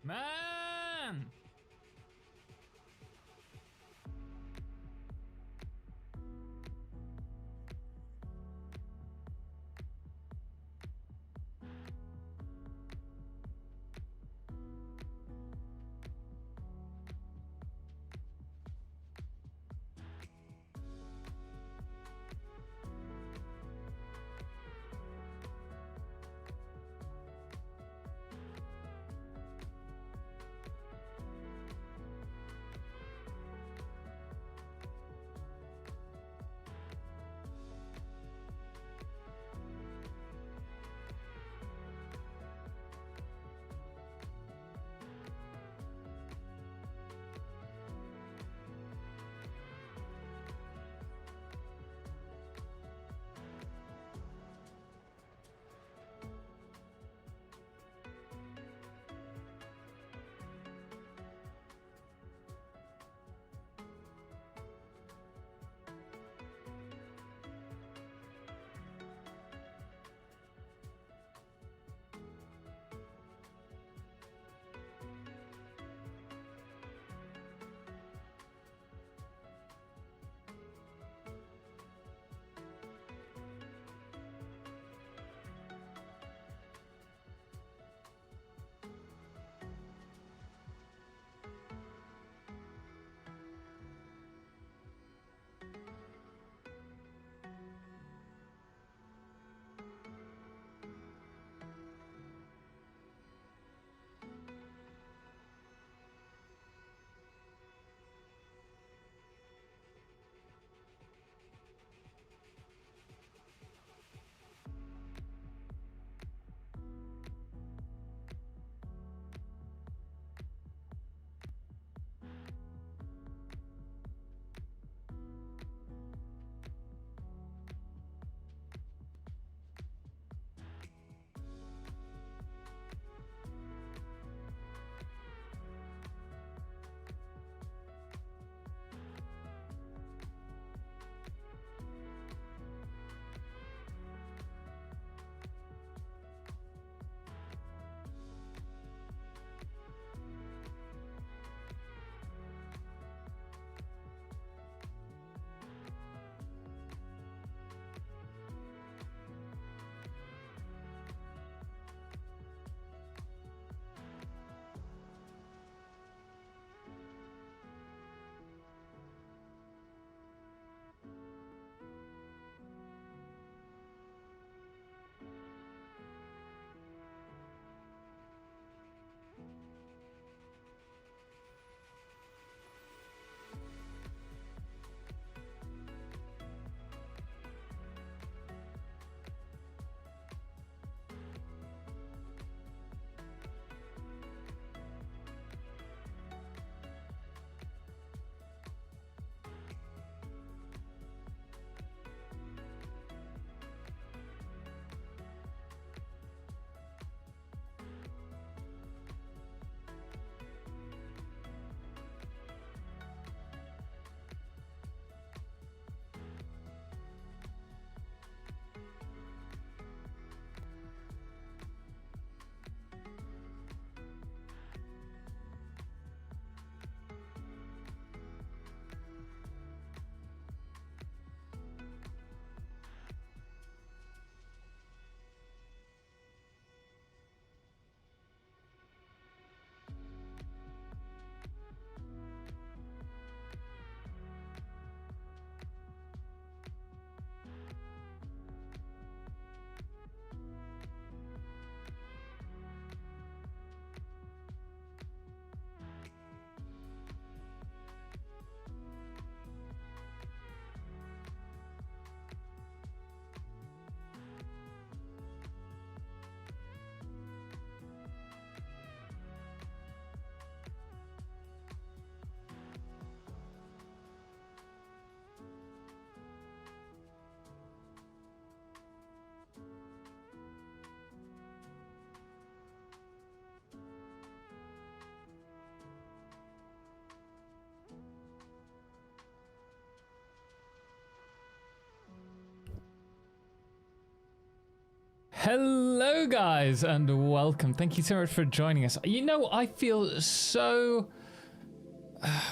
Man! Hello guys and welcome. Thank you so much for joining us. You know, I feel so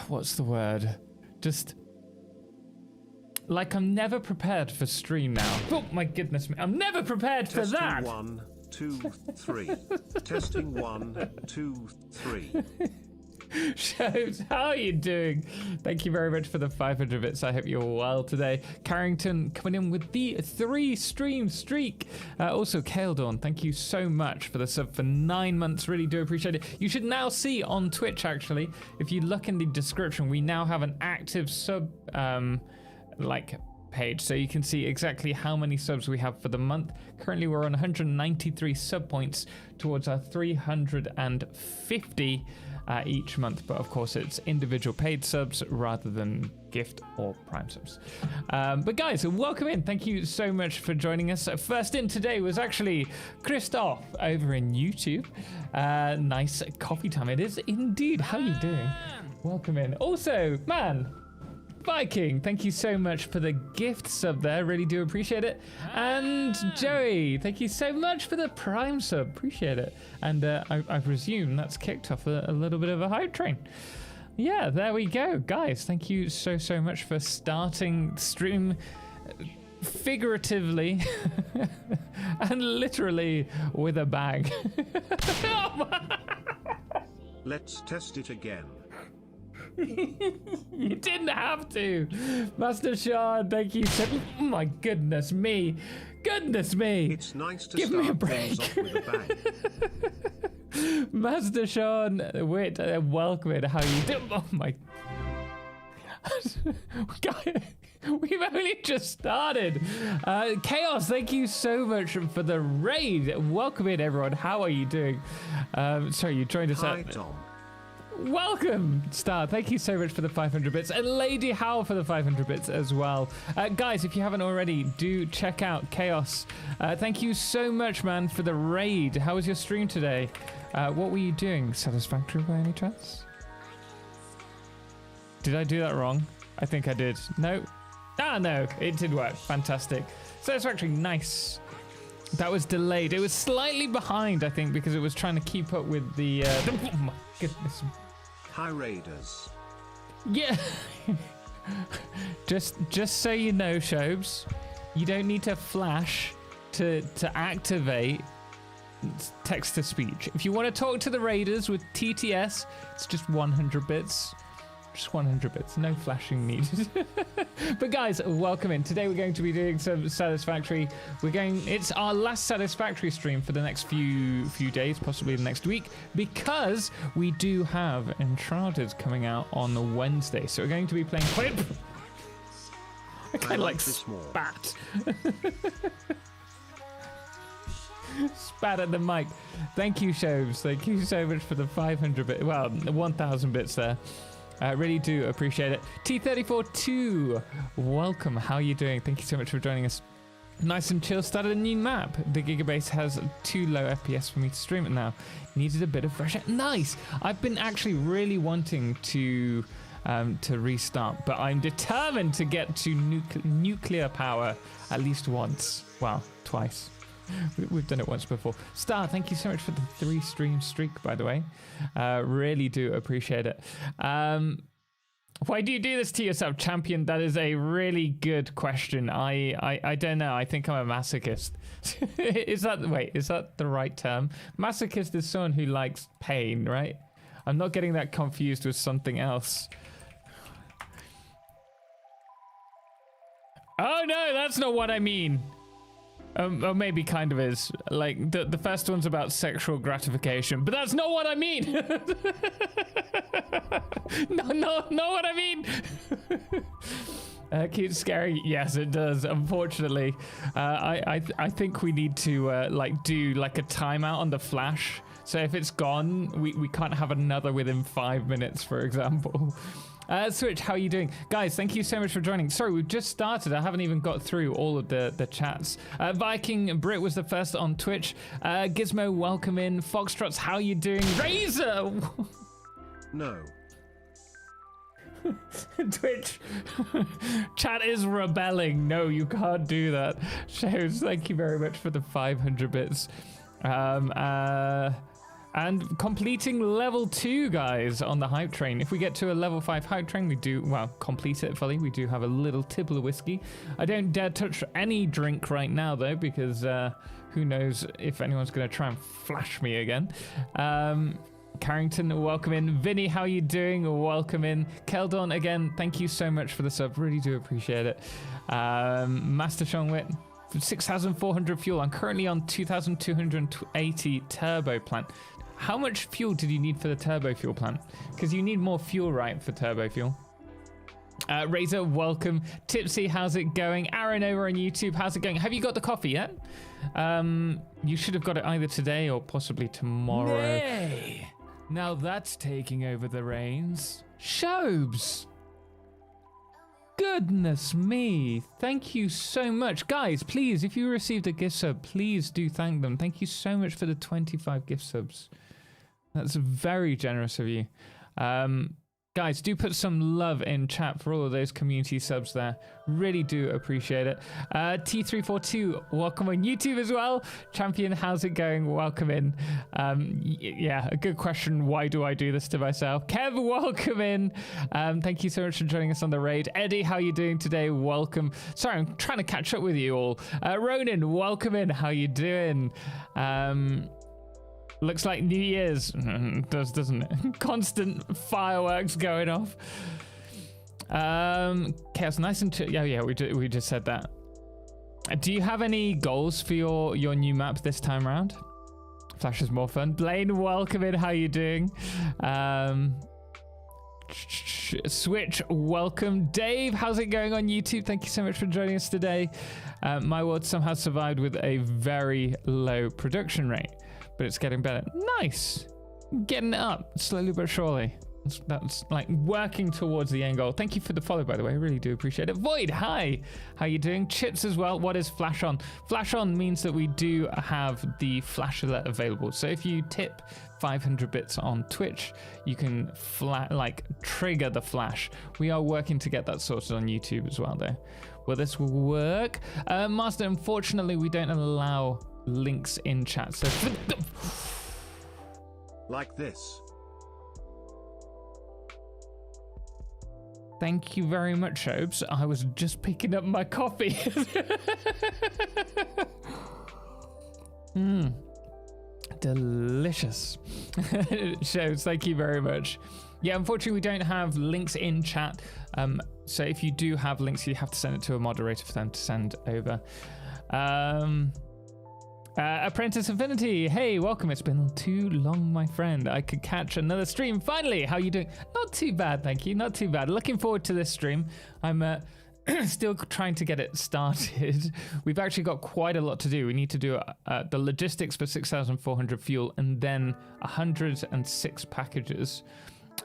what's the word? Just like I'm never prepared for stream now. Oh my goodness me. I'm never prepared for that. Testing 1, 2, 3. Testing 1, 2, 3. Shows, how are you doing? Thank you very much for the 500 bits. I hope you're well today. Carrington coming in with the 3-stream streak. Also, Kale Dawn, thank you so much for the sub for 9 months. Really do appreciate it. You should now see on Twitch, actually, if you look in the description, we now have an active sub page, so you can see exactly how many subs we have for the month. Currently we're on 193 sub points towards our 350 each month, but of course it's individual paid subs rather than gift or prime subs. But guys, welcome in. Thank you so much for joining us. First in today was actually Christoph over in YouTube. Nice coffee time it is indeed. How are you doing? Welcome in. Also, man, Viking, thank you so much for the gift sub there. Really do appreciate it. And Joey, thank you so much for the prime sub. Appreciate it. And I presume that's kicked off a little bit of a hype train. Yeah, there we go. Guys, thank you so much for starting stream figuratively and literally with a bag. Let's test it again. You didn't have to. Master Sean, thank you so much. Oh my goodness me. Goodness me. It's nice to Give me a start break. things off with a bang. Master Sean, wait, welcome in. How you doing? Oh my. We've only just started. Chaos, thank you so much for the raid. Welcome in, everyone. How are you doing? Sorry, you joined us Hi, at... Tom. Welcome, Star. Thank you so much for the 500 bits. And Lady Howe for the 500 bits as well. Guys, if you haven't already, do check out Chaos. Thank you so much, man, for the raid. How was your stream today? What were you doing? Satisfactory by any chance? Did I do that wrong? I think I did. No. Ah, no. It did work. Fantastic. Satisfactory. Nice. That was delayed. It was slightly behind, I think, because it was trying to keep up with the... oh my goodness. Hi, Raiders. Yeah. just so you know, Shobes, you don't need to flash to activate text to speech. If you want to talk to the Raiders with TTS, it's just 100 bits. Just 100 bits, no flashing needed. But guys, welcome in. Today we're going to be doing some Satisfactory. It's our last Satisfactory stream for the next few days, possibly the next week, because we do have Enshrouded coming out on Wednesday. So we're going to be playing quite... I kind of like spat. Spat at the mic. Thank you, Shoves. Thank you so much for the 500 bits. Well, 1,000 bits there. Really do appreciate it. T34-2, welcome. How are you doing? Thank you so much for joining us. Nice and chill. Started a new map. The Gigabase has too low FPS for me to stream it now. Needed a bit of fresh air. Nice. I've been actually really wanting to restart, but I'm determined to get to nuclear power at least once. Well, twice. We've done it once before. Star, thank you so much for the 3-stream streak, by the way. Really do appreciate it. Why do you do this to yourself, champion? That is a really good question. I don't know. I think I'm a masochist. Is that the right term? Masochist is someone who likes pain, right? I'm not getting that confused with something else. Oh no, that's not what I mean. Or maybe kind of is. Like, the first one's about sexual gratification, but that's not what I mean! No, not what I mean! Cute, scary, yes it does, unfortunately. I think we need to do like a timeout on the flash. So if it's gone, we can't have another within 5 minutes, for example. Switch, how are you doing? Guys, thank you so much for joining. Sorry, we've just started. I haven't even got through all of the chats. Viking Brit was the first on Twitch. Gizmo, welcome in. Foxtrots, how are you doing? Razor! No. Twitch. Chat is rebelling. No, you can't do that. Shows, thank you very much for the 500 bits. And completing level 2, guys, on the hype train. If we get to a level 5 hype train, we do, well, complete it fully. We do have a little tipple of whiskey. I don't dare touch any drink right now, though, because who knows if anyone's going to try and flash me again. Carrington, welcome in. Vinny, how you doing? Welcome in. Keldon, again, thank you so much for the sub. Really do appreciate it. Master Chongwit, 6,400 fuel. I'm currently on 2,280 turbo plant. How much fuel did you need for the turbo fuel plant? Because you need more fuel, right, for turbo fuel. Razor, welcome. Tipsy, how's it going? Aaron over on YouTube, how's it going? Have you got the coffee yet? You should have got it either today or possibly tomorrow. Nay. Now that's taking over the reins. Shobes. Goodness me. Thank you so much. Guys, please, if you received a gift sub, please do thank them. Thank you so much for the 25 gift subs. That's very generous of you. Guys, do put some love in chat for all of those community subs there. Really do appreciate it. T342, welcome on YouTube as well. Champion, how's it going? Welcome in. Yeah, a good question. Why do I do this to myself? Kev, welcome in. Thank you so much for joining us on the raid. Eddie, how are you doing today? Welcome. Sorry, I'm trying to catch up with you all. Ronan, welcome in. How you doing? Looks like New Year's. Does, doesn't it? Constant fireworks going off. Chaos, nice and chill. Yeah, we just said that. Do you have any goals for your new map this time around? Flash is more fun. Blaine, welcome in. How you doing? Switch, welcome. Dave, how's it going on YouTube? Thank you so much for joining us today. My world somehow survived with a very low production rate, but it's getting better. Nice. Getting it up slowly but surely. That's like working towards the end goal. Thank you for the follow, by the way. I really do appreciate it. Void, hi. How you doing? Chips as well. What is Flash On? Flash On means that we do have the flash alert available. So if you tip 500 bits on Twitch, you can trigger the flash. We are working to get that sorted on YouTube as well, though. Well, this will work. Master, unfortunately, we don't allow links in chat. So like this. Thank you very much, Shobes. I was just picking up my coffee. Delicious. Shobes, thank you very much. Yeah, unfortunately, we don't have links in chat. So if you do have links, you have to send it to a moderator for them to send over. Apprentice Infinity, hey, welcome. It's been too long, my friend. I could catch another stream. Finally, how you doing? Not too bad, thank you. Not too bad. Looking forward to this stream. I'm still trying to get it started. We've actually got quite a lot to do. We need to do the logistics for 6,400 fuel and then 106 packages.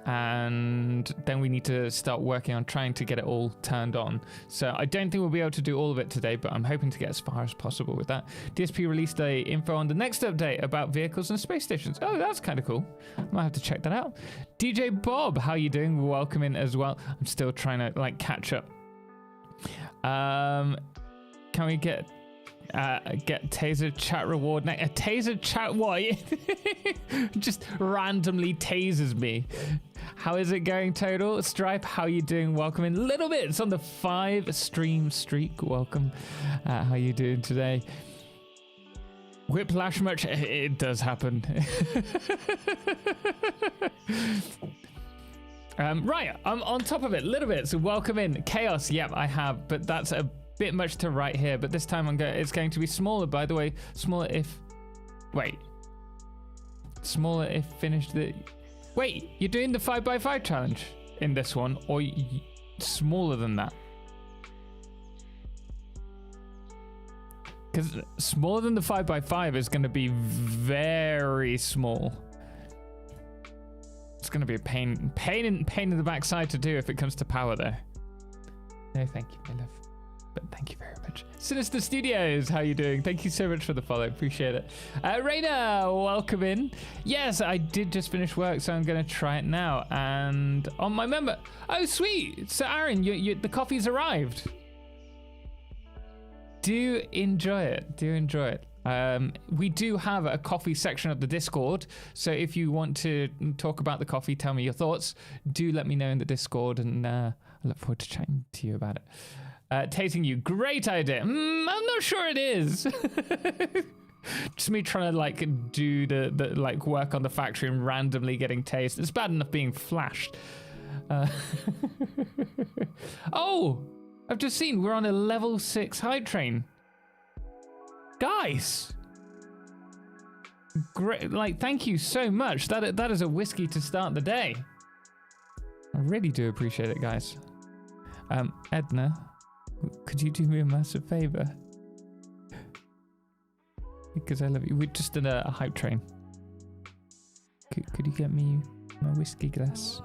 And then we need to start working on trying to get it all turned on. So I don't think we'll be able to do all of it today, but I'm hoping to get as far as possible with that. DSP released a info on the next update about vehicles and space stations. Oh, that's kind of cool. I might have to check that out. DJ Bob, how you doing? Welcome in as well. I'm still trying to catch up. Can we get taser chat reward? A taser chat what? Just randomly tases me. How is it going, Total? Stripe, how you doing? Welcome in. Little Bits on the 5 stream streak. Welcome. How you doing today? Whiplash much? It does happen. Right, I'm on top of it. Little Bit. So welcome in. Chaos. Yep, I have, but that's a bit much to write here, but this time it's going to be smaller, by the way. Smaller if finished the... Wait, you're doing the 5x5 challenge in this one, or smaller than that? Because smaller than the 5x5 is going to be very small. It's going to be a pain in the backside to do if it comes to power there. No, thank you, my love. But thank you very much. Sinister Studios, how you doing? Thank you so much for the follow. Appreciate it. Raina, welcome in. Yes, I did just finish work, so I'm going to try it now. And on my member. Oh, sweet. So, Aaron, the coffee's arrived. Do enjoy it. Do enjoy it. We do have a coffee section of the Discord, so if you want to talk about the coffee, tell me your thoughts, do let me know in the Discord, and I look forward to chatting to you about it. Tasting you, great idea. I'm not sure it is. Just me trying to like do the like work on the factory and randomly getting taste. It's bad enough being flashed. Oh, I've just seen we're on a level 6 hype train. Guys, great! Like, thank you so much. That is a whiskey to start the day. I really do appreciate it, guys. Edna, could you do me a massive favor? Because I love you. We're just in a hype train. Could you get me my whiskey glass?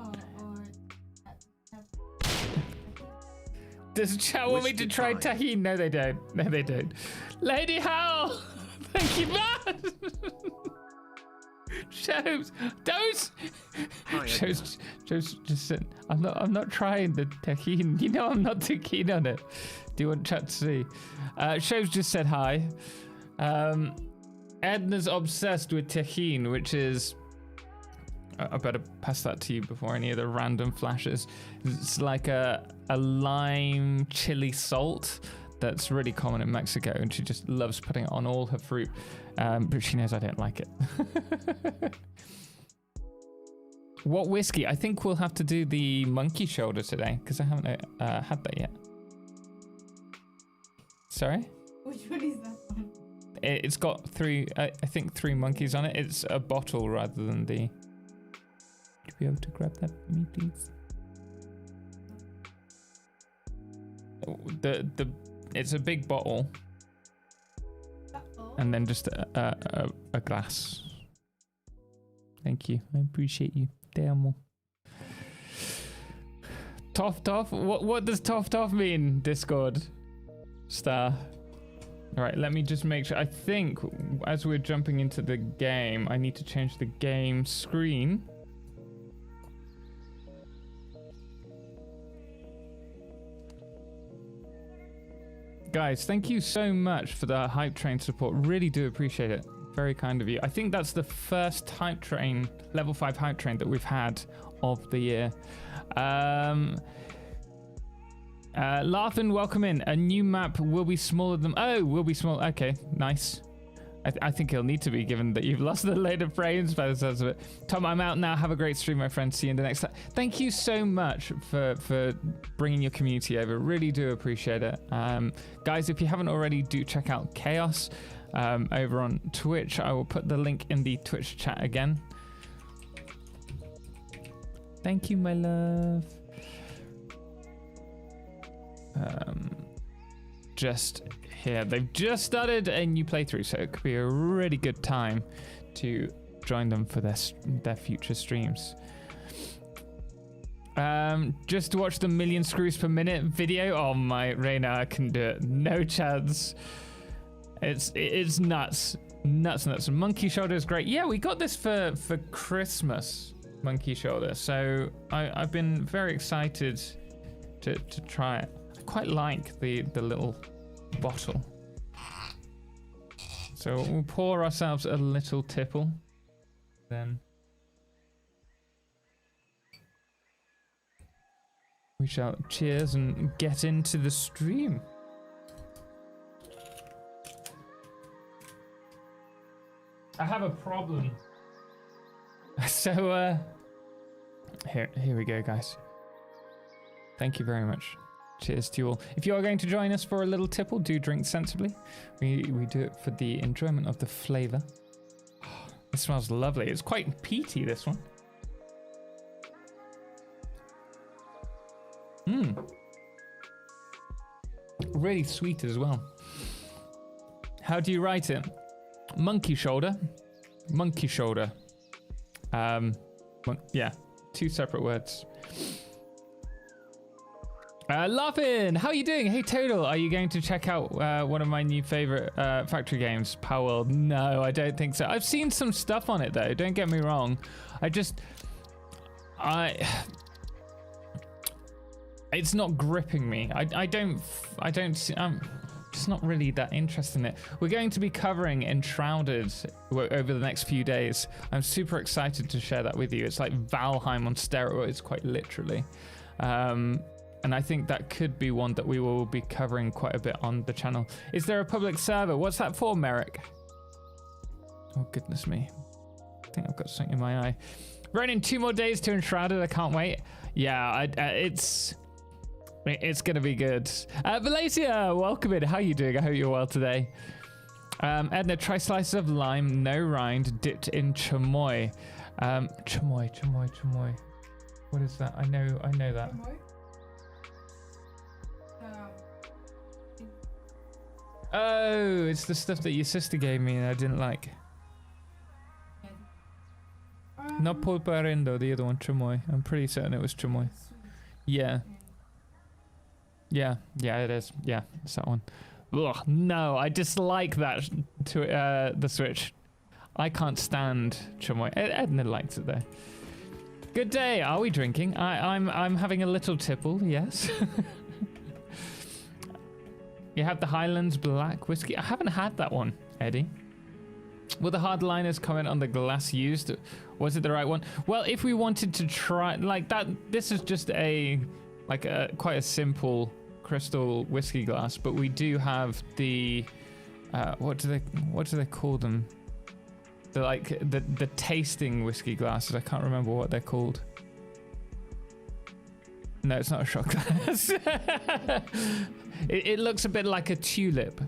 Does chat want me to try tahini? No, they don't. No, they don't. Lady Howl! Thank you, man! Shows, don't! Shows just said, I'm not trying the tahini. You know I'm not too keen on it. Do you want chat to see? Shows just said hi. Edna's obsessed with tahini, which is... I better pass that to you before any of the random flashes. It's like a lime chili salt that's really common in Mexico, and she just loves putting it on all her fruit, but she knows I don't like it. What whiskey? I think we'll have to do the monkey shoulder today, because I haven't had that yet. Sorry? Which one is that one? It's got three monkeys on it. It's a bottle rather than the... Would you be able to grab that for me, please? It's a big bottle, and then just a glass. Thank you. I appreciate you. Damn. Toff? What does toff mean? Discord star. All right, let me just make sure. I think as we're jumping into the game, I need to change the game screen. Guys, thank you so much for the hype train support. Really do appreciate it. Very kind of you. I think that's the first hype train, level 5 hype train that we've had of the year. Larthan, welcome in. A new map will be smaller than... Oh, will be small. Okay, nice. I think it'll need to be, given that you've lost a load of frames by the sounds of it. Tom, I'm out now. Have a great stream, my friend. See you in the next time. Thank you so much for bringing your community over. Really do appreciate it. Guys, if you haven't already, do check out Chaos over on Twitch. I will put the link in the Twitch chat again. Thank you, my love. Just here, they've just started a new playthrough, so it could be a really good time to join them for their future streams. Just to watch the 1,000,000 screws per minute video. Oh my, Reina, I can do it. No chance. It's nuts. Monkey shoulder is great. Yeah, we got this for Christmas. Monkey shoulder. So I've been very excited to try it. I quite like the little bottle. So we'll pour ourselves a little tipple. Then we shall cheers and get into the stream. I have a problem. So here we go, guys. Thank you very much. Cheers to you all. If you are going to join us for a little tipple, do drink sensibly. We do it for the enjoyment of the flavor. Oh, it smells lovely. It's quite peaty, this one. Really sweet as well. How do you write it? Monkey shoulder. Monkey shoulder. Yeah, 2 separate words. Laughing, how are you doing? Hey Total, are you going to check out one of my new favorite factory games, Power World? No, I don't think so. I've seen some stuff on it though, don't get me wrong. It's not gripping me. I'm just not really that interested in it. We're going to be covering Enshrouded over the next few days. I'm super excited to share that with you. It's like Valheim on steroids, quite literally. And I think that could be one that we will be covering quite a bit on the channel. Is there a public server? What's that for, Merrick? Oh, goodness me. I think I've got something in my eye. Running 2 more days to Enshrouded. I can't wait. Yeah, it's going to be good. Valencia, welcome in. How are you doing? I hope you're well today. Edna, try slices of lime, no rind, dipped in chamoy. Chamoy. What is that? I know that. Oh, it's the stuff that your sister gave me and I didn't like. Not polparindo, the other one, chamoy. I'm pretty certain it was chamoy. Yeah. Yeah, it is. Yeah, it's that one. Ugh, no, I dislike that to the Switch. I can't stand chamoy. Edna likes it though. Good day. Are we drinking? I'm having a little tipple. Yes. You have the Highlands Black Whiskey. I haven't had that one, Eddie. Will the hardliners comment on the glass used? Was it the right one? Well, if we wanted to try like that, this is just quite a simple crystal whiskey glass, but we do have the what do they call them? The tasting whiskey glasses. I can't remember what they're called. No, it's not a shot glass. It looks a bit like a tulip.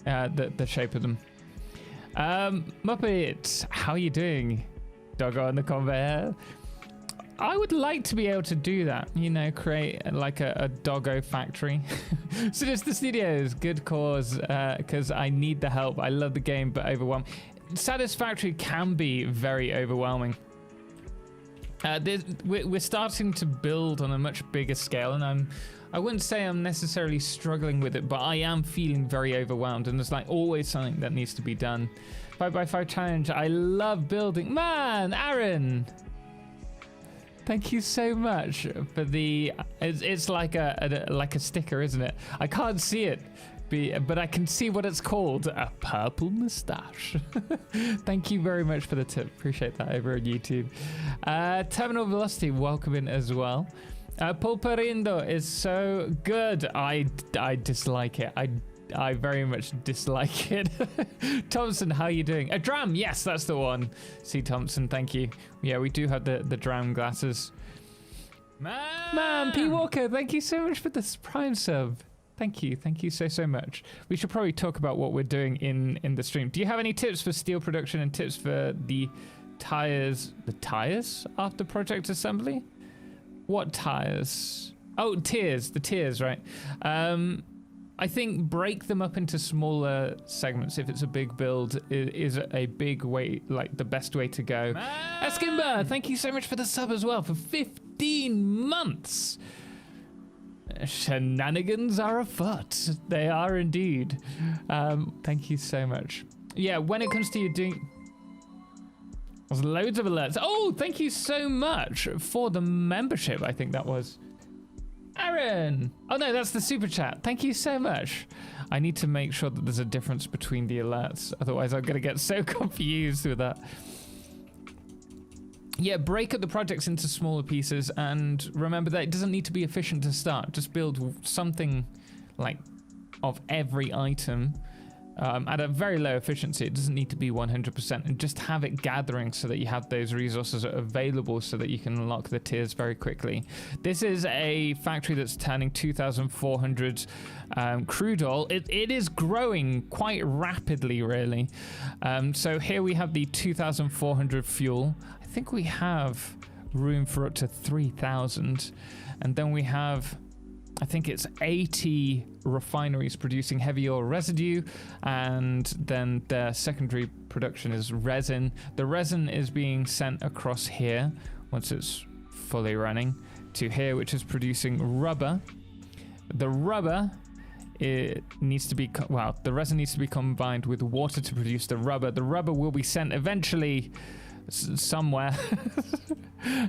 The shape of them. Muppet, how are you doing? Doggo on the conveyor. I would like to be able to do that, you know, create like a doggo factory. So just the studios, good cause, because I need the help. I love the game, but overwhelmed. Satisfactory can be very overwhelming. We're starting to build on a much bigger scale, and I wouldn't say I'm necessarily struggling with it, but I am feeling very overwhelmed, and there's like always something that needs to be done. 5x5 challenge. I love building. Man, Aaron. Thank you so much for the. It's like a sticker, isn't it? I can't see it, but I can see what it's called. A purple moustache. Thank you very much for the tip. Appreciate that over on YouTube. Terminal Velocity, welcome in as well. Pulparindo is so good. I dislike it. I very much dislike it. Thompson, how are you doing? A dram, yes, that's the one. See, Thompson, thank you. Yeah, we do have the dram glasses. Man, P Walker, thank you so much for this Prime sub. Thank you so much. We should probably talk about what we're doing in the stream. Do you have any tips for steel production and tips for the tires? The tires after project assembly? What tires? Oh, tiers, the tiers, right? I think break them up into smaller segments if it's a big build is a big way, like the best way to go. Eskimber, thank you so much for the sub as well for 15 months. Shenanigans are afoot. They are indeed. Thank you so much. Yeah, when it comes to you doing... There's loads of alerts. Oh, thank you so much for the membership, I think that was. Aaron! Oh no, that's the super chat. Thank you so much. I need to make sure that there's a difference between the alerts. Otherwise, I'm going to get so confused with that. Yeah, break up the projects into smaller pieces and remember that it doesn't need to be efficient to start. Just build something like of every item at a very low efficiency. It doesn't need to be 100%, and just have it gathering so that you have those resources available so that you can unlock the tiers very quickly. This is a factory that's turning 2,400 crude oil. It is growing quite rapidly, really. So here we have the 2,400 fuel. I think we have room for up to 3,000, and then we have, I think it's 80 refineries producing heavy oil residue, and then their secondary production is resin. The resin is being sent across here once it's fully running to here, which is producing rubber. The rubber, it needs to be, well, the resin needs to be combined with water to produce the rubber. The rubber will be sent eventually somewhere.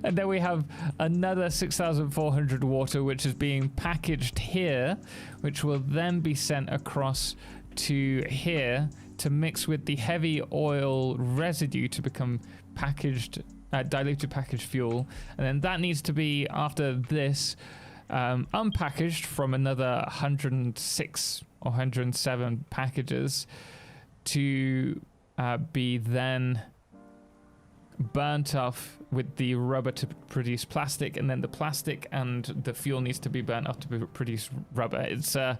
And then we have another 6,400 water, which is being packaged here, which will then be sent across to here to mix with the heavy oil residue to become packaged, diluted packaged fuel. And then that needs to be, after this, unpackaged from another 106 or 107 packages to be then burnt off with the rubber to produce plastic, and then the plastic and the fuel needs to be burnt off to produce rubber. It's a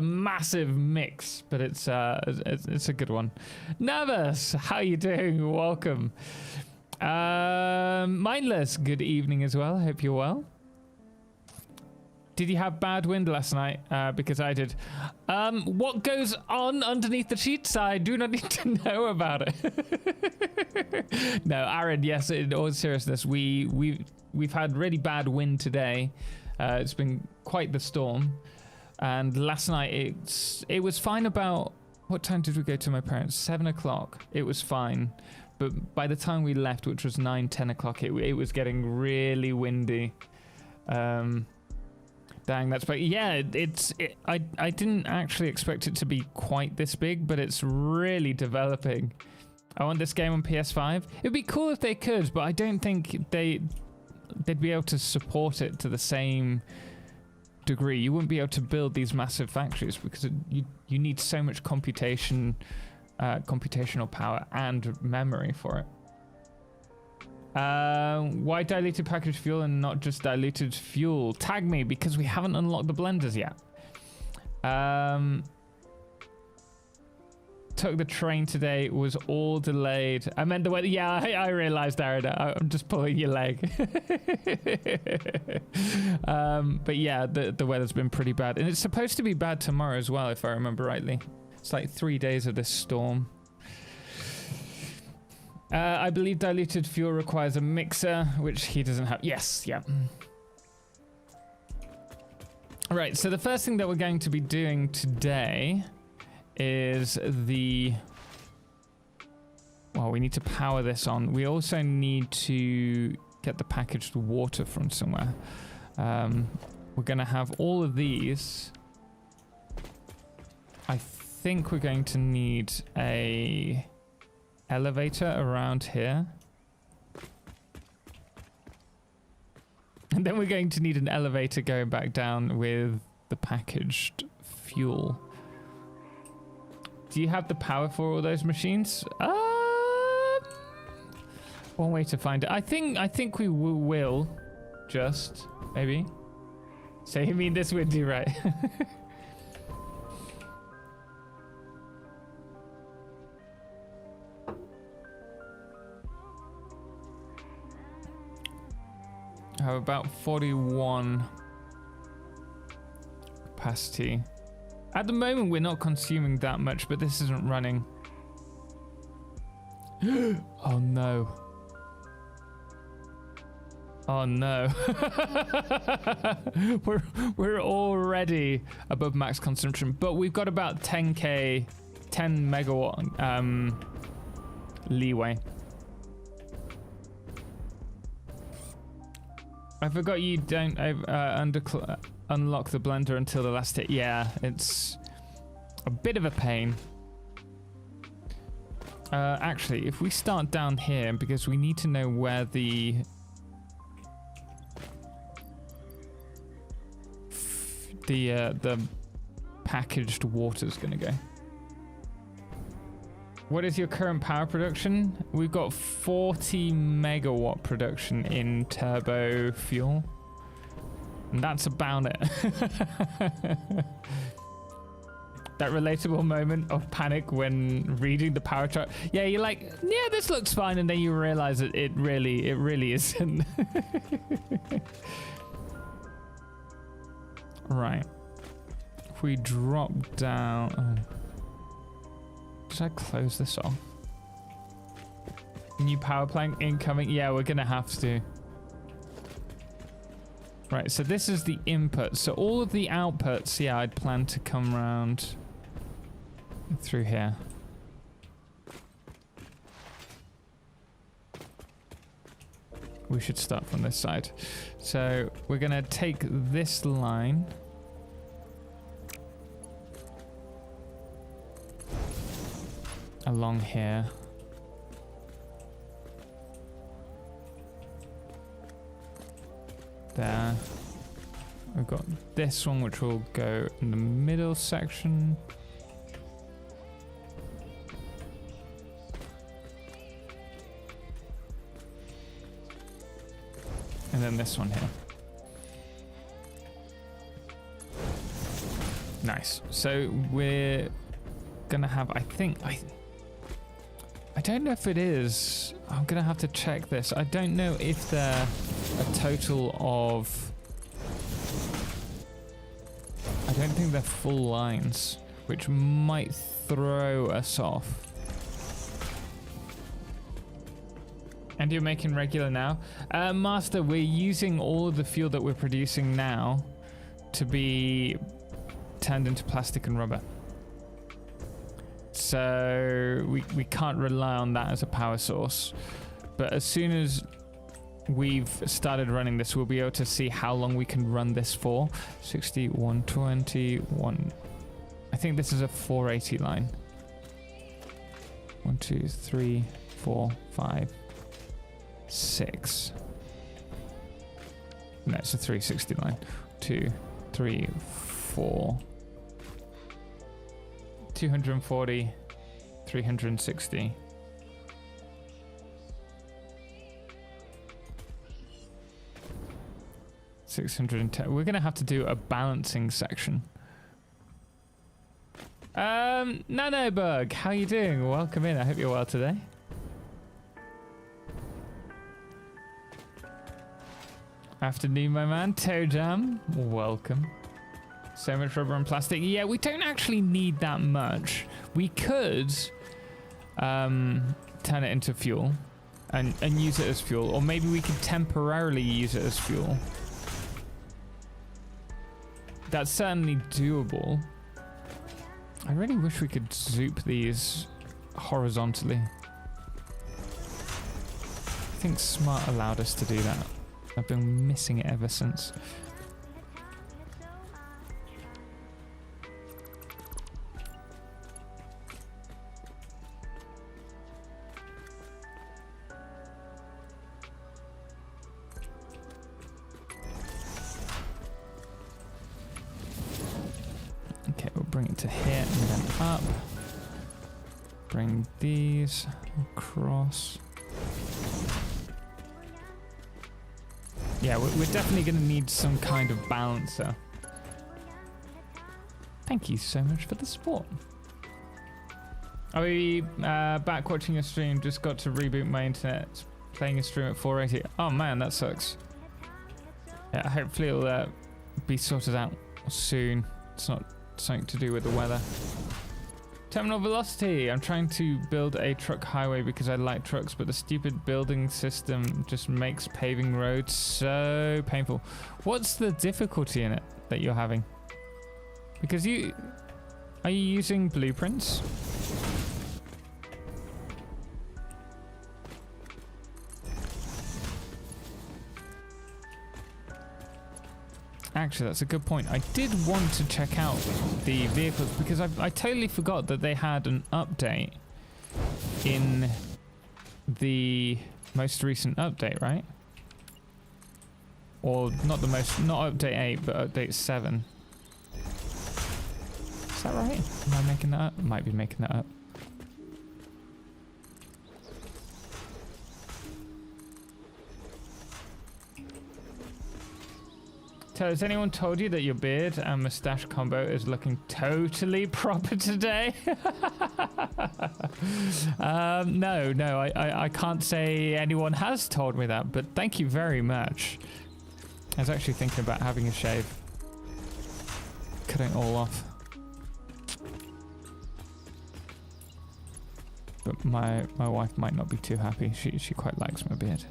massive mix, but it's a good one. Nervous, how you doing? Welcome. Mindless, good evening as well. Hope you're well. Did you have bad wind last night? Because I did. What goes on underneath the sheets? I do not need to know about it. No, Aaron, yes, in all seriousness, we've had really bad wind today. It's been quite the storm. And last night it was fine about, what time did we go to my parents? 7 o'clock. It was fine. But by the time we left, which was 9, 10 o'clock, it was getting really windy. Dang, that's big. Yeah, I didn't actually expect it to be quite this big, but it's really developing. I want this game on PS5. It'd be cool if they could, but I don't think they'd be able to support it to the same degree. You wouldn't be able to build these massive factories because you need so much computational power and memory for it. Why diluted packaged fuel and not just diluted fuel? Tag me, because we haven't unlocked the blenders yet. Took the train today, was all delayed. I meant the weather. Yeah, I realized, Aaron. I'm just pulling your leg. But yeah, the weather's been pretty bad. And it's supposed to be bad tomorrow as well, if I remember rightly. It's like 3 days of this storm. I believe diluted fuel requires a mixer, which he doesn't have. Yes, yeah. All right, so the first thing that we're going to be doing today is well, we need to power this on. We also need to get the packaged water from somewhere. We're going to have all of these. I think we're going to need a elevator around here, and then we're going to need an elevator going back down with the packaged fuel. Do you have the power for all those machines? One way to find it. I think we will just maybe. So you mean this would do, right? I have about 41 capacity. At the moment, we're not consuming that much, but this isn't running. Oh no. Oh no. we're already above max consumption, but we've got about 10 megawatt leeway. I forgot you don't unlock the blender until the last hit. Yeah, it's a bit of a pain. Actually, if we start down here, because we need to know where the packaged water is going to go. What is your current power production? We've got 40 megawatt production in turbo fuel. And that's about it. That relatable moment of panic when reading the power chart. Yeah, you're like, yeah, this looks fine. And then you realize that it really isn't. Right. If we drop down... Oh. Did I close this off? New power plant incoming. Yeah, we're gonna have to. Right, so this is the input. So all of the outputs, yeah, I'd plan to come around through here. We should start from this side. So we're gonna take this line. Along here. There. We've got this one which will go in the middle section. And then this one here. Nice. So we're gonna have, I don't know if it is. I'm gonna have to check this. I don't know if they're a total of, I don't think they're full lines, which might throw us off. And you're making regular now? Master, we're using all of the fuel that we're producing now to be turned into plastic and rubber. So we can't rely on that as a power source. But as soon as we've started running this, we'll be able to see how long we can run this for. 60, 120, 1. I think this is a 480 line. 1, 2, 3, 4, 5, 6. No, it's a 360 line. 2, 3, 4. 240, 360. $610. We're gonna have to do a balancing section. Nanobug, how you doing? Welcome in. I hope you're well today. Afternoon, my man. Toe Jam, welcome. So much rubber and plastic. Yeah, we don't actually need that much. We could turn it into fuel and use it as fuel, or maybe we could temporarily use it as fuel. That's certainly doable. I really wish we could zoop these horizontally. I think Smart allowed us to do that. I've been missing it ever since. Okay, we'll bring it to here and then up. Bring these across. Yeah, we're definitely going to need some kind of balancer. Thank you so much for the support. Are we back watching your stream? Just got to reboot my internet. It's playing a stream at 480. Oh man, that sucks. Yeah, hopefully it'll be sorted out soon. It's not something to do with the weather. Terminal velocity. I'm trying to build a truck highway because I like trucks, but the stupid building system just makes paving roads so painful. What's the difficulty in it that you're having? Because are you using blueprints? Actually, that's a good point. I did want to check out the vehicles because I totally forgot that they had an update in the most recent update, right? Or not the most, not update 8, but update 7. Is that right? Am I making that up? Might be making that up. So has anyone told you that your beard and mustache combo is looking totally proper today? No, I can't say anyone has told me that, but thank you very much. I was actually thinking about having a shave. Cutting it all off. But my wife might not be too happy. She quite likes my beard.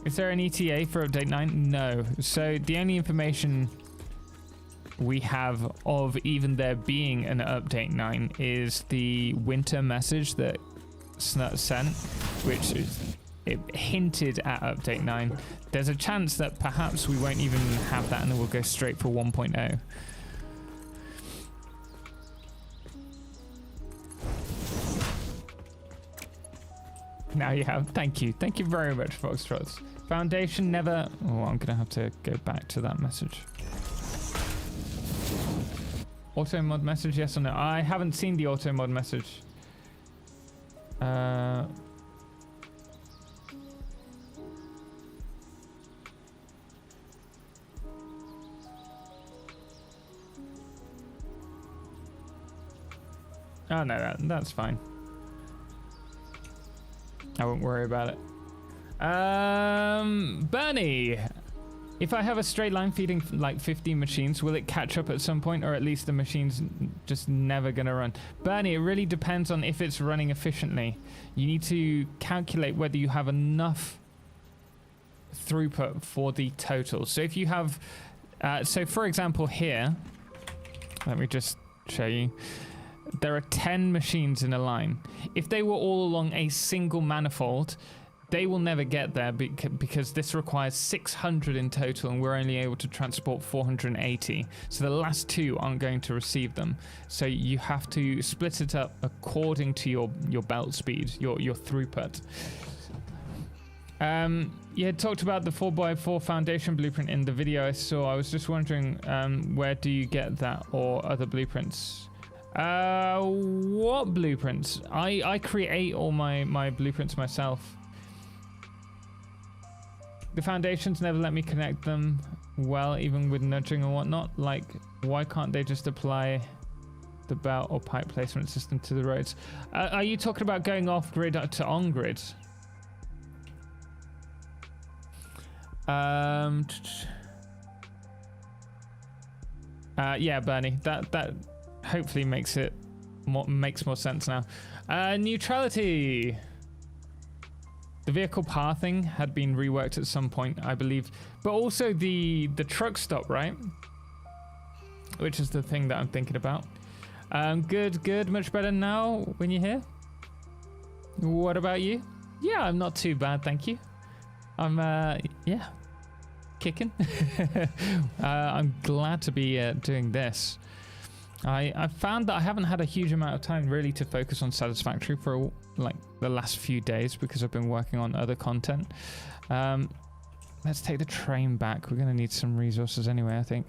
Is there an ETA for update 9? No. So the only information we have of even there being an update 9 is the winter message that Snut sent, which is, it hinted at update 9. There's a chance that perhaps we won't even have that and then we'll go straight for 1.0. Now you have. Thank you. Thank you very much, Foxtrots. Foundation never... Oh, I'm going to have to go back to that message. Auto mod message, yes or no? I haven't seen the auto mod message. Oh, no, that's fine. I won't worry about it. Bernie, if I have a straight line feeding like 15 machines, will it catch up at some point, or at least the machine's just never gonna run? Bernie, it really depends on if it's running efficiently. You need to calculate whether you have enough throughput for the total. So if you have, so for example here, let me just show you. There are 10 machines in a line. If they were all along a single manifold, they will never get there because this requires 600 in total and we're only able to transport 480. So the last two aren't going to receive them. So you have to split it up according to your belt speed, your throughput. You had talked about the 4x4 foundation blueprint in the video I saw. I was just wondering, where do you get that or other blueprints? What blueprints? I create all my blueprints myself. The foundations never let me connect them well, even with nudging and whatnot. Like, why can't they just apply the belt or pipe placement system to the roads? Are you talking about going off grid to on grid? Yeah, Bernie, that hopefully makes more sense now. Neutrality. The vehicle pathing had been reworked at some point, I believe, but also the truck stop, right? Which is the thing that I'm thinking about. Good, much better now when you're here. What about you? Yeah, I'm not too bad, thank you. I'm yeah, kicking. I'm glad to be doing this. I found that I haven't had a huge amount of time really to focus on Satisfactory for like the last few days because I've been working on other content. Let's take the train back. We're going to need some resources anyway, I think.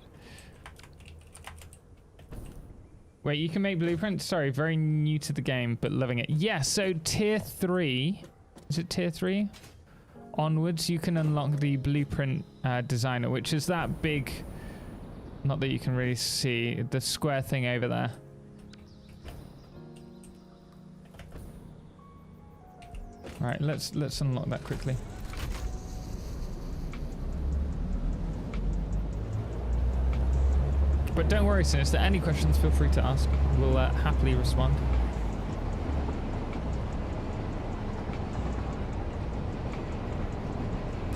Wait, you can make blueprints? Sorry, very new to the game, but loving it. Yeah, so tier 3, is it tier 3? Onwards, you can unlock the blueprint designer, which is that big... Not that you can really see the square thing over there. All right, let's unlock that quickly. But don't worry, Sin, if there are any questions, feel free to ask. We'll happily respond.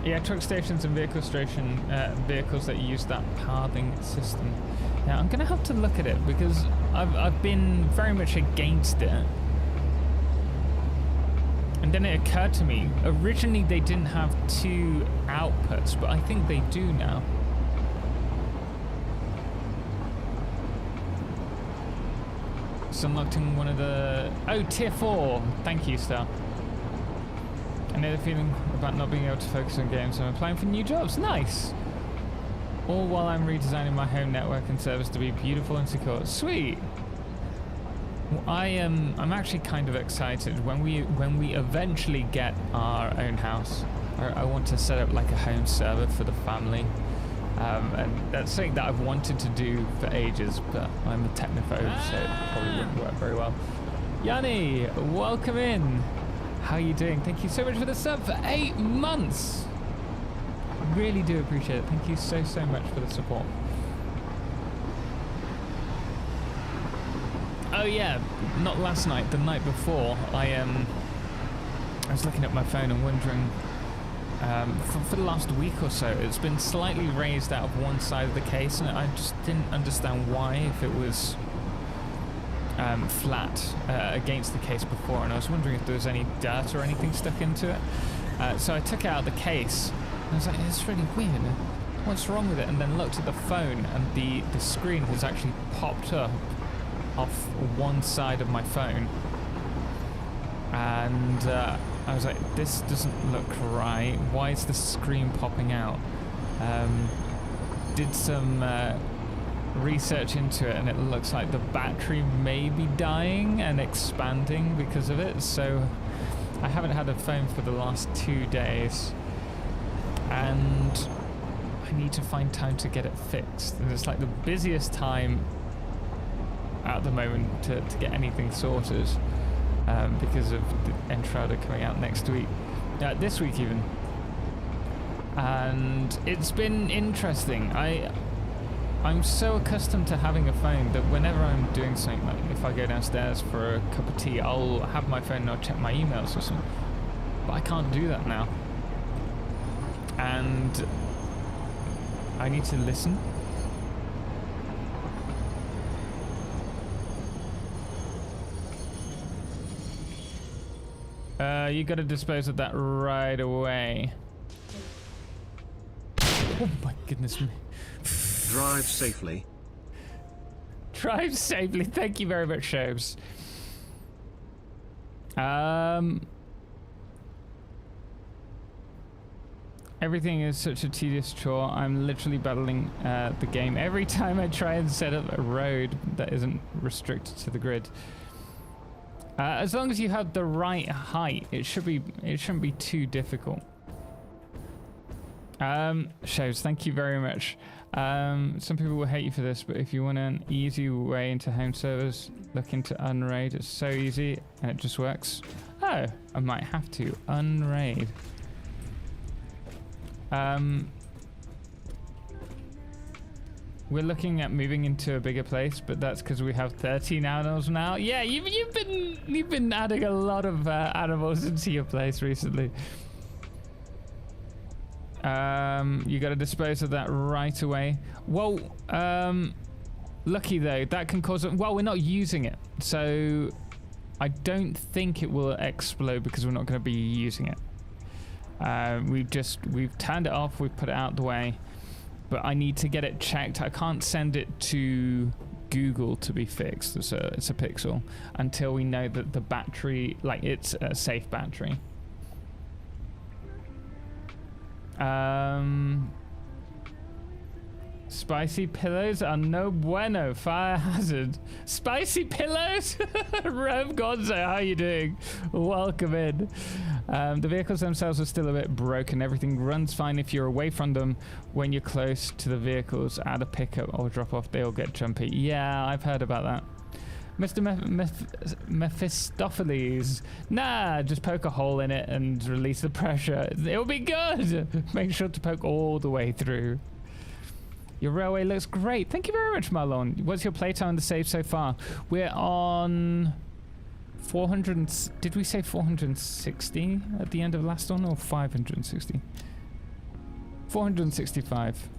Yeah, truck stations and vehicle station vehicles that use that pathing system. Yeah, I'm gonna have to look at it because I've been very much against it. And then it occurred to me, originally they didn't have 2 outputs, but I think they do now. So unlocked in one of the... Oh, tier 4! Thank you, Star. I know the feeling about not being able to focus on games, so I'm applying for new jobs. Nice! All while I'm redesigning my home network and service to be beautiful and secure. Sweet! Well, I'm actually kind of excited when we eventually get our own house. I want to set up like a home server for the family. And that's something that I've wanted to do for ages, but I'm a technophobe, so it probably wouldn't work very well. Yanni, welcome in! How are you doing? Thank you so much for the sub for 8 months. Really do appreciate it. Thank you so much for the support. Oh yeah, not last night, the night before. I was looking at my phone and wondering for the last week or so. It's been slightly raised out of one side of the case, and I just didn't understand why, if it was flat against the case before, and I was wondering if there was any dirt or anything stuck into it. So I took it out of the case, and I was like, it's really weird. What's wrong with it? And then looked at the phone, and the screen has actually popped up off one side of my phone. And I was like, this doesn't look right. Why is the screen popping out? Did some research into it, and it looks like the battery may be dying and expanding because of it. So I haven't had a phone for the last 2 days, and I need to find time to get it fixed. And it's like the busiest time at the moment to get anything sorted, because of the Enshrouded coming out next week, this week even. And it's been interesting. I'm so accustomed to having a phone that whenever I'm doing something, like if I go downstairs for a cup of tea, I'll have my phone and I'll check my emails or something. But I can't do that now. And I need to listen. You gotta dispose of that right away. Oh my goodness me. Drive safely. Drive safely. Thank you very much, Shobes. Everything is such a tedious chore. I'm literally battling the game every time I try and set up a road that isn't restricted to the grid. As long as you have the right height, it shouldn't be too difficult. Shows, thank you very much. Some people will hate you for this, but if you want an easy way into home servers, look into Unraid. It's so easy and it just works. Oh, I might have to Unraid. We're looking at moving into a bigger place, but that's because we have 13 animals now. Yeah, you've been adding a lot of animals into your place recently. You got to dispose of that right away. Well, lucky though, that can cause it. Well, we're not using it, so I don't think it will explode because we're not going to be using it. We've turned it off. We've put it out the way. But I need to get it checked. I can't send it to Google to be fixed. It's a Pixel until we know that the battery, like it's a safe battery. Spicy pillows are no bueno. Fire hazard. Spicy pillows? Rev Gonzo, how you doing? Welcome in. The vehicles themselves are still a bit broken. Everything runs fine if you're away from them. When you're close to the vehicles, at a pickup or drop off, they'll get jumpy. Yeah, I've heard about that. Mr. Mephistopheles. Nah, just poke a hole in it and release the pressure. It'll be good. Make sure to poke all the way through. Your railway looks great. Thank you very much, Marlon. What's your playtime in the save so far? We're on 400. Did we say 460 at the end of last one, or 560? 465.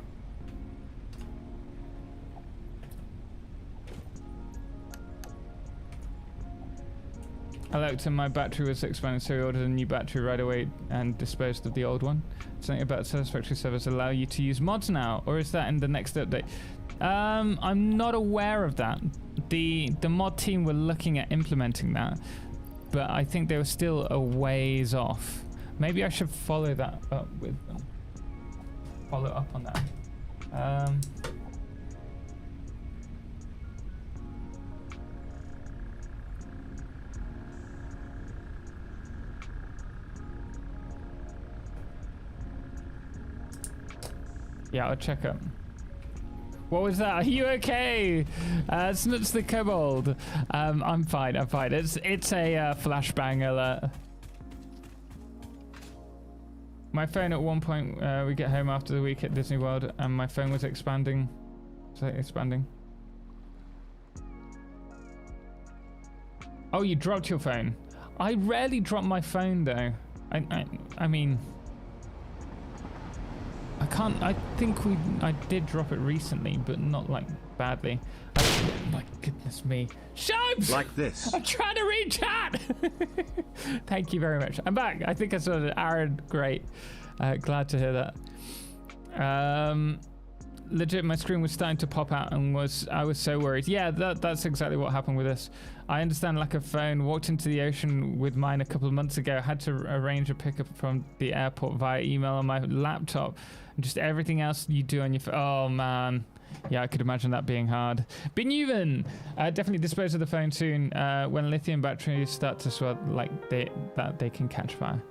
I looked and my battery was expanding, so we ordered a new battery right away and disposed of the old one. Something about Satisfactory servers allow you to use mods now, or is that in the next update? I'm not aware of that. The mod team were looking at implementing that, but I think they were still a ways off. Maybe I should follow that up with them. Follow up on that. Yeah, I'll check up. What was that? Are you okay? Snuts the Kobold. I'm fine. I'm fine. It's a flashbang alert. My phone at one point, we get home after the week at Disney World, and my phone was expanding. So expanding. Oh, you dropped your phone. I rarely drop my phone though. I mean, I think I did drop it recently, but not like badly. Oh my goodness me. Shubs! Like this. I'm trying to read chat. Thank you very much. I'm back. I think I saw it. Aaron, great. Glad to hear that. Legit, my screen was starting to pop out and I was so worried. Yeah, that's exactly what happened with this. I understand lack of phone. Walked into the ocean with mine a couple of months ago. Had to arrange a pickup from the airport via email on my laptop. And just everything else you do on your phone. Oh, man. Yeah, I could imagine that being hard. Benuven! Definitely dispose of the phone soon. When lithium batteries start to swell, like they can catch fire.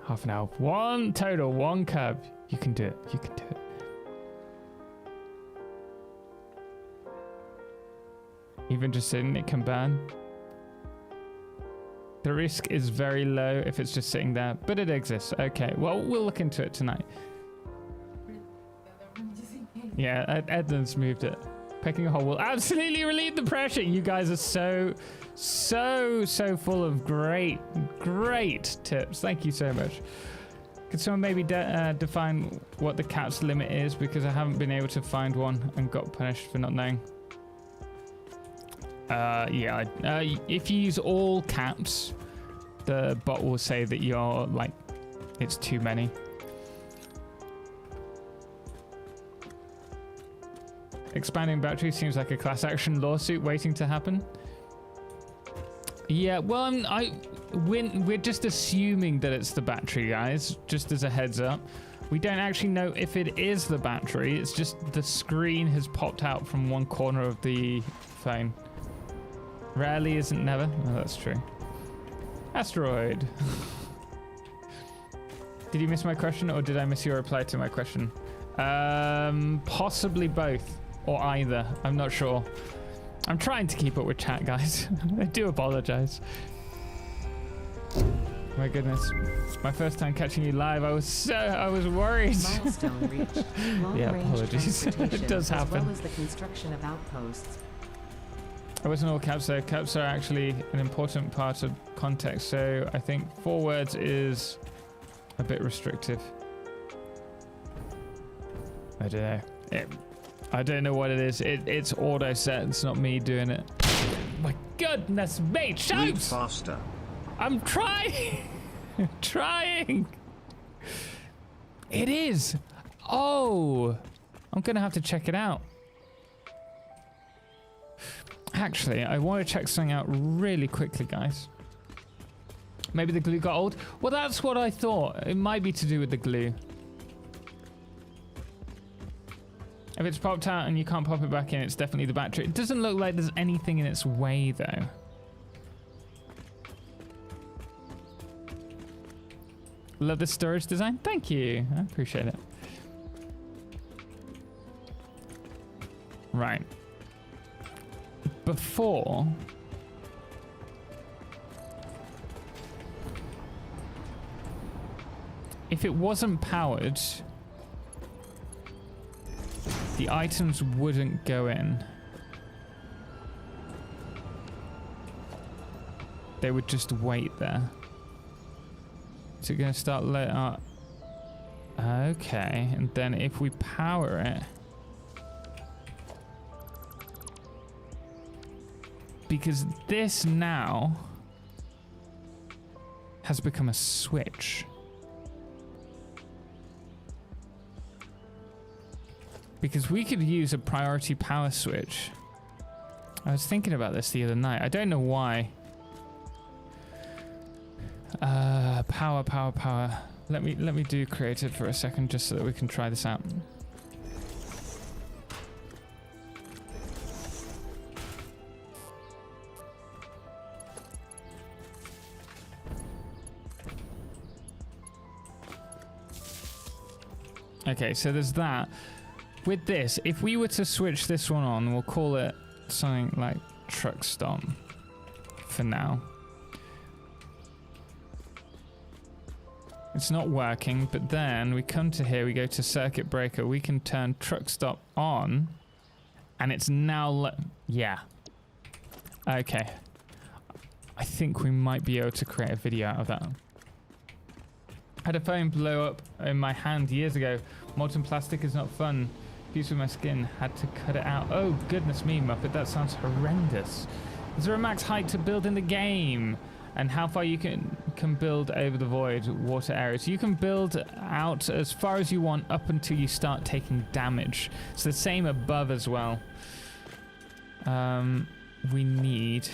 Half an hour. One curb. You can do it. You can do it. Even just sitting, it can burn. The risk is very low if it's just sitting there, but it exists. Okay, well, we'll look into it tonight. Yeah, Edmonds moved it. Pecking a hole will absolutely relieve the pressure. You guys are so full of great tips. Thank you so much. Could someone maybe define what the cat's limit is? Because I haven't been able to find one and got punished for not knowing. Yeah, if you use all caps, the bot will say that you're like, it's too many. Expanding battery seems like a class action lawsuit waiting to happen. Yeah, well, we're just assuming that it's the battery, guys, just as a heads up. We don't actually know if it is the battery. It's just the screen has popped out from one corner of the phone. Rarely isn't never. Oh, that's true. Asteroid. Did you miss my question or did I miss your reply to my question? Possibly both or either. I'm not sure. I'm trying to keep up with chat, guys. I do apologize. My goodness. My first time catching you live. I was worried. Milestone reached. Yeah, apologies. It does happen. As well as the construction of outposts. It wasn't all caps though. Caps are actually an important part of context, so I think 4 words is a bit restrictive. I don't know. I don't know what it is. It's auto set. It's not me doing it. My goodness me, Read Shapes! faster. I'm trying. Trying. It is. Oh, I'm gonna have to check it out. Actually, I want to check something out really quickly, guys. Maybe the glue got old? Well, that's what I thought. It might be to do with the glue. If it's popped out and you can't pop it back in, it's definitely the battery. It doesn't look like there's anything in its way, though. Love the storage design. Thank you. I appreciate it. Right. Before... if it wasn't powered, the items wouldn't go in. They would just wait there. Is it going to start later? Okay, and then if we power it... because this now has become a switch. Because we could use a priority power switch. I was thinking about this the other night. I don't know why. Power. Let me do creative for a second just so that we can try this out. Okay, so there's that. With this, if we were to switch this one on, we'll call it something like truck stop for now. It's not working, but then we come to here, we go to circuit breaker, we can turn truck stop on, and it's now, yeah. Okay. I think we might be able to create a video out of that. Had a phone blow up in my hand years ago. Molten plastic is not fun. Fused with my skin. Had to cut it out. Oh, goodness me, Muppet. That sounds horrendous. Is there a max height to build in the game? And how far you can build over the void water areas? You can build out as far as you want up until you start taking damage. It's the same above as well. We need...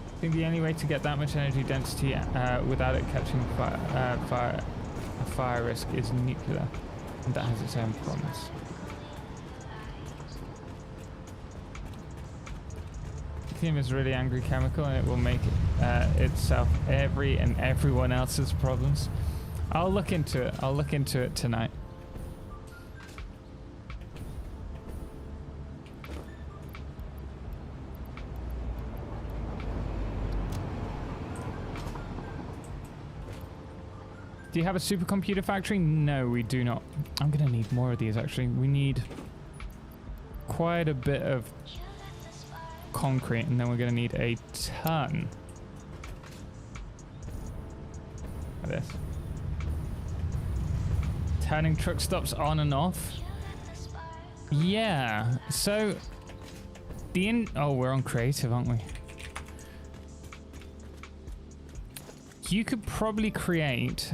I think the only way to get that much energy density without it catching a fire risk is nuclear. And that has its own promise. Lithium is a really angry chemical and it will make itself and everyone else's problems. I'll look into it. I'll look into it tonight. Do you have a supercomputer factory? No, we do not. I'm gonna need more of these actually. We need quite a bit of concrete and then we're gonna need a ton of this. Turning truck stops on and off. Yeah, so oh, we're on creative, aren't we? You could probably create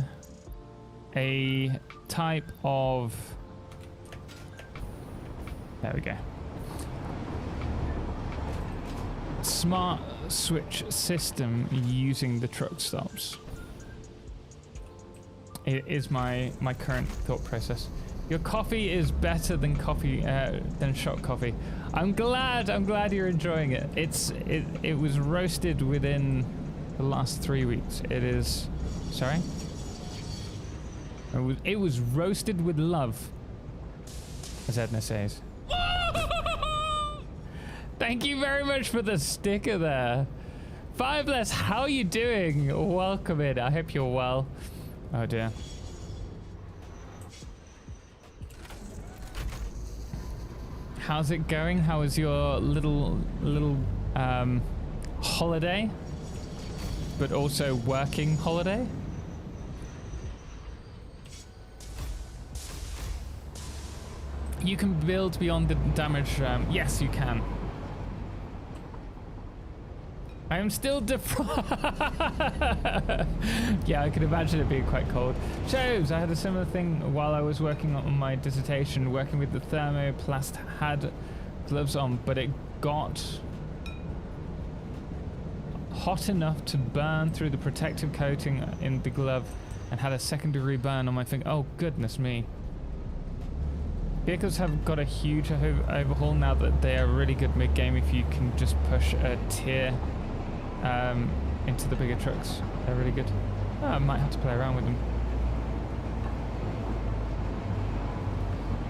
a type of, there we go, smart switch system using the truck stops. It is my current thought process. Your coffee is better than shot coffee. I'm glad you're enjoying it. It was roasted within the last 3 weeks. It is, sorry? It was roasted with love, as Edna says. Thank you very much for the sticker there. Fiveless, how are you doing? Welcome in. I hope you're well. Oh dear. How's it going? How was your little holiday? But also working holiday? You can build beyond the damage. Yes, you can. I am still Yeah, I could imagine it being quite cold. Shows, I had a similar thing while I was working on my dissertation, working with the thermoplast, had gloves on, but it got hot enough to burn through the protective coating in the glove and had a second-degree burn on my finger. Oh, goodness me. Vehicles have got a huge overhaul now that they are really good mid-game if you can just push a tier into the bigger trucks. They're really good. Oh, I might have to play around with them.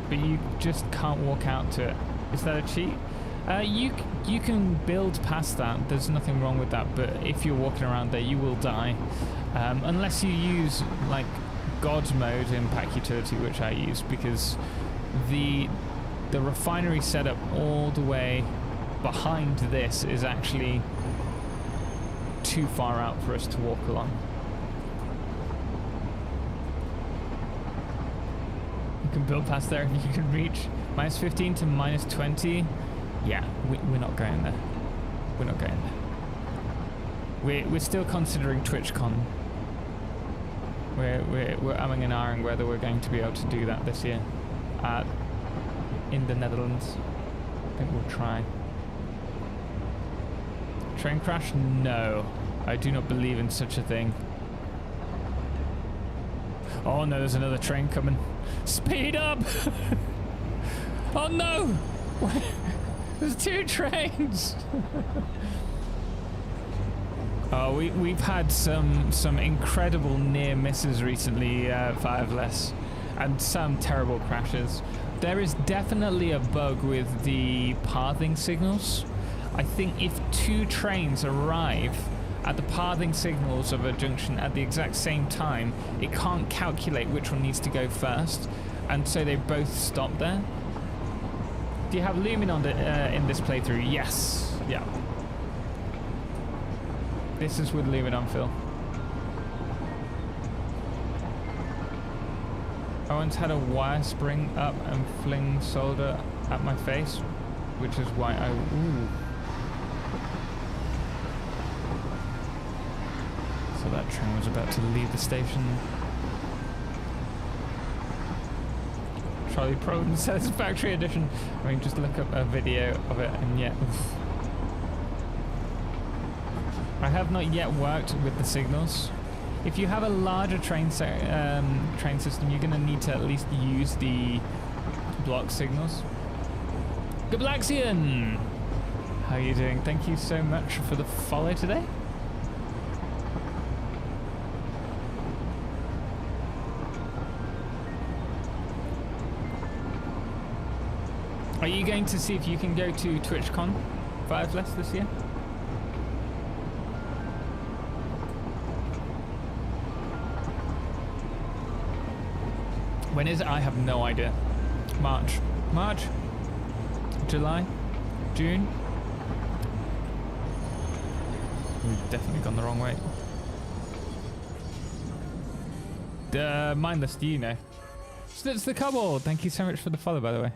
But you just can't walk out to it. Is that a cheat? You can build past that. There's nothing wrong with that. But if you're walking around there, you will die. Unless you use like God's mode in Pack Utility, which I use, because the refinery setup all the way behind this is actually too far out for us to walk along. You can build past there if you can reach minus 15 to minus 20. Yeah, we're not going there. We're not going there. We're still considering TwitchCon. We're umming and ahhing whether we're going to be able to do that this year. In the Netherlands. I think we'll try. Train crash? No. I do not believe in such a thing. Oh no, there's another train coming. Speed up! Oh no! There's two trains! Oh, we've had some incredible near misses recently, Fiveless, and some terrible crashes. There is definitely a bug with the pathing signals. I think if two trains arrive at the pathing signals of a junction at the exact same time, it can't calculate which one needs to go first, and so they both stop there. Do you have Lumen on in this playthrough? Yes. Yeah. This is with Leave It On, Phil. I once had a wire spring up and fling solder at my face, which is why I... Ooh. So that train was about to leave the station. Trolley Pro Satisfactory edition. I mean, just look up a video of it and yeah. Oof. I have not yet worked with the signals. If you have a larger train system, you're going to need to at least use the block signals. Gablaxian! How are you doing? Thank you so much for the follow today. Are you going to see if you can go to TwitchCon 5 less this year? When is it? I have no idea. March. July? June? We've definitely gone the wrong way. Mindless, do you know? It's the Cobble! Thank you so much for the follow, by the way.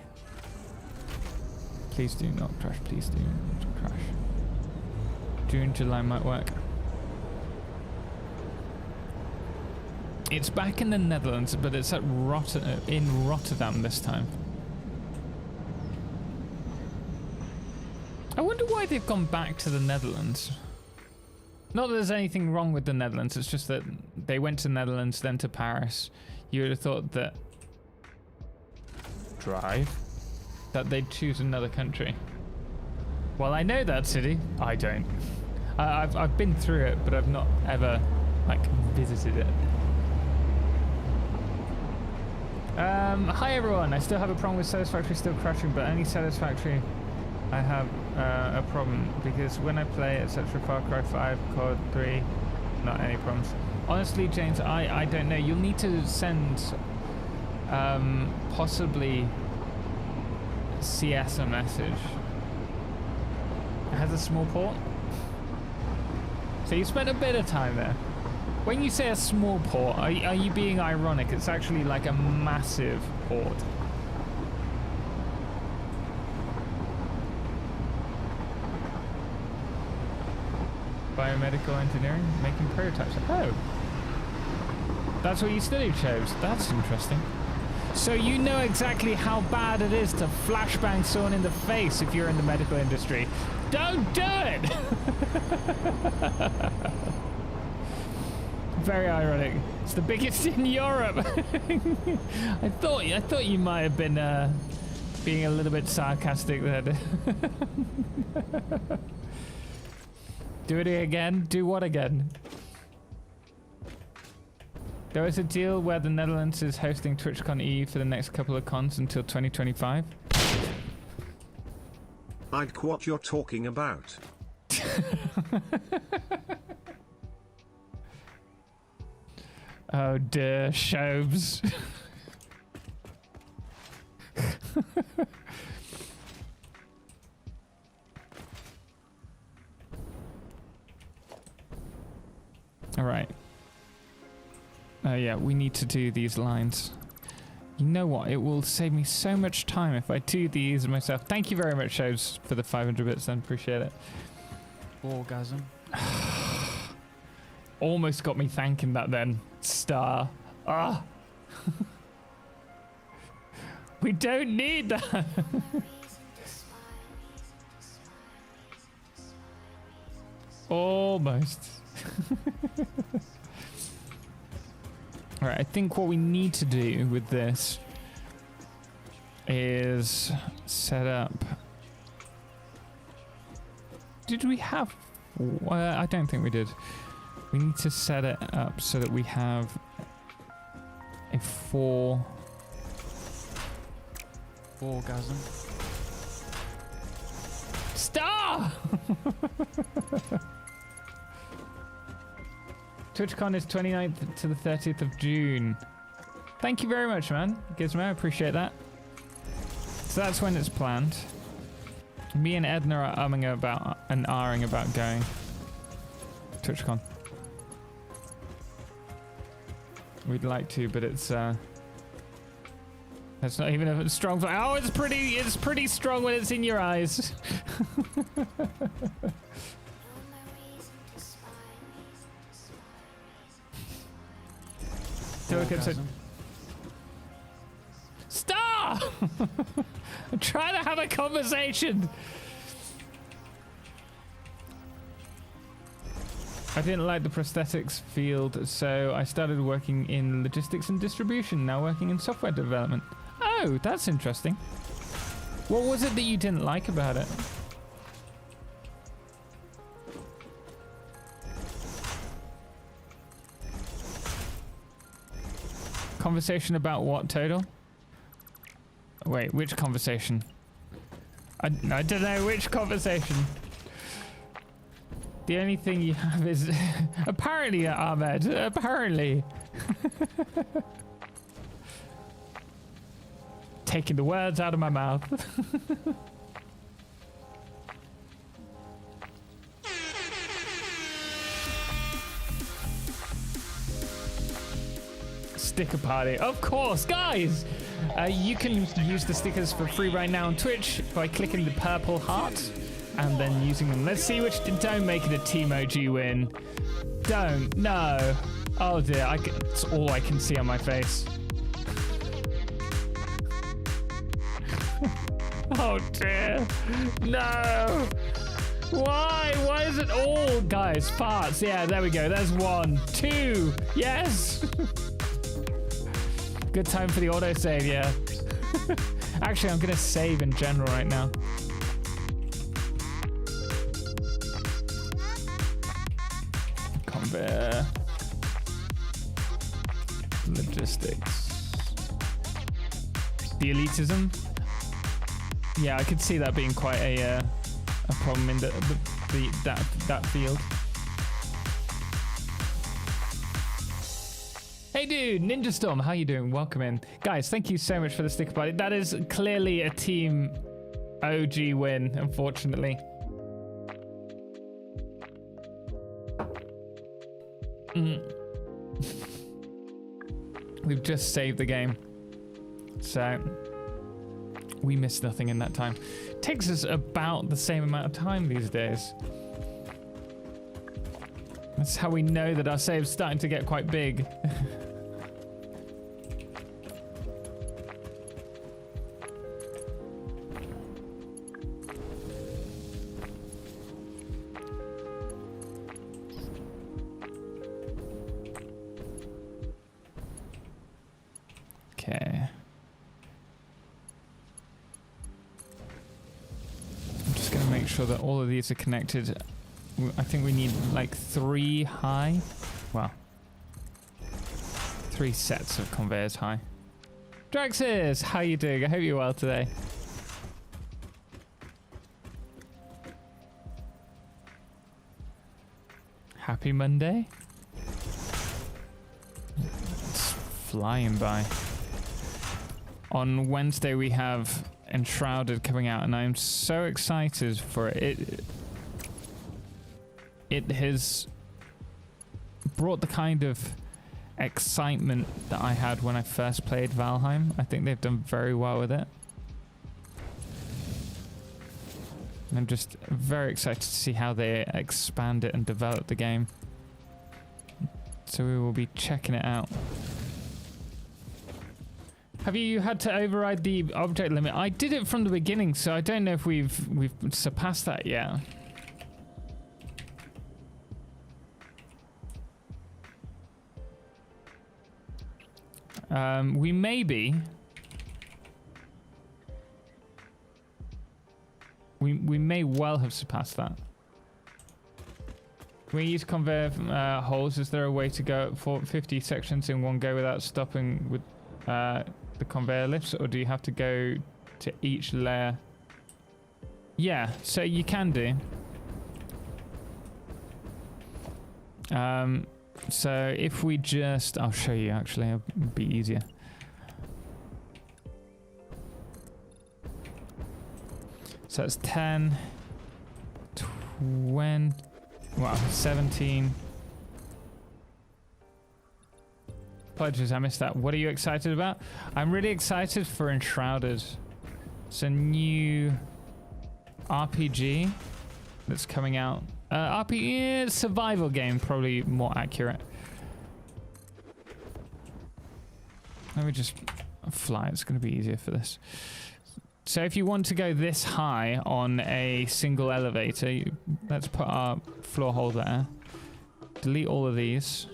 Please do not crash. Please do not crash. June, July might work. It's back in the Netherlands, but it's at in Rotterdam this time. I wonder why they've gone back to the Netherlands. Not that there's anything wrong with the Netherlands, it's just that they went to the Netherlands, then to Paris. You would have thought that... that they'd choose another country. Well, I know that city. I don't. I've been through it, but I've not ever, like, visited it. Hi everyone, I still have a problem with Satisfactory still crashing, but only Satisfactory I have a problem, because when I play etc. Far Cry 5, COD 3, not any problems. Honestly, James, I don't know. You'll need to send possibly CS a message. It has a small port. So you spent a bit of time there. When you say a small port, are you being ironic? It's actually like a massive port. Biomedical engineering, making prototypes. Oh, that's what you studied, Shows. That's interesting. So you know exactly how bad it is to flashbang someone in the face if you're in the medical industry. Don't do it! Very ironic. It's the biggest in Europe. I thought you might have been being a little bit sarcastic there. Do it again? Do what again? There is a deal where the Netherlands is hosting TwitchCon EU for the next couple of cons until 2025. I'd what you're talking about. Oh dear, Shoves. All right. Oh yeah, we need to do these lines. You know what? It will save me so much time if I do these myself. Thank you very much, Shows, for the 500 bits. I appreciate it. Orgasm. Almost got me thanking that then. Star. Ah. We don't need that. Almost. All right, I think what we need to do with this is set up. Did we have? I don't think we did. We need to set it up so that we have a 4 Orgasm. Star. TwitchCon is 29th to the 30th of June. Thank you very much, man. Gizmo, I appreciate that. So that's when it's planned. Me and Edna are umming about and ahhing about going. TwitchCon. We'd like to, but it's not even a strong. Oh, it's pretty strong when it's in your eyes. Orgasm. Stop! I'm trying to have a conversation. I didn't like the prosthetics field, so I started working in logistics and distribution, now working in software development. Oh, that's interesting. What was it that you didn't like about it? Conversation about what, Total? Wait, which conversation? I don't know which conversation. The only thing you have is apparently, Ahmed. Apparently, taking the words out of my mouth. Sticker party, of course, guys. You can use the stickers for free right now on Twitch by clicking the purple heart and then using them. Let's see which. Don't make it a Teamoji win. Don't. No. Oh dear. It's all I can see on my face. Oh dear. No. Why? Why is it all? Guys, farts. Yeah, there we go. There's 1, 2. Yes. Good time for the autosave, yeah. Actually, I'm going to save in general right now. Conveyor. Logistics. The elitism. Yeah, I could see that being quite a problem in that field. Hey dude, Ninja Storm, how you doing? Welcome in. Guys, thank you so much for the sticker party. That is clearly a team OG win, unfortunately. We've just saved the game. So, we missed nothing in that time. Takes us about the same amount of time these days. That's how we know that our save's starting to get quite big. Okay. I'm just going to make sure that all of these are connected. I think we need like 3 high. Well, 3 sets of conveyors high. Draxis, how you doing? I hope you're well today. Happy Monday. It's flying by. On Wednesday we have Enshrouded coming out, and I'm so excited for it. It has brought the kind of excitement that I had when I first played Valheim. I think they've done very well with it. And I'm just very excited to see how they expand it and develop the game. So we will be checking it out. Have you had to override the object limit? I did it from the beginning, so I don't know if we've surpassed that yet. We may be. We may well have surpassed that. Can we use conveyor holes? Is there a way to go for 50 sections in one go without stopping with the conveyor lifts, or do you have to go to each layer? Yeah, so you can do. So if we just, I'll show you actually, it'll be easier. So that's 10, 20, Wow, 17. Apologies, I missed that. What are you excited about? I'm really excited for Enshrouded. It's a new RPG that's coming out. RPG survival game, probably more accurate. Let me just fly. It's going to be easier for this. So if you want to go this high on a single elevator, let's put our floor hole there. Delete all of these.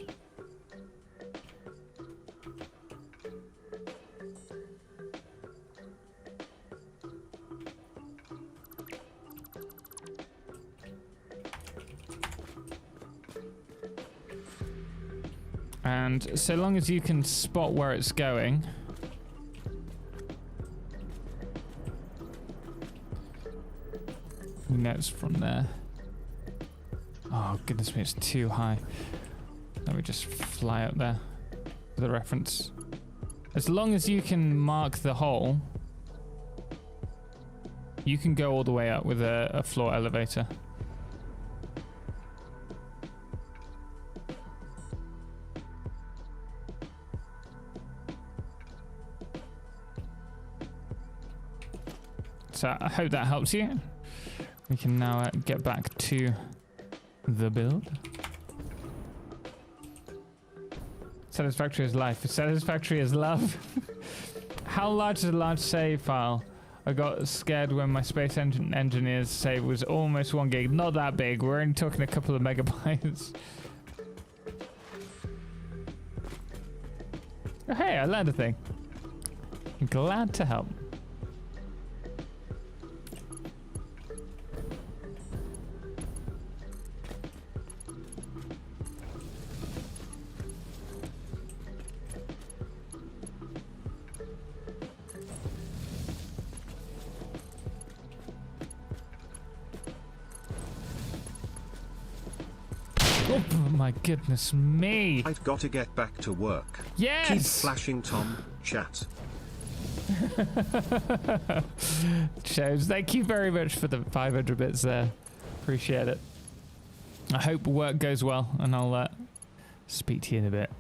And so long as you can spot where it's going. You know it's from there. Oh, goodness me, it's too high. Let me just fly up there for the reference. As long as you can mark the hole, you can go all the way up with a floor elevator. So I hope that helps you. We can now get back to the build. Satisfactory is life. Satisfactory is love. How large is a large save file? I got scared when my space engineers save was almost 1 gig. Not that big. We're only talking a couple of megabytes. Oh, hey, I learned a thing. I'm glad to help. Oh my goodness me. I've got to get back to work. Yes! Keep flashing, Tom. Chat. Shows. Thank you very much for the 500 bits there. Appreciate it. I hope work goes well, and I'll speak to you in a bit.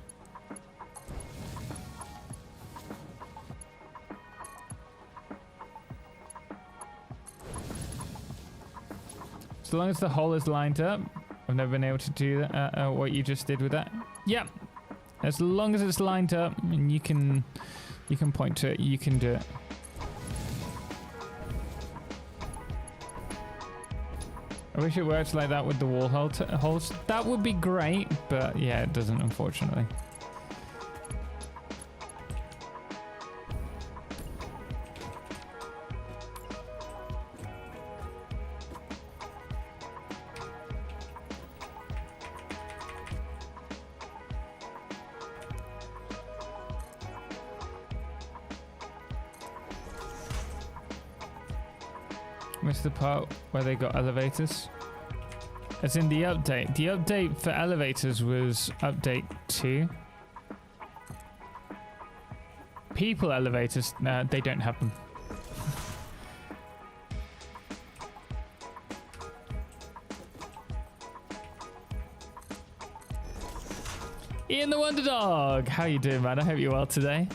So long as the hole is lined up. I've never been able to do that, what you just did with that. Yep. As long as it's lined up and you can point to it, you can do it. I wish it worked like that with the wall holes. That would be great, but yeah, it doesn't, unfortunately. Missed the part where they got elevators. As in the update. The update for elevators was update 2. People elevators, they don't have them. Ian the Wonder Dog, how you doing, man? I hope you're well today.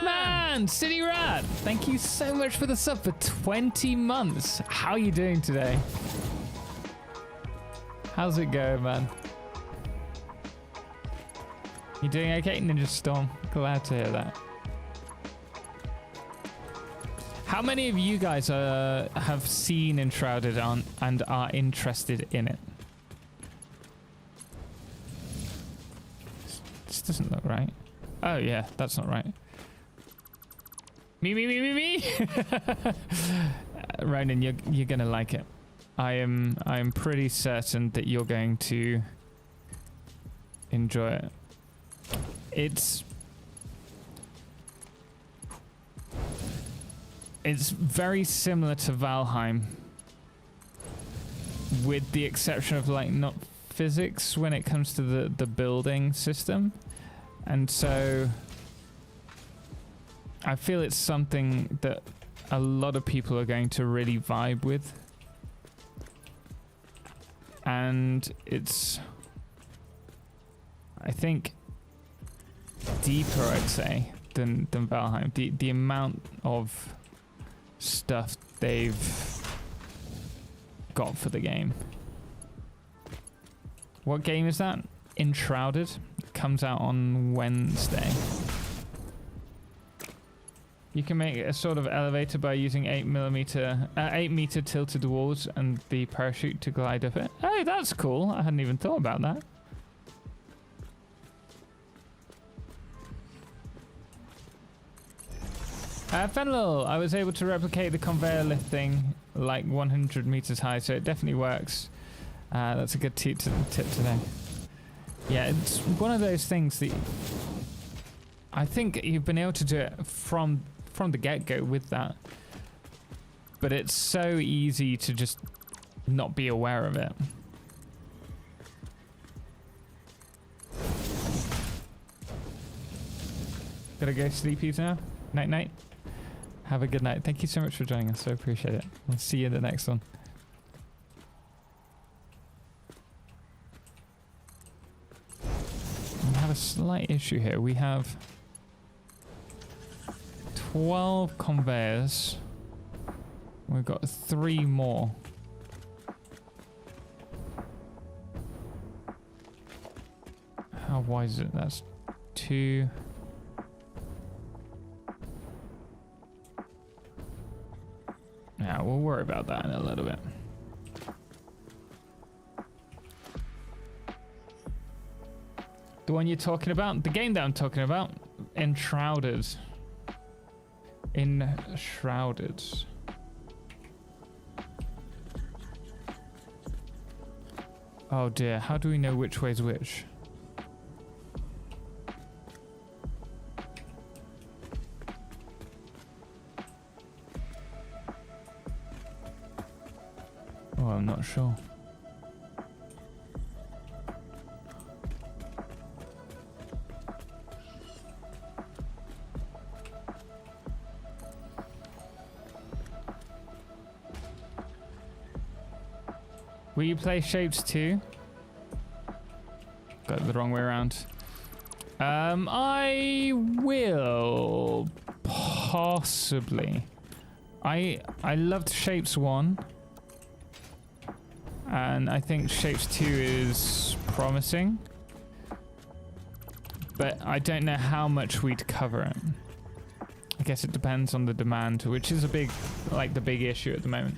Man, City Rat, thank you so much for the sub for 20 months. How are you doing today? How's it going, man? You doing okay, Ninja Storm? Glad to hear that. How many of you guys have seen Enshrouded and are interested in it? This doesn't look right. Oh yeah, that's not right. Me. Ronan, you're gonna like it. I am pretty certain that you're going to enjoy it. It's very similar to Valheim, with the exception of like not physics when it comes to the building system, and so I feel it's something that a lot of people are going to really vibe with. And it's, I think, deeper, I'd say, than Valheim. The amount of stuff they've got for the game. What game is that? Enshrouded. It comes out on Wednesday. You can make a sort of elevator by using 8 meter tilted walls and the parachute to glide up it. Hey, that's cool. I hadn't even thought about that. Fenlil, I was able to replicate the conveyor lift thing like 100 meters high, so it definitely works. That's a good tip to know. Yeah, it's one of those things that I think you've been able to do it from the get-go with that, but it's so easy to just not be aware of it. Gotta go sleepies now. Night night. Have a good night. Thank you so much for joining us. I appreciate it. I'll see you in the next one. We have a slight issue here. We have 12 conveyors. We've got 3 more. How wide is it? That's 2. Yeah, we'll worry about that in a little bit. The one you're talking about? The game that I'm talking about? Enshrouded. Enshrouded. Oh dear, how do we know which way's which? Oh, I'm not sure. Will you play Shapes 2? Got it the wrong way around. I will possibly. I loved Shapes 1. And I think Shapes 2 is promising. But I don't know how much we'd cover it. I guess it depends on the demand, which is a big, like the big issue at the moment.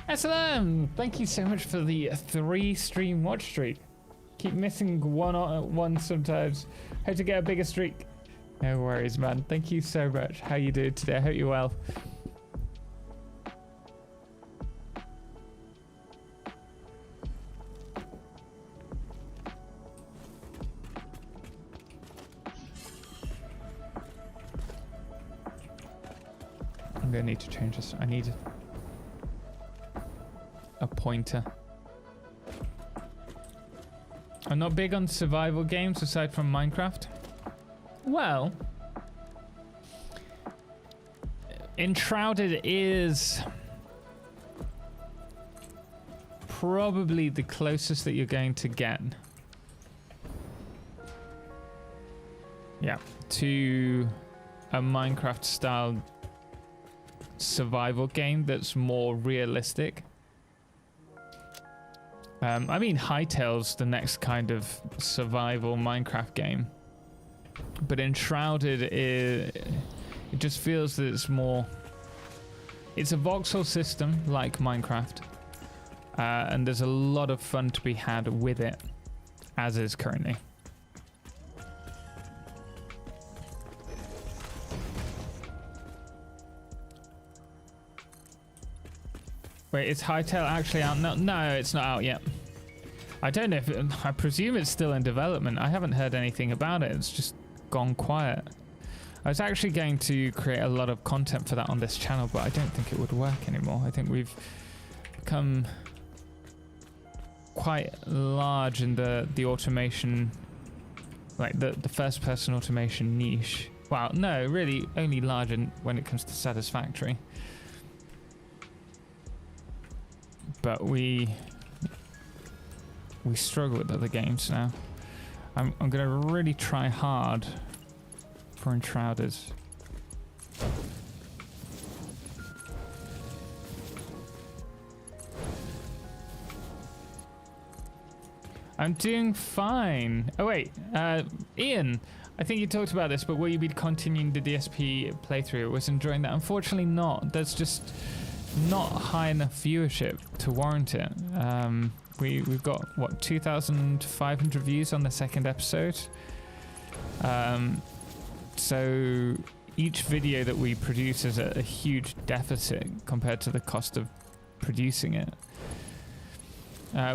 SLM, thank you so much for the 3 stream watch streak. Keep missing one sometimes. Hope to get a bigger streak. No worries, man. Thank you so much. How you doing today? I hope you're well. I'm gonna need to change this. I need a pointer. I'm not big on survival games aside from Minecraft. Well, Enshrouded is probably the closest that you're going to get. Yeah, to a Minecraft style survival game that's more realistic. I mean, Hytale's the next kind of survival Minecraft game, but Enshrouded it just feels that it's more. It's a voxel system like Minecraft, and there's a lot of fun to be had with it, as is currently. Wait, is Hytale actually out? No, it's not out yet. I don't know if I presume it's still in development. I haven't heard anything about it. It's just gone quiet. I was actually going to create a lot of content for that on this channel, but I don't think it would work anymore. I think we've become quite large in the automation, like the first person automation niche Well, no, really only large when it comes to Satisfactory. But we struggle with other games now. I'm going to really try hard for Enshrouded. I'm doing fine. Oh wait, Ian, I think you talked about this, but will you be continuing the DSP playthrough? I was enjoying that. Unfortunately not. There's just not high enough viewership to warrant it. We've got, what, 2,500 views on the second episode. So each video that we produce is a huge deficit compared to the cost of producing it.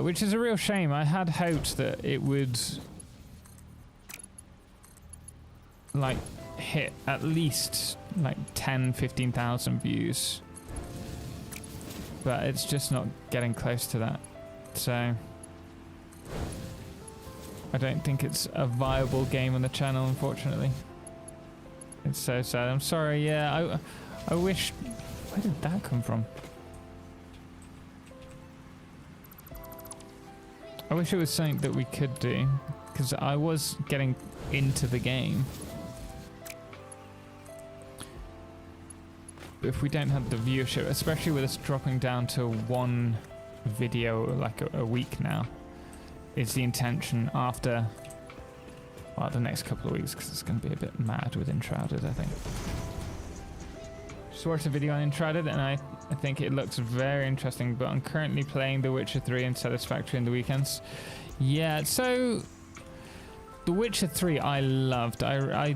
Which is a real shame. I had hoped that it would like hit at least like 10-15,000 views, but it's just not getting close to that. So I don't think it's a viable game on the channel, unfortunately. It's so sad. I'm sorry. Yeah, I wish. Where did that come from? I wish it was something that we could do, because I was getting into the game. But if we don't have the viewership, especially with us dropping down to one video like a week now, is the intention after, well, the next couple of weeks, because it's going to be a bit mad with Enshrouded, I think. Just watched a video on Enshrouded and I think it looks very interesting, but I'm currently playing The Witcher 3 and Satisfactory in the weekends. Yeah, so The Witcher 3 I loved. I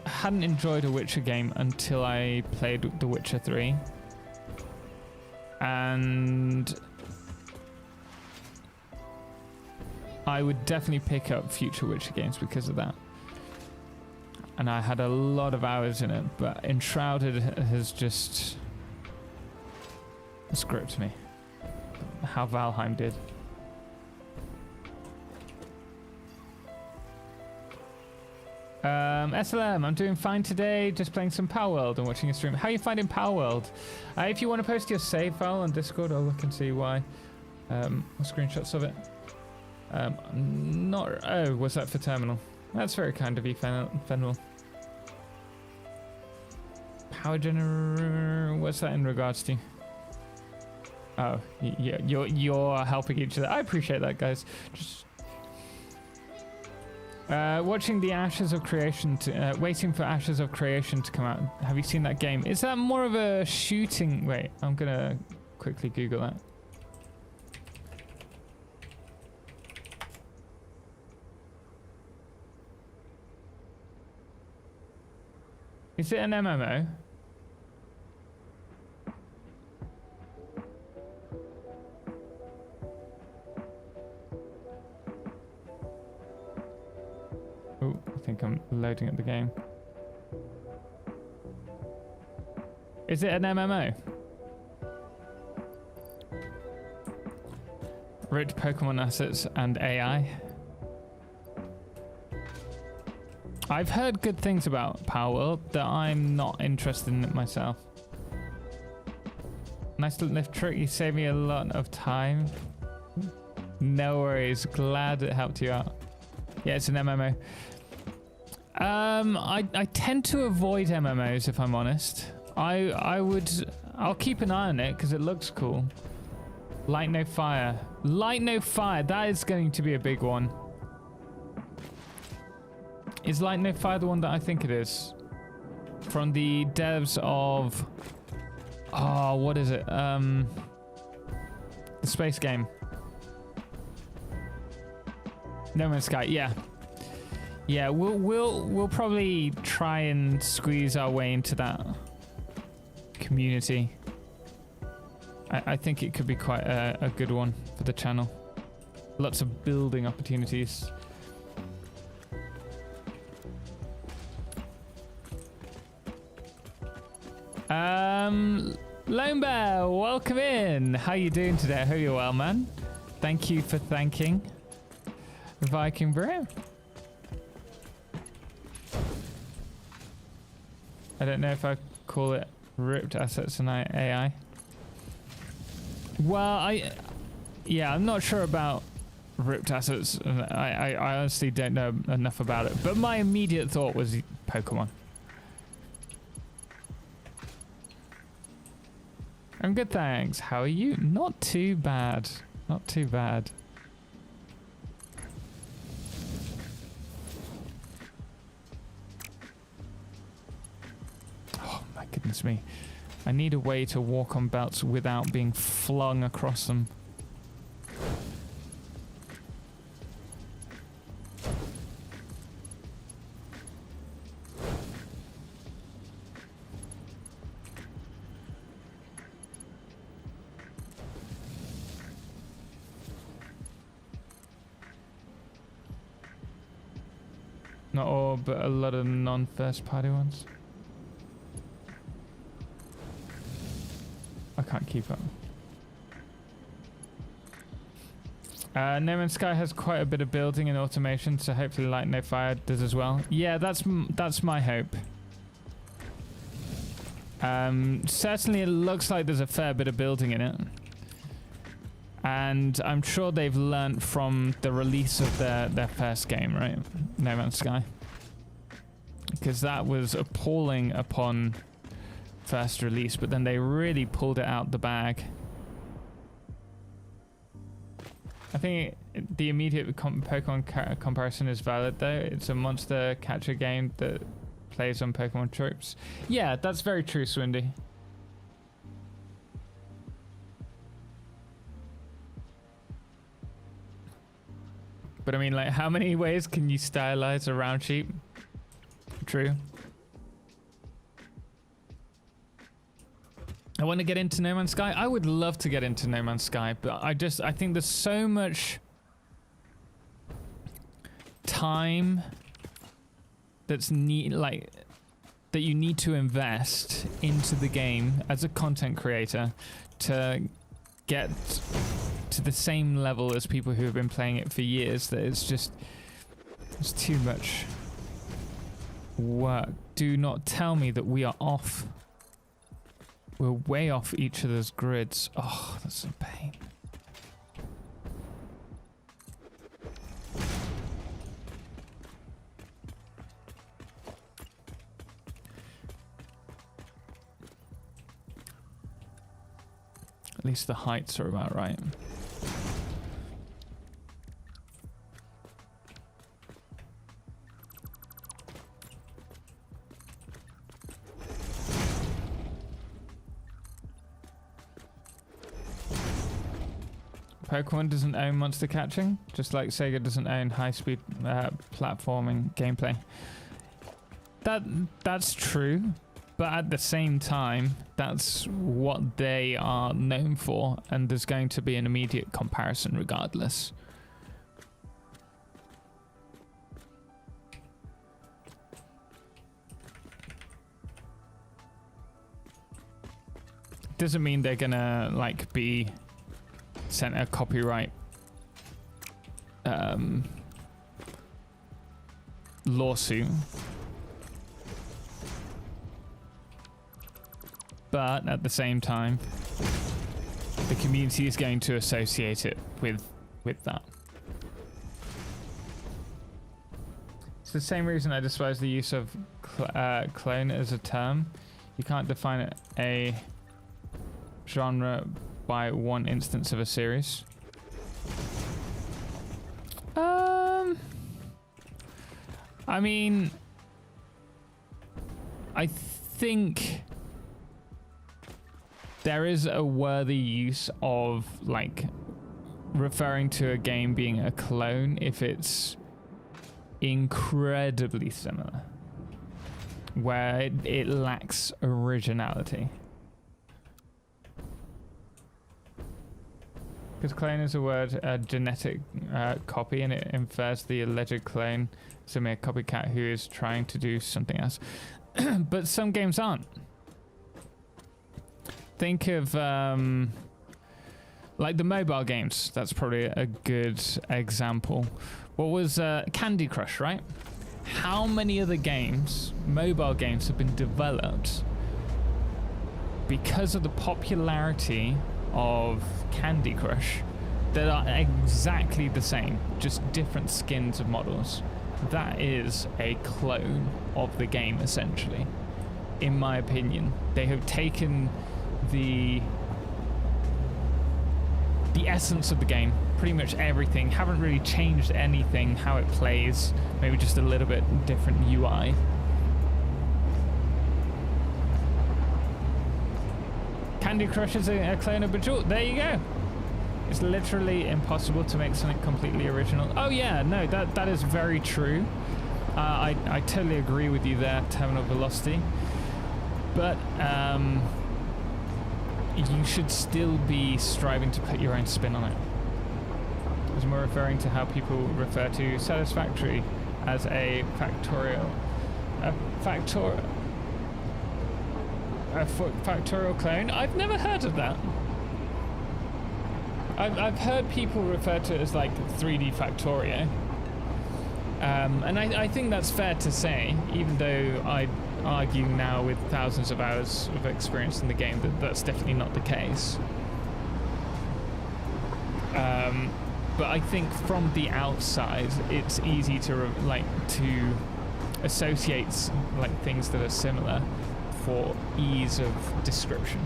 hadn't enjoyed a Witcher game until I played The Witcher 3. And I would definitely pick up future Witcher games because of that. And I had a lot of hours in it, but Enshrouded has just gripped me. How Valheim did. SLM, I'm doing fine today, just playing some Power World and watching a stream. How are you finding Power World? If you want to post your save file on Discord, I'll look and see why. Screenshots of it. Oh, was that for Terminal? That's very kind of you, Fenwell. Power generator, what's that in regards to? Oh, yeah, you're helping each other. I appreciate that, guys. Just watching the Ashes of Creation, waiting for Ashes of Creation to come out. Have you seen that game? Is that more of a shooting? Wait, I'm gonna quickly Google that. Is it an MMO? Oh, I think I'm loading up the game. Is it an MMO? Rich Pokemon assets and AI. I've heard good things about Power World that I'm not interested in it myself. Nice little lift trick. You saved me a lot of time. No worries. Glad it helped you out. Yeah, it's an MMO. I tend to avoid MMOs if I'm honest. I'll keep an eye on it because it looks cool. Light No Fire. Light No Fire. That is going to be a big one. Is Light No Fire the one that I think it is? From the devs of... Oh, what is it? The space game. No Man's Sky, yeah. Yeah, we'll probably try and squeeze our way into that community. I think it could be quite a good one for the channel. Lots of building opportunities. Lone Bear, welcome in. How you doing today? I hope you're well, man. Thank you for thanking Viking Brew. I don't know if I call it ripped assets and AI. Well, yeah, I'm not sure about ripped assets. I honestly don't know enough about it. But my immediate thought was Pokemon. I'm good, thanks. How are you? Not too bad. Not too bad. Oh my goodness me. I need a way to walk on belts without being flung across them. Not all, but a lot of non-first party ones. I can't keep up. No Man's Sky has quite a bit of building and automation, so hopefully Light No Fire does as well. Yeah, that's my hope. Certainly it looks like there's a fair bit of building in it. And I'm sure they've learnt from the release of their first game, right? No Man's Sky. Because that was appalling upon first release, but then they really pulled it out the bag. I think the immediate Pokemon comparison is valid, though. It's a monster catcher game that plays on Pokemon tropes. Yeah, that's very true, Swindy. But I mean, like, how many ways can you stylize a round sheep? True. I want to get into No Man's Sky. I would love to get into No Man's Sky, but I think there's so much time that you need to invest into the game as a content creator to get to the same level as people who have been playing it for years, that it's too much work. Do not tell me that we are off. We're way off each other's grids. Oh, that's a pain. At least the heights are about right. Pokemon doesn't own monster catching, just like Sega doesn't own high-speed platforming gameplay. That's true, but at the same time, that's what they are known for, and there's going to be an immediate comparison regardless. Doesn't mean they're gonna like be sent a copyright lawsuit, but at the same time the community is going to associate it with that. It's the same reason I despise the use of clone as a term. You can't define a genre by one instance of a series. I mean, I think there is a worthy use of like referring to a game being a clone if it's incredibly similar, where it lacks originality. Because clone is a word, a genetic copy, and it infers the alleged clone is a mere copycat who is trying to do something else. But some games aren't. Think of like the mobile games. That's probably a good example. What was Candy Crush, right? how many other games, mobile games, have been developed because of the popularity of Candy Crush that are exactly the same, just different skins of models. That is a clone of the game, essentially. In my opinion, they have taken the essence of the game, pretty much everything, haven't really changed anything, how it plays, maybe just a little bit different UI. Candy Crush is a clone of Bejeweled. There you go. It's literally impossible to make something completely original. Oh yeah, no, that is very true. I totally agree with you there, Terminal Velocity. But you should still be striving to put your own spin on it. I was more referring to how people refer to Satisfactory as a factorial clone. I've never heard of that. I've heard people refer to it as like 3D Factorio. And I think that's fair to say, even though I argue now with thousands of hours of experience in the game that that's definitely not the case. But I think from the outside, it's easy to to associate like things that are similar for ease of description.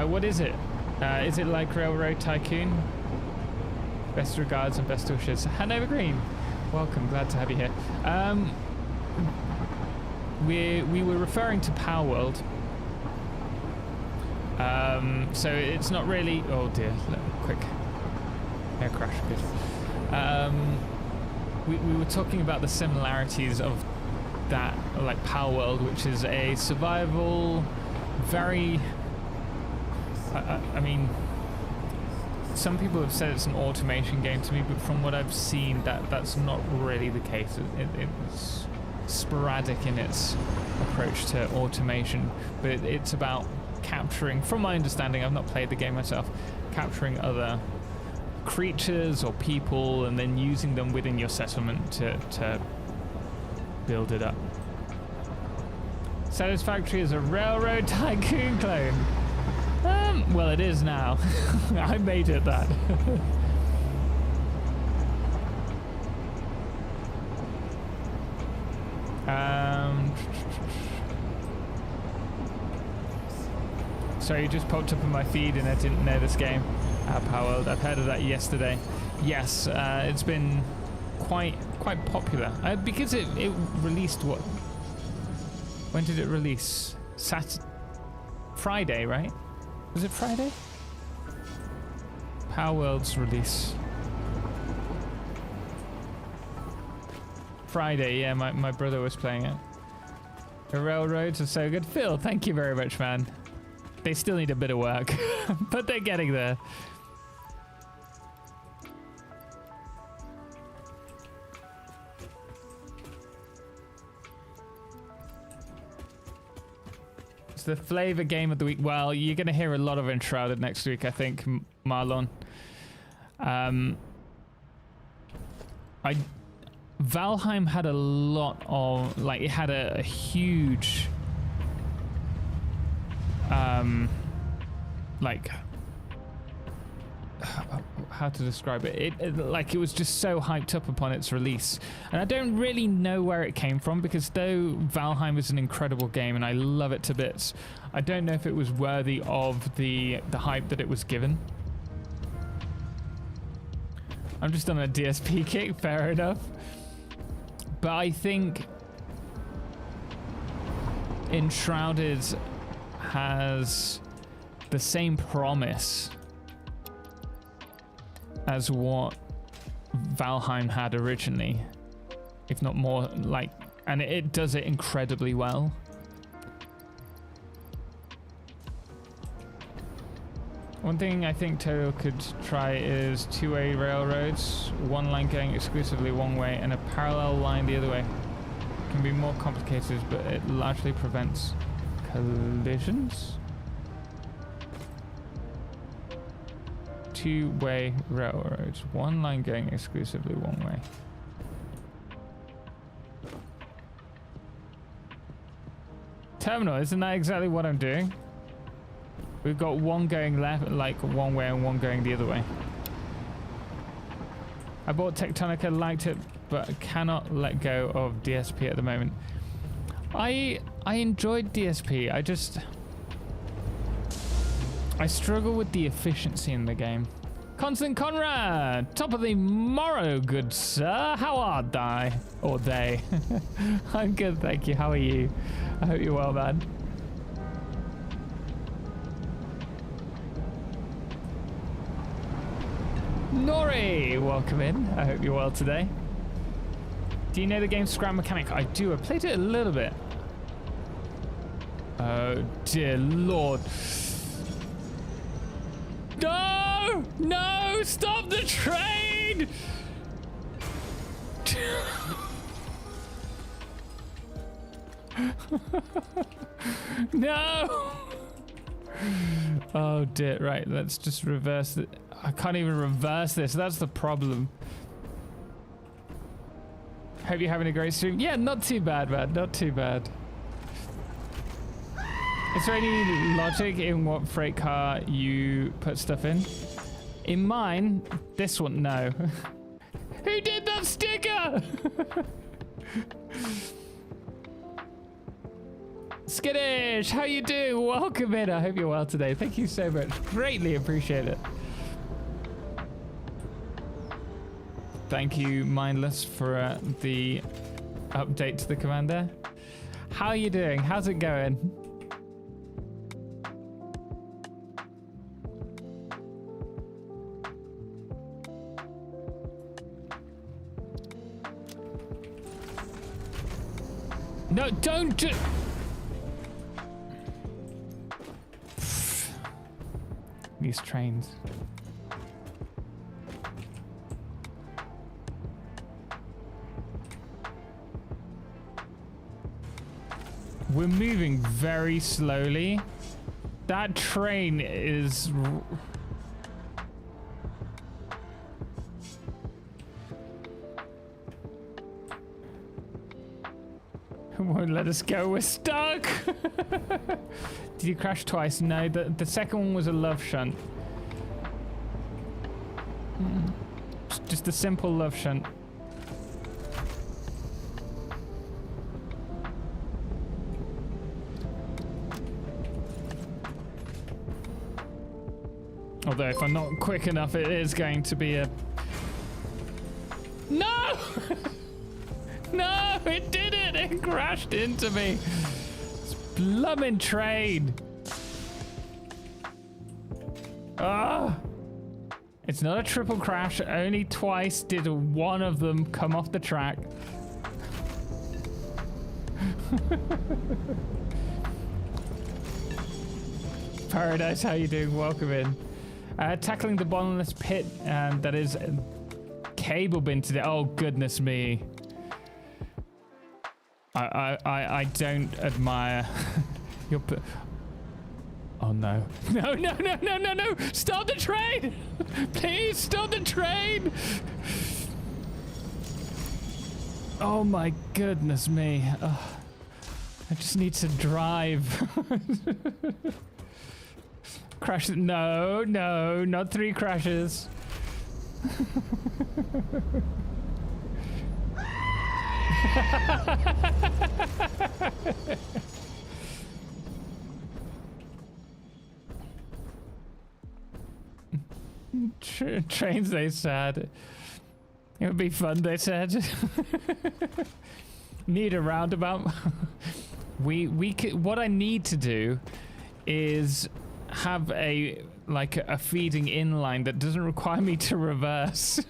What is it? Is it like Railroad Tycoon? Best regards and best wishes. Hanover Green, welcome, glad to have you here. We were referring to Power World. So it's not really, oh dear, quick air crash, good. We were talking about the similarities of that, like Power World, which is a survival, very, I mean, some people have said it's an automation game to me, but from what I've seen, that's not really the case. It's sporadic in its approach to automation, but it's about capturing, from my understanding, I've not played the game myself, capturing other creatures or people and then using them within your settlement to build it up. Satisfactory is a Railroad Tycoon clone. Well, it is now. I made it that. Sorry, you just popped up in my feed and I didn't know this game. Power World. I've heard of that yesterday. Yes, it's been quite popular because it released what? When did it release? Friday, right? Was it Friday? Power World's release. Friday, yeah, my brother was playing it. The railroads are so good. Phil, thank you very much, man. They still need a bit of work, but they're getting there. It's the flavor game of the week. Well, you're going to hear a lot of Enshrouded next week, I think, Marlon. Valheim had a lot of, like, it had a huge, like, how to describe it? It was just so hyped up upon its release, and I don't really know where it came from, because though Valheim is an incredible game and I love it to bits, I don't know if it was worthy of the hype that it was given. I'm just on a DSP kick, fair enough. But I think Enshrouded has the same promise as what Valheim had originally, if not more, like, and it does it incredibly well. One thing I think Total could try is two-way railroads, one line going exclusively one way and a parallel line the other way. It can be more complicated, but it largely prevents collisions. two-way railroads. One line going exclusively one way. Terminal, isn't that exactly what I'm doing? We've got one going left, like one way, and one going the other way. I bought Tectonica, liked it, but cannot let go of DSP at the moment. I enjoyed DSP. I struggle with the efficiency in the game. Constant Conrad, top of the morrow, good sir. How art thou? Or they? I'm good, thank you. How are you? I hope you're well, man. Nori, welcome in. I hope you're well today. Do you know the game's scram mechanic? I do. I played it a little bit. Oh dear lord. No! No! Stop the train! No! Oh dear, right, let's just reverse it. I can't even reverse this, that's the problem. Hope you're having a great stream. Yeah, not too bad, man, not too bad. Is there any logic in what freight car you put stuff in? In mine, this one, no. Who did that sticker? Skittish, how you doing? Welcome in. I hope you're well today. Thank you so much. Greatly appreciate it. Thank you, Mindless, for the update to the command there. How are you doing? How's it going? No, don't do... These trains. We're moving very slowly. That train is... Won't let us go, we're stuck! Did you crash twice? No, the second one was a love shunt. Just a simple love shunt. Although if I'm not quick enough, it is going to be a... No! No, it did it! It crashed into me. This bloomin' train. Ah! It's not a triple crash. Only twice did one of them come off the track. Paradise, how you doing? Welcome in. Tackling the bottomless pit, and that is cable bin today. Oh goodness me. I don't admire your... Oh no. No, no, no, no, no, no! Stop the train! Please stop the train! Oh my goodness me. I just need to drive. Crash. No, no, not 3 crashes. Trains, they said. It would be fun, they said. Need a roundabout. we could, what I need to do is have a feeding in line that doesn't require me to reverse.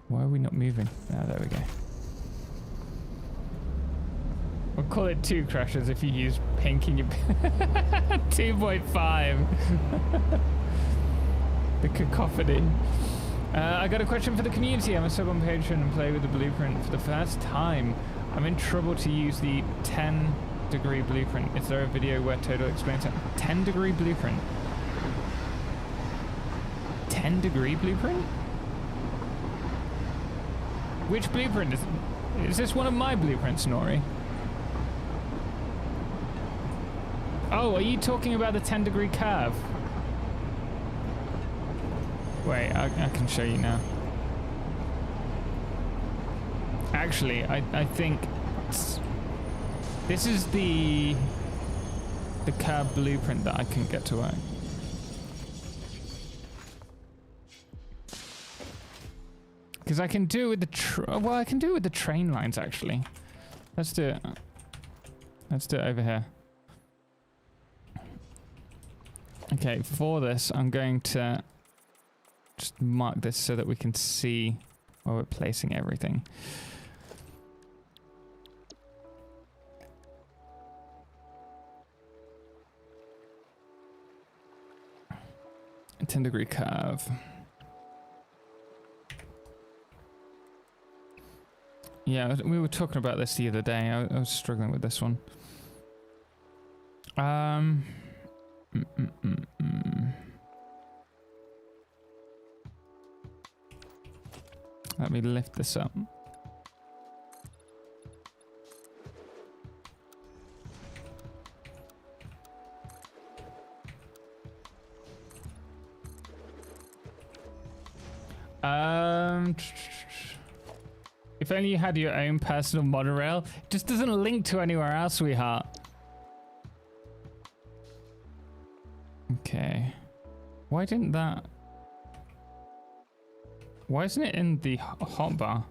Why are we not moving? Ah, there we go. We'll call it 2 crashes if you use pink in your... 2.5. The cacophony. I got a question for the community. I'm a sub on Patreon and play with the blueprint for the first time. I'm in trouble to use the 10-degree blueprint. Is there a video where Total explains it? 10-degree blueprint? 10-degree blueprint? Which blueprint is this? One of my blueprints, Nori? Oh, are you talking about the 10-degree curve? Wait, I can show you now. Actually, I think this is the curve blueprint that I couldn't get to work. Because I can do it with the I can do it with the train lines actually. Let's do it. Let's do it over here. Okay, for this, I'm going to just mark this so that we can see where we're placing everything. A 10-degree curve. Yeah, we were talking about this the other day. I was struggling with this one. Let me lift this up. If only you had your own personal monorail. It just doesn't link to anywhere else, sweetheart. Okay. Why didn't that... Why isn't it in the hotbar?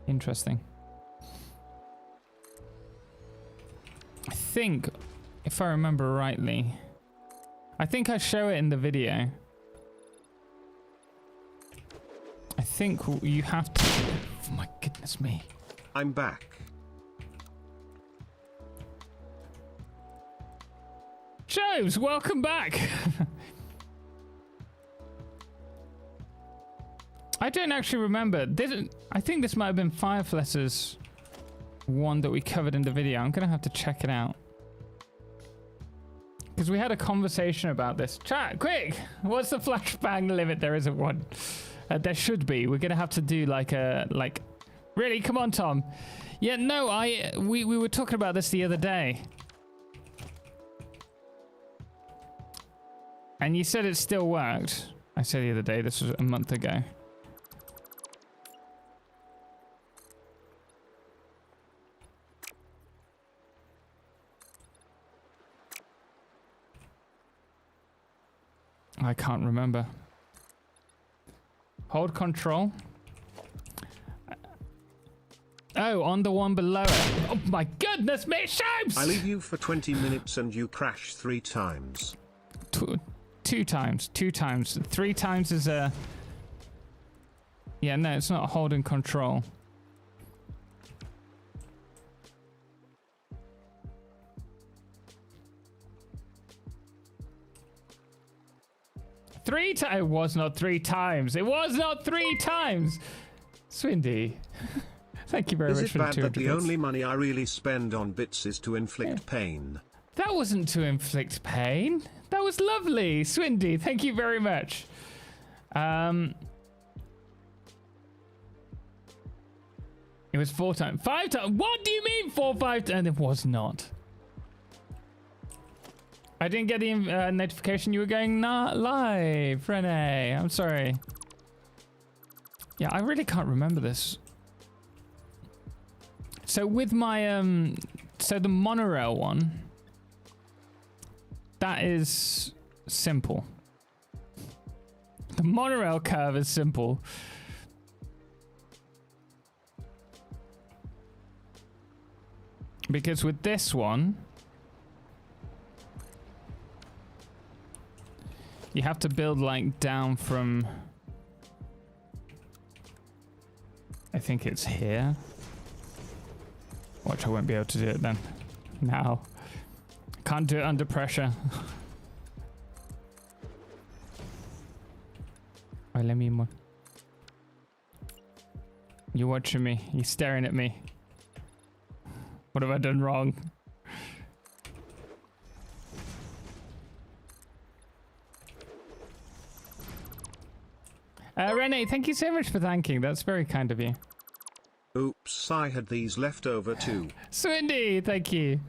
Interesting. I think, if I remember rightly, I think I show it in the video. I think you have to... Oh my goodness me. I'm back. Joves, welcome back. I don't actually remember. I think this might have been Firefletter's one that we covered in the video. I'm going to have to check it out. Because we had a conversation about this. Chat, quick! What's the flashbang limit? There isn't one. There should be. We're going to have to do like a... Really? Come on, Tom. Yeah, no, we were talking about this the other day. And you said it still worked. I said the other day. This was a month ago. I can't remember. Hold control. Oh, on the one below it. Oh my goodness me, Shams! I leave you for 20 minutes and you crash 3 times. Two times. 3 times is a... Yeah, no, it's not holding control. It was not 3 times. It was not 3 times. Swindy. Thank you very much for the 200 bits. Is it bad that the only money I really spend on bits is to inflict pain? That wasn't to inflict pain. That was lovely. Swindy, thank you very much. It was 4 times. 5 times. What do you mean 4, 5 times? And it was not. I didn't get the notification you were going not live, Renee. I'm sorry. Yeah, I really can't remember this. So with my so the monorail one, that is simple. The monorail curve is simple. Because with this one, you have to build like down from, I think it's here. Watch, I won't be able to do it then. Now. Can't do it under pressure. Alright, let me more. You're watching me. You're staring at me. What have I done wrong? Renee, thank you so much for thanking. That's very kind of you. Oops, I had these left over too. Swindy, thank you.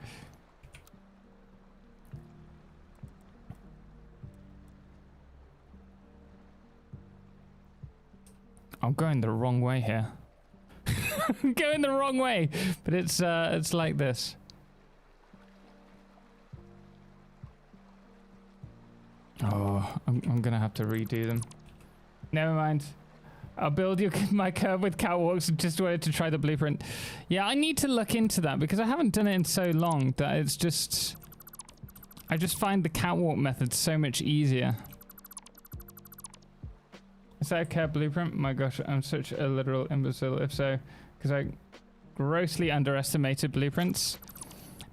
I'm going the wrong way here. I'm going the wrong way, but it's like this. Oh, I'm gonna have to redo them. Never mind. I'll build my curve with catwalks and just wanted to try the blueprint. Yeah, I need to look into that because I haven't done it in so long that it's just... I just find the catwalk method so much easier. Is that a curve blueprint? My gosh, I'm such a literal imbecile if so, because I grossly underestimated blueprints.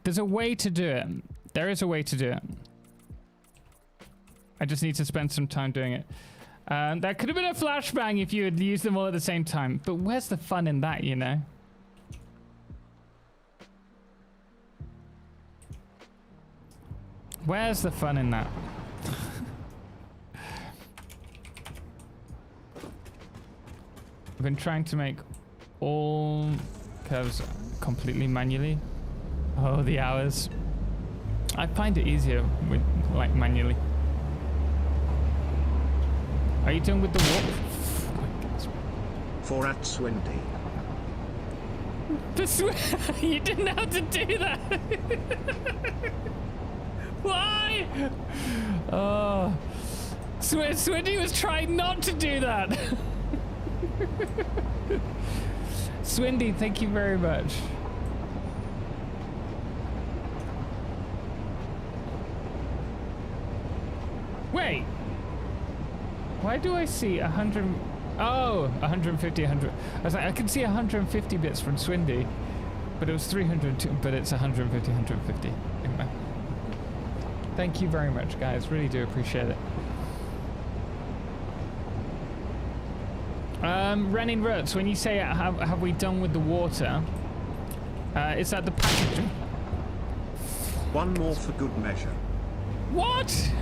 There's a way to do it. There is a way to do it. I just need to spend some time doing it. That could have been a flashbang if you had used them all at the same time. But where's the fun in that, you know? Where's the fun in that? I've been trying to make all curves completely manually. Oh, the hours. I find it easier with, like, manually. Are you done with the walk? For at Swindy. You didn't have to do that. Why? Oh, Swindy was trying not to do that. Swindy, thank you very much. Wait. Why do I see 100? Oh, 150, 100. I was like, I can see 150 bits from Swindy, but it was 300, but it's 150, 150. Anyway. Thank you very much, guys. Really do appreciate it. Renin Rutz, when you say have we done with the water, is that the packaging? One more for good measure. What?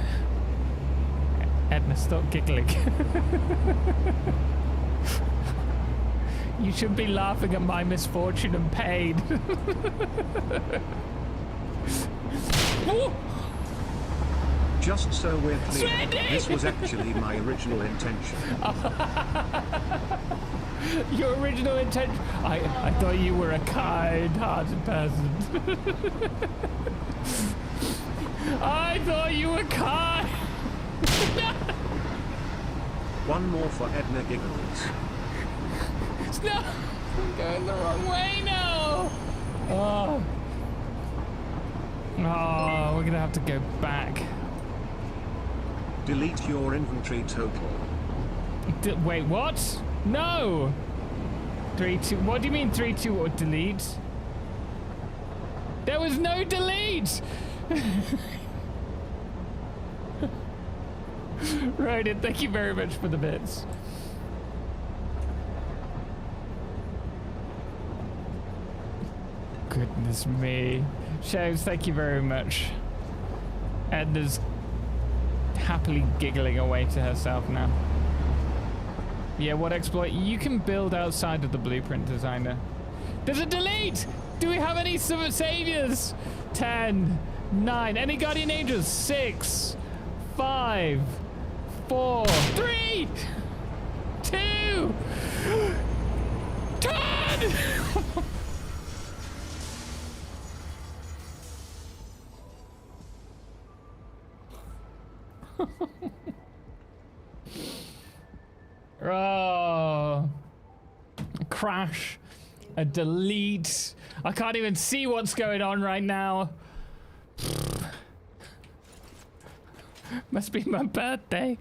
Edna, stop giggling. You should be laughing at my misfortune and pain. Just so we're clear, Swindy! this was actually my original intention. Your original intention? I thought you were a kind-hearted person. I thought you were kind. One more for Edna Giggles. No, I'm going the wrong way now. Oh, we're gonna have to go back. Delete your inventory total. Wait, what? No. 3, 2. What do you mean 3, 2 or delete? There was no delete. Rodin, thank you very much for the bits. Goodness me. Shaves, thank you very much. Edna's happily giggling away to herself now. Yeah, what exploit? You can build outside of the blueprint designer. There's a delete! Do we have any saviors? 10, 9, any guardian angels? 6, 5, 4, 3, 2, 10! Oh, a crash, a delete. I can't even see what's going on right now. Must be my birthday.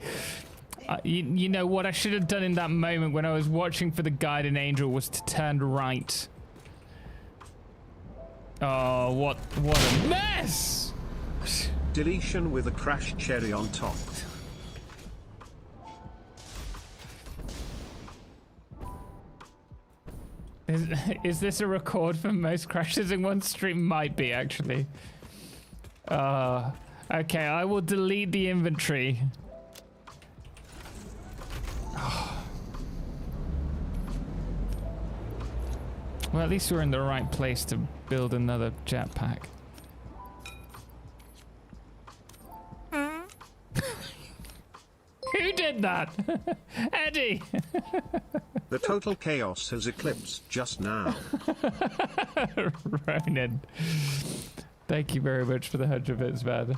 You know what I should have done in that moment when I was watching for the guardian angel was to turn right. Oh, what a mess! Deletion with a crash cherry on top. Is this a record for most crashes in one stream? Might be, actually. Okay, I will delete the inventory. Oh. Well, at least we're in the right place to build another jetpack. Who did that? Eddie! The total chaos has eclipsed just now. Ronan. Thank you very much for the 100 bits, man.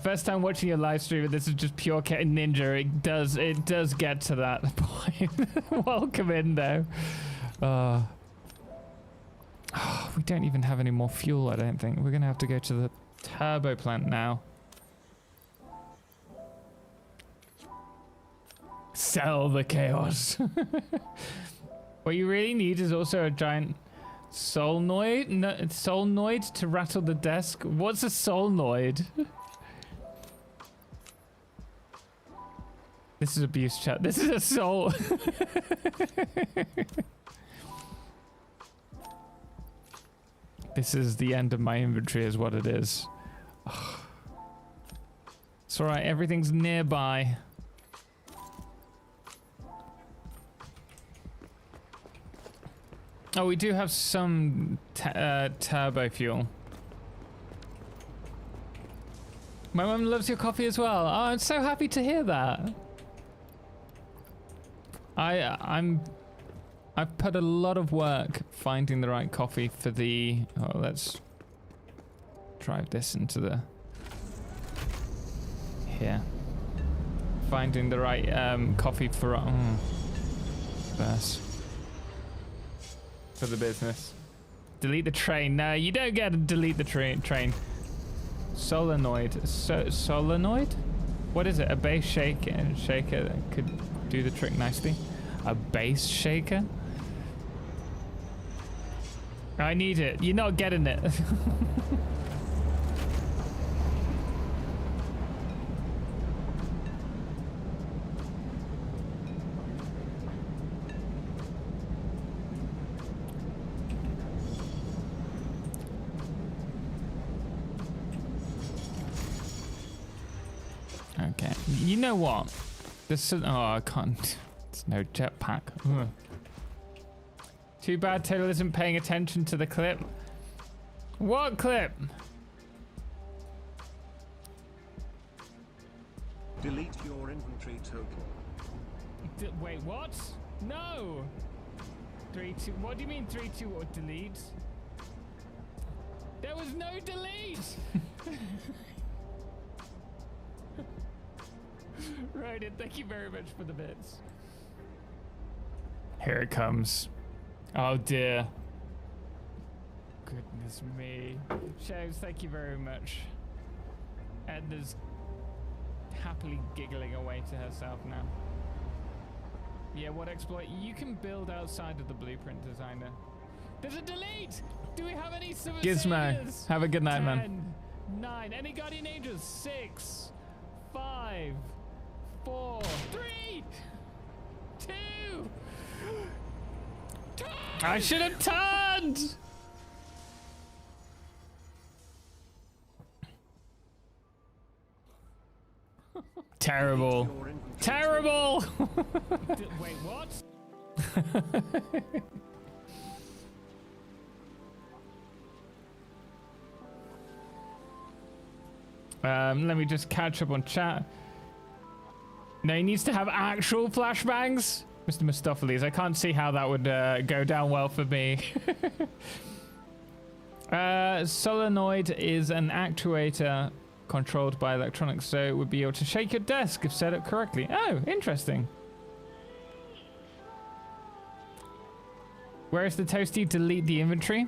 First time watching your live stream, and this is just pure ninja. It does get to that point. Welcome in, though. We don't even have any more fuel, I don't think. We're gonna have to go to the turbo plant now. Sell the chaos. What you really need is also a giant solenoid. No, solenoid to rattle the desk. What's a solenoid? This is abuse chat. This is a soul. This is the end of my inventory is what it is. Ugh. It's alright, everything's nearby. Oh, we do have some turbo fuel. My mum loves your coffee as well. Oh, I'm so happy to hear that. I've put a lot of work finding the right coffee for the. Oh, let's drive this into the. Here. Finding the right coffee for. First. For the business. Delete the train. No, you don't get to delete the train. Solenoid. Solenoid? What is it? A base shaker that could do the trick nicely. A base shaker? I need it. You're not getting it. Okay. You know what? This is, I can't. It's no jetpack. Ugh. Too bad Taylor isn't paying attention to the clip. What clip? Delete your inventory total. Wait, what? No. 3, 2. What do you mean 3, 2 or delete? There was no delete. Right, thank you very much for the bits. Here it comes. Oh dear. Goodness me. Shaves, thank you very much. Edna's happily giggling away to herself now. Yeah, what exploit? You can build outside of the blueprint designer. There's a delete! Do we have any Gizmo, saviors? have a good night, 10, man. 9. Any guardian angels? 6, 5, 4, 3, 2. I should have turned! Terrible. Terrible! Wait, what? Let me just catch up on chat. No, he needs to have actual flashbangs. Mr. Mistopheles, I can't see how that would go down well for me. Solenoid is an actuator controlled by electronics, so it would be able to shake your desk if set up correctly. Oh, interesting. Where's the toasty? Delete the inventory.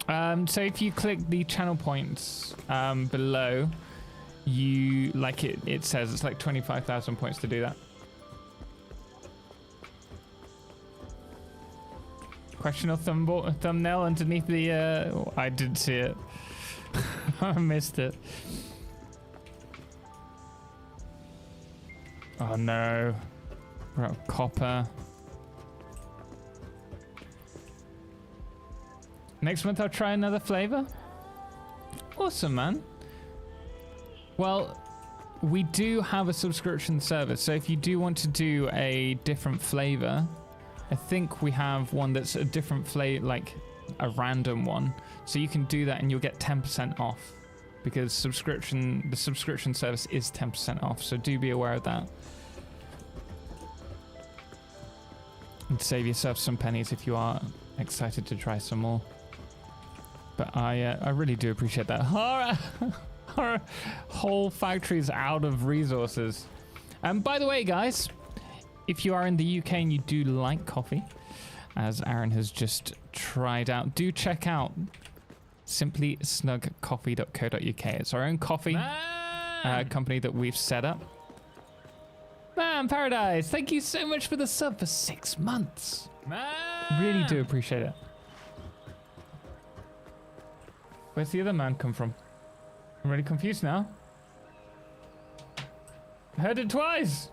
So if you click the channel points below, you like it says it's like 25,000 points to do that. Question or thumbnail underneath the I didn't see it. I missed it. Oh no. We're out of copper. Next month I'll try another flavor. Awesome, man. Well, we do have a subscription service, so if you do want to do a different flavor, I think we have one that's a different flavor, like a random one. So you can do that and you'll get 10% off because the subscription service is 10% off. So do be aware of that. And save yourself some pennies if you are excited to try some more. But I really do appreciate that. Our whole factory is out of resources. And by the way, guys, if you are in the UK and you do like coffee, as Aaron has just tried out, do check out simplysnugcoffee.co.uk. It's our own coffee company that we've set up. Man, Paradise, thank you so much for the sub for 6 months. Really do appreciate it. Where's the other man come from? I'm really confused now. I heard it twice.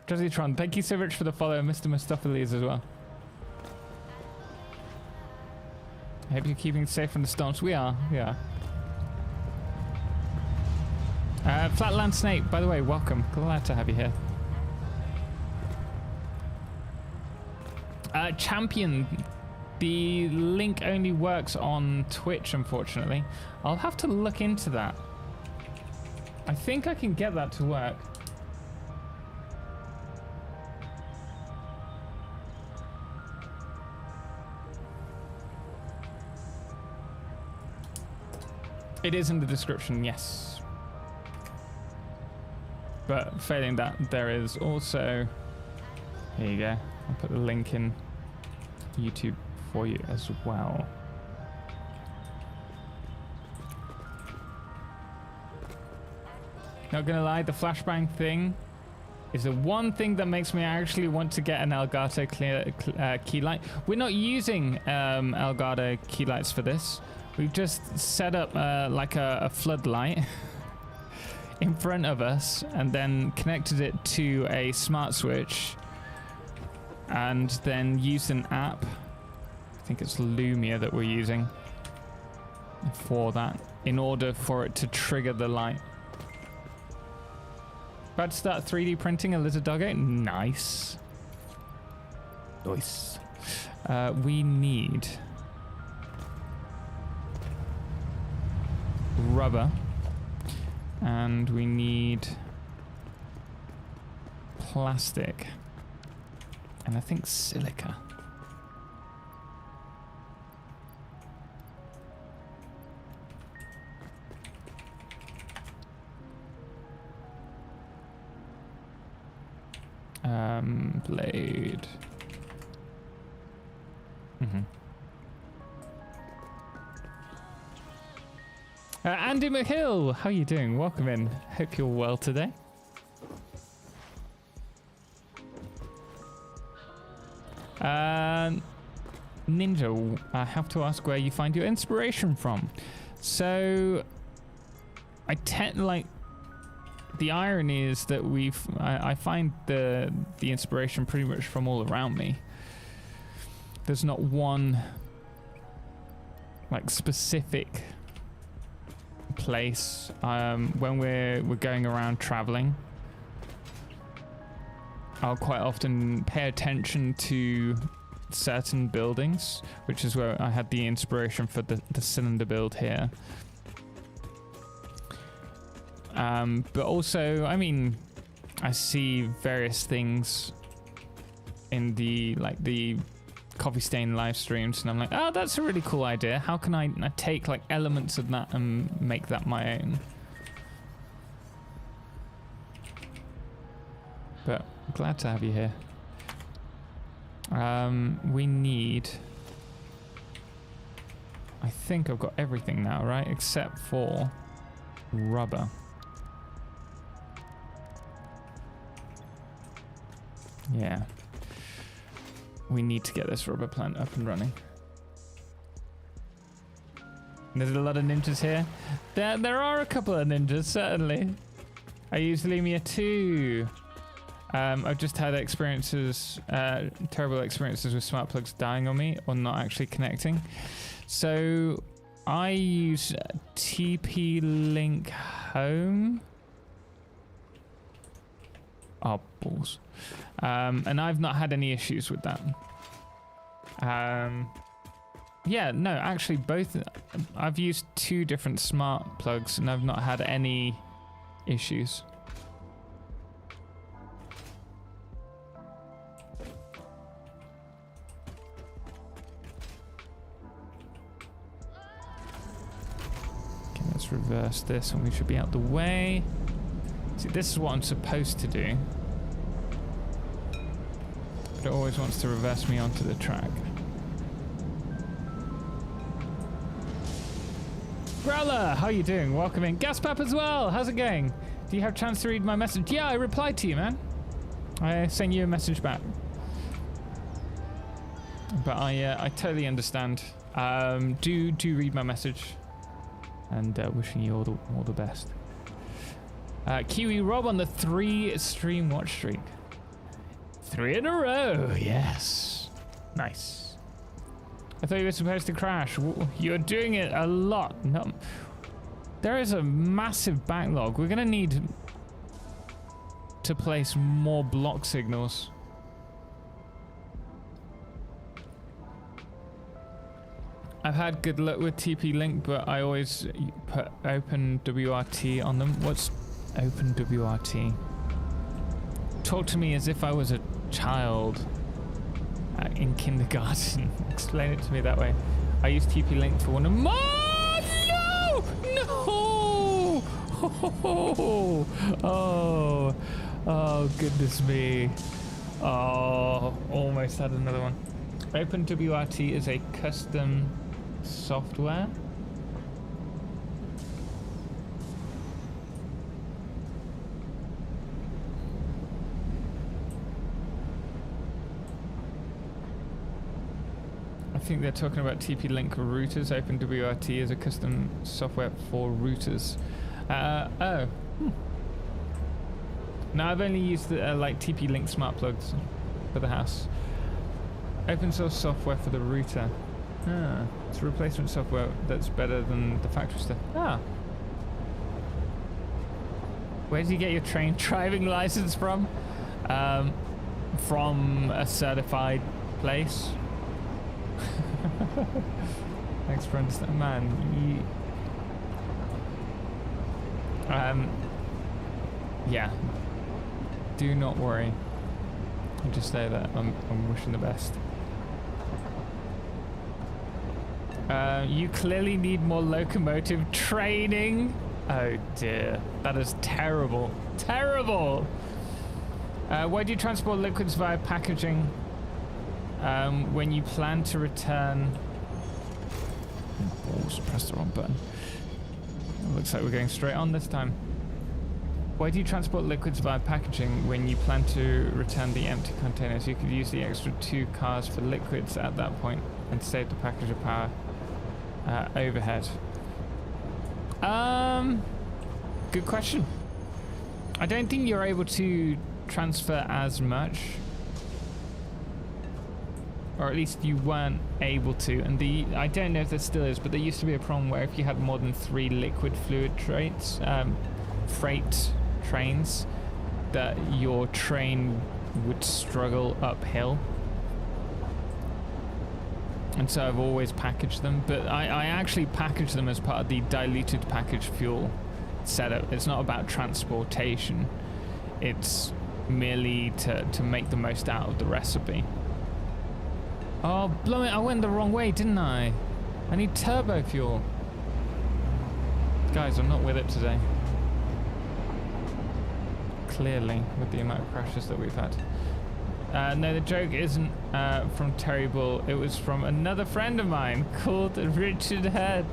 Jositron, thank you so much for the follow. Mr. Mustaphalis as well. I hope you're keeping safe from the storms. We are, yeah. Flatland Snake, by the way, welcome. Glad to have you here. Champion, the link only works on Twitch, unfortunately. I'll have to look into that. I think I can get that to work. It is in the description, yes. But failing that, there is also... Here you go. I'll put the link in YouTube for you as well. Not gonna lie, the flashbang thing is the one thing that makes me actually want to get an Elgato key light. We're not using Elgato key lights for this. We've just set up like a floodlight in front of us and then connected it to a smart switch and then used an app. I think it's Lumia that we're using for that in order for it to trigger the light. About to start 3D printing a lizard doggo. Nice. Nice. We need rubber and we need plastic and I think silica. Blade. Andy McHill, how you doing? Welcome in. Hope you're well today. Ninja, I have to ask where you find your inspiration from. So, I tend like the irony is that I find the inspiration pretty much from all around me. There's not one like specific place. When we're going around traveling, I'll quite often pay attention to certain buildings, which is where I had the inspiration for the cylinder build here. But also, I mean, I see various things in the coffee stain live streams and I'm like, oh, that's a really cool idea. How can I take like elements of that and make that my own? But I'm glad to have you here. We need, I think I've got everything now, right? Except for rubber. Yeah. We need to get this rubber plant up and running. There's a lot of ninjas here. There are a couple of ninjas, certainly. I use Lumia too. I've just had experiences, terrible experiences with smart plugs dying on me or not actually connecting. So I use TP-Link Home. Oh, balls. And I've not had any issues with that. Yeah, no, actually both. I've used 2 different smart plugs and I've not had any issues. Okay, let's reverse this and we should be out the way. See, this is what I'm supposed to do. But it always wants to reverse me onto the track. Growler, how you doing? Welcome in. Gaspap as well. How's it going? Do you have a chance to read my message? Yeah, I replied to you, man. I sent you a message back. But I totally understand. Do read my message. And wishing you all the best. Kiwi Rob on the 3 stream watch streak. 3 in a row. Yes. Nice. I thought you were supposed to crash. You're doing it a lot. No, there is a massive backlog. We're going to need to place more block signals. I've had good luck with TP-Link, but I always put OpenWRT on them. What's OpenWRT? Talk to me as if I was a child. In kindergarten. Explain it to me that way. I use TP-Link for one of my... No! Oh, goodness me. Oh, almost had another one. OpenWRT is a custom software. I think they're talking about TP-Link routers. OpenWRT is a custom software for routers. Oh. No, I've only used like TP-Link smart plugs for the house. Open source software for the router. It's a replacement software that's better than the factory stuff. Where did you get your train driving license from? From a certified place. Thanks for understanding, man. Yeah. Do not worry. I'll just say that I'm wishing the best. You clearly need more locomotive training. Oh dear, that is terrible. Terrible. Why do you transport liquids via packaging when you plan to return? Oh, just pressed the wrong button. It looks like we're going straight on this time. Why do you transport liquids via packaging when you plan to return the empty containers? You could use the extra 2 cars for liquids at that point and save the packager power overhead. Good question. I don't think you're able to transfer as much, or at least you weren't able to. And I don't know if there still is, but there used to be a problem where if you had more than 3 liquid fluid freight trains, that your train would struggle uphill. And so I've always packaged them, but I actually package them as part of the diluted package fuel setup. It's not about transportation. It's merely to make the most out of the recipe. Oh, blow it, I went the wrong way, didn't I? I need turbo fuel. Guys, I'm not with it today. Clearly, with the amount of crashes that we've had. No, the joke isn't from Terry Bull. It was from another friend of mine called Richard Head.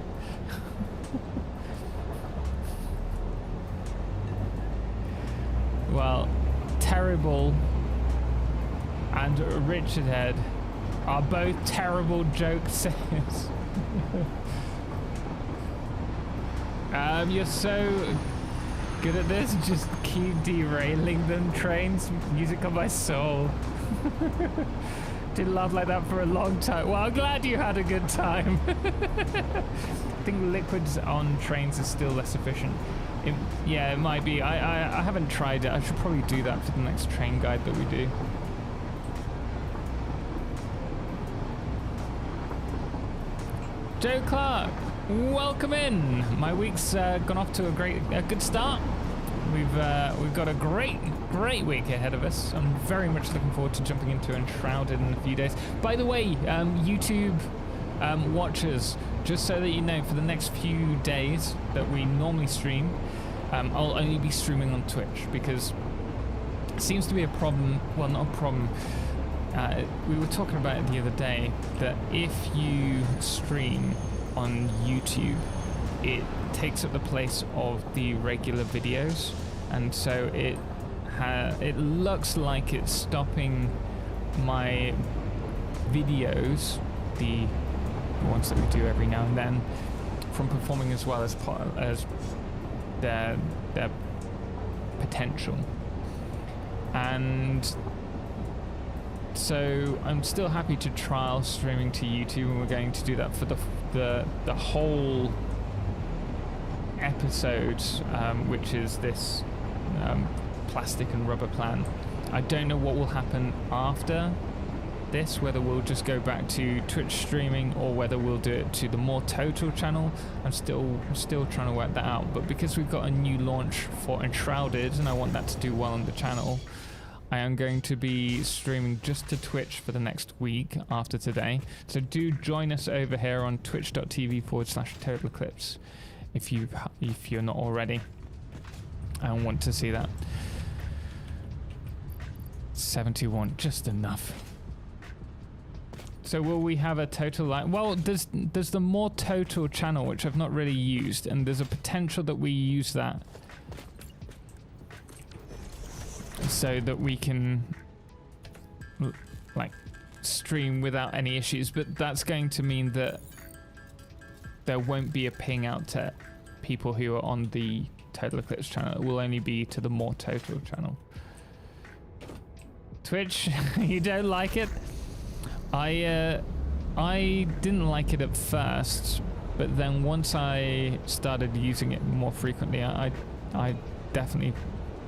Well, Terrible and Richard Head are both terrible joke sayers. You're so good at this. Just keep derailing them, trains. Music on my soul. Didn't laugh like that for a long time. Well, I'm glad you had a good time. I think liquids on trains is still less efficient. Yeah, it might be. I haven't tried it. I should probably do that for the next train guide that we do. Joe Clark, welcome in. My week's gone off to a good start. We've got a great week ahead of us. I'm very much looking forward to jumping into Enshrouded in a few days. By the way, YouTube watchers, just so that you know, for the next few days that we normally stream, I'll only be streaming on Twitch because it seems to be a problem. Well, not a problem. We were talking about it the other day that if you stream on YouTube, it takes up the place of the regular videos, and so it looks like it's stopping my videos, the ones that we do every now and then, from performing as well as their potential. And so I'm still happy to trial streaming to YouTube, and we're going to do that for the whole episode, which is this plastic and rubber plan. I don't know what will happen after this, whether we'll just go back to Twitch streaming or whether we'll do it to the more total channel. I'm still trying to work that out, but because we've got a new launch for Enshrouded and I want that to do well on the channel, I am going to be streaming just to Twitch for the next week after today. So do join us over here on twitch.tv/Totalxclipse if you're not already and want to see that. 71, just enough. So will we have a total line? Well, there's the more total channel, which I've not really used, and there's a potential that we use that so that we can like stream without any issues, but that's going to mean that there won't be a ping out to people who are on the Totalxclipse channel. It will only be to the more total channel. Twitch, you don't like it? I didn't like it at first, but then once I started using it more frequently, I definitely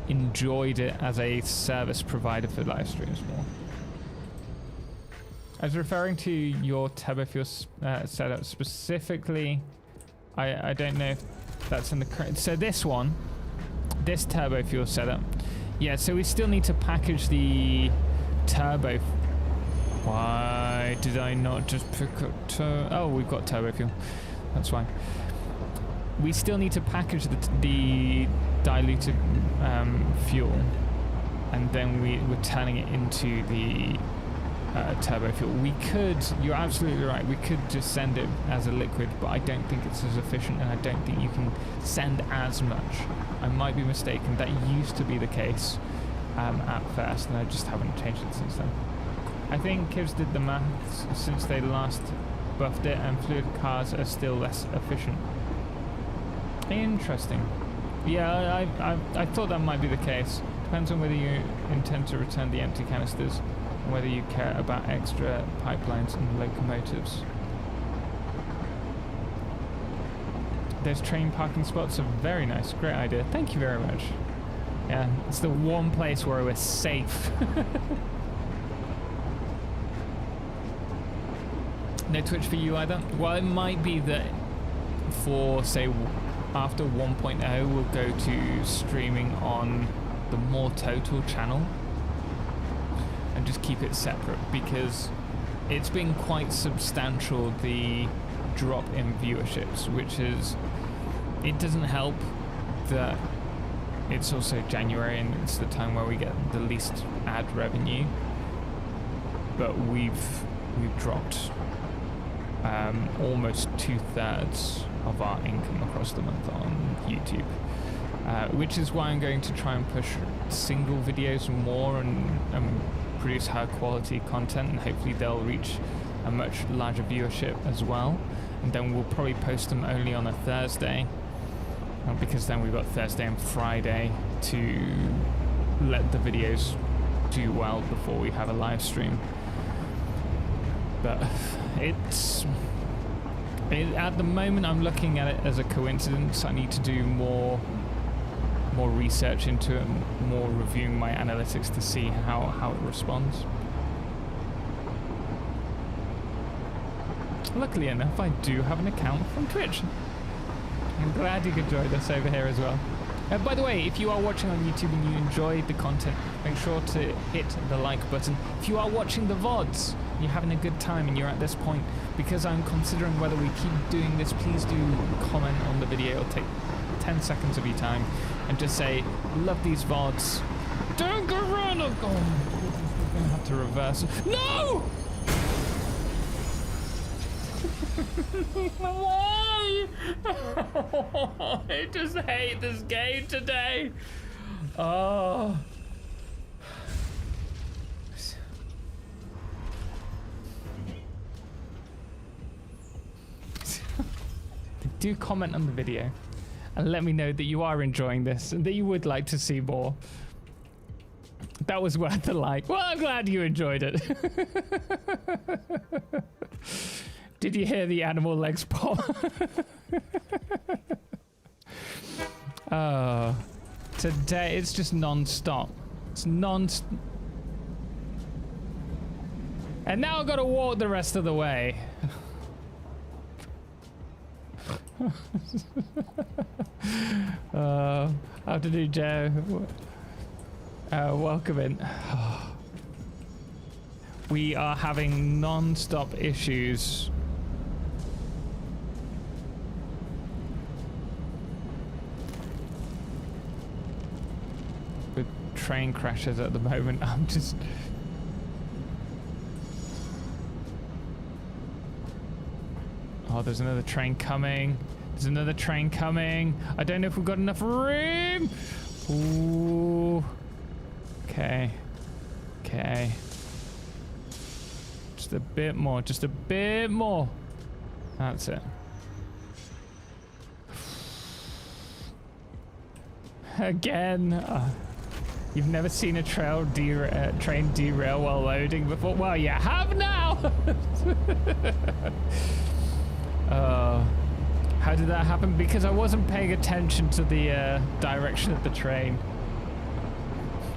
enjoyed it as a service provider for live streams more. I was referring to your turbo fuel setup specifically. I don't know if that's in the correct. So this turbo fuel setup. Yeah, so we still need to package the turbo. Why did I not just pick up oh, we've got turbo fuel. That's fine. We still need to package the diluted fuel, and then we're turning it into the turbo fuel. We could, you're absolutely right, we could just send it as a liquid, but I don't think it's as efficient, and I don't think you can send as much. I might be mistaken. That used to be the case at first, and I just haven't changed it since then. I think Kivs did the maths since they last buffed it, and fluid cars are still less efficient. Interesting. Yeah, I thought that might be the case. Depends on whether you intend to return the empty canisters and whether you care about extra pipelines and locomotives. Those train parking spots are very nice. Great idea. Thank you very much. Yeah, it's the one place where we're safe. No Twitch for you either? Well, it might be that for, say, after 1.0 we'll go to streaming on the more total channel and just keep it separate, because it's been quite substantial, the drop in viewerships, which is, it doesn't help that it's also January and it's the time where we get the least ad revenue, but we've dropped almost 2/3 of our income across the month on YouTube, which is why I'm going to try and push single videos more and produce high quality content, and hopefully they'll reach a much larger viewership as well. And then we'll probably post them only on a Thursday, because then we've got Thursday and Friday to let the videos do well before we have a live stream. But at the moment I'm looking at it as a coincidence. I need to do more research into it, more reviewing my analytics to see how it responds. Luckily enough, I do have an account from Twitch. I'm glad you could join us over here as well. By the way, if you are watching on YouTube and you enjoyed the content, make sure to hit the like button. If you are watching the VODs, you're having a good time and you're at this point, because I'm considering whether we keep doing this, please do comment on the video. It'll take 10 seconds of your time and just say, love these VODs. Don't go run! Oh god, I'm gonna have to reverse. No! Why? I just hate this game today. Oh. Do comment on the video and let me know that you are enjoying this and that you would like to see more. That was worth the like. Well, I'm glad you enjoyed it. Did you hear the animal legs pop? Oh, today it's just non-stop. It's non-stop. And now I've got to walk the rest of the way. How to do, Joe? Welcome in. We are having non-stop issues. With train crashes at the moment. I'm just... Oh, there's another train coming. There's another train coming. I don't know if we've got enough room. Ooh. Okay. Okay. Just a bit more. Just a bit more. That's it. Again. You've never seen a train derail while loading before? Well, you have now. How did that happen? Because I wasn't paying attention to the direction of the train.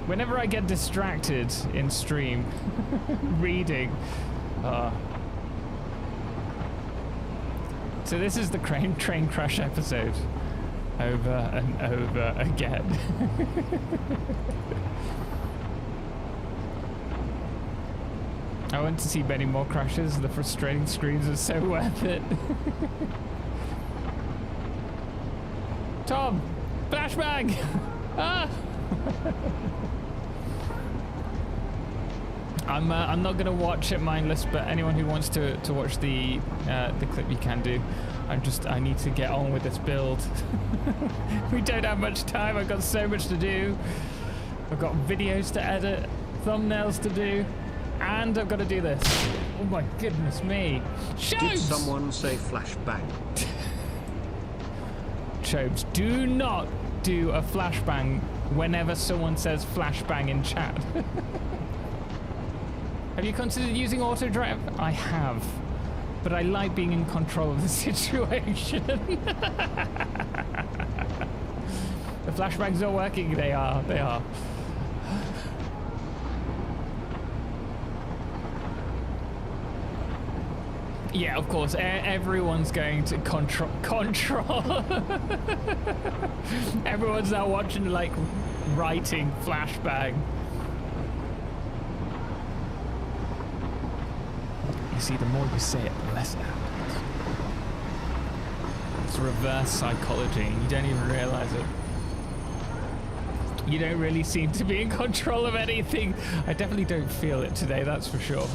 Whenever I get distracted in stream, reading. So this is the train crash episode. Over and over again. I want to see many more crashes. The frustrating screens are so worth it. Tom! Flashbang! Ah! I'm not gonna watch it mindless, but anyone who wants to watch the clip, you can do. I need to get on with this build. We don't have much time. I've got so much to do. I've got videos to edit, thumbnails to do, and I've got to do this. Oh my goodness me! Shobes! Did someone say flashbang? Shobes, do not do a flashbang whenever someone says flashbang in chat. Have you considered using auto drive? I have, but I like being in control of the situation. The flashbangs are working. They are. They are. Yeah, of course. Everyone's going to control. Everyone's now watching, like, writing flashbang. You see, the more you say it, the less it happens. It's reverse psychology. You don't even realize it. You don't really seem to be in control of anything. I definitely don't feel it today, that's for sure.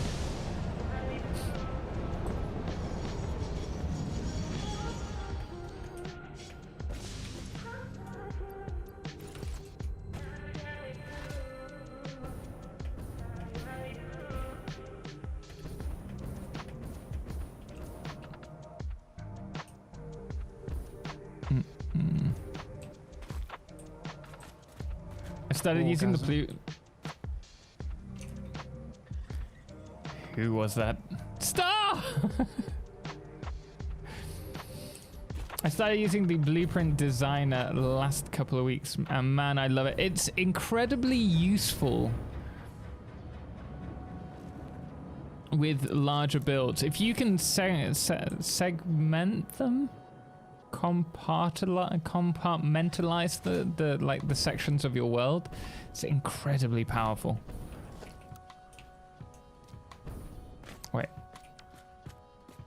Started using the blue. Who was that? Star! I started using the Blueprint Designer last couple of weeks, and man, I love it. It's incredibly useful. with larger builds. If you can segment them, compartmentalize the sections of your world, it's incredibly powerful. Wait.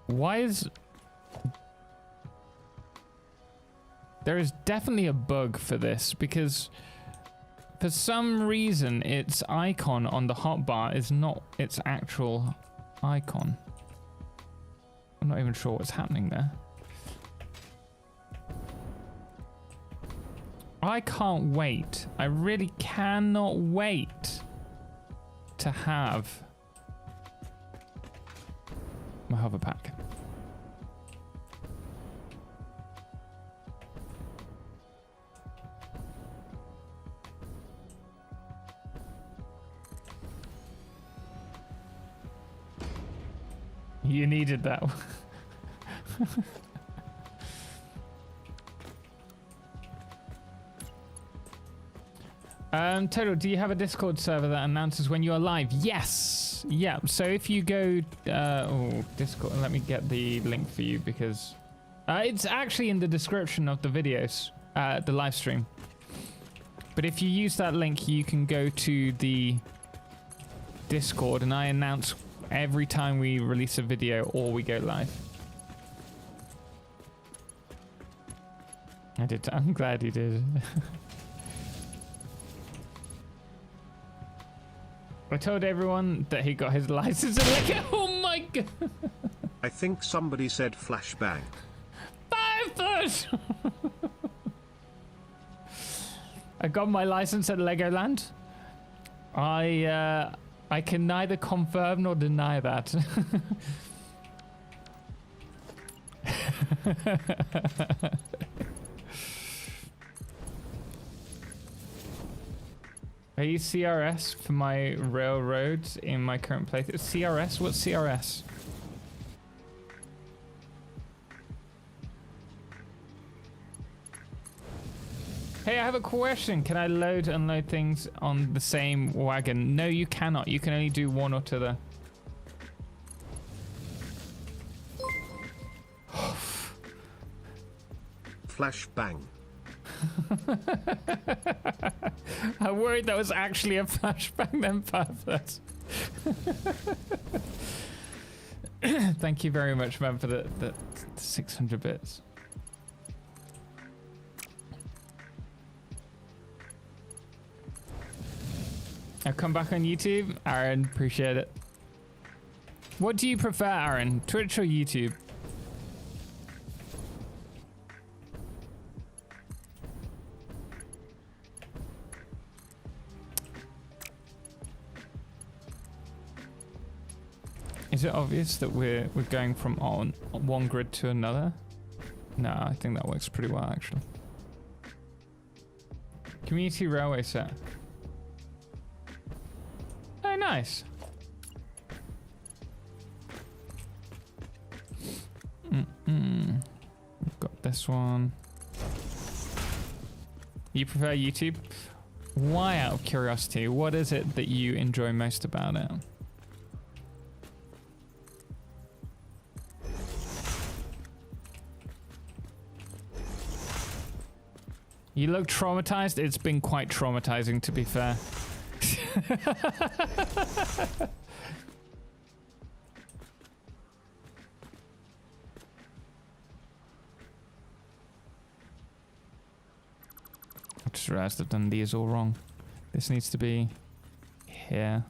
Why is... There is definitely a bug for this, because for some reason its icon on the hotbar is not its actual icon. I'm not even sure what's happening there. I can't wait. I really cannot wait to have my hover pack. You needed that. Total, do you have a Discord server that announces when you are live? Yes. Yeah. So if you go, Discord, let me get the link for you because it's actually in the description of the videos, the live stream. But if you use that link, you can go to the Discord, and I announce every time we release a video or we go live. I did. I'm glad you did. I told everyone that he got his license and like, oh my god. I think somebody said flashbang. 5 foot. I got my license at Legoland. I can neither confirm nor deny that. I use CRS for my railroads in my current playthrough. CRS? What's CRS? Hey, I have a question. Can I load and unload things on the same wagon? No, you cannot. You can only do one or t'other. Flashbang. I'm worried that was actually a flashbang then, perfect. Thank you very much, man, for the 600 bits. I'll come back on YouTube. Aaron, appreciate it. What do you prefer, Aaron? Twitch or YouTube? Is it obvious that we're going from on one grid to another? No, I think that works pretty well actually. Community railway set. Oh, nice. We've got this one. You prefer YouTube? Why, out of curiosity? What is it that you enjoy most about it? You look traumatized? It's been quite traumatizing, to be fair. I just realized I've done these all wrong. This needs to be here.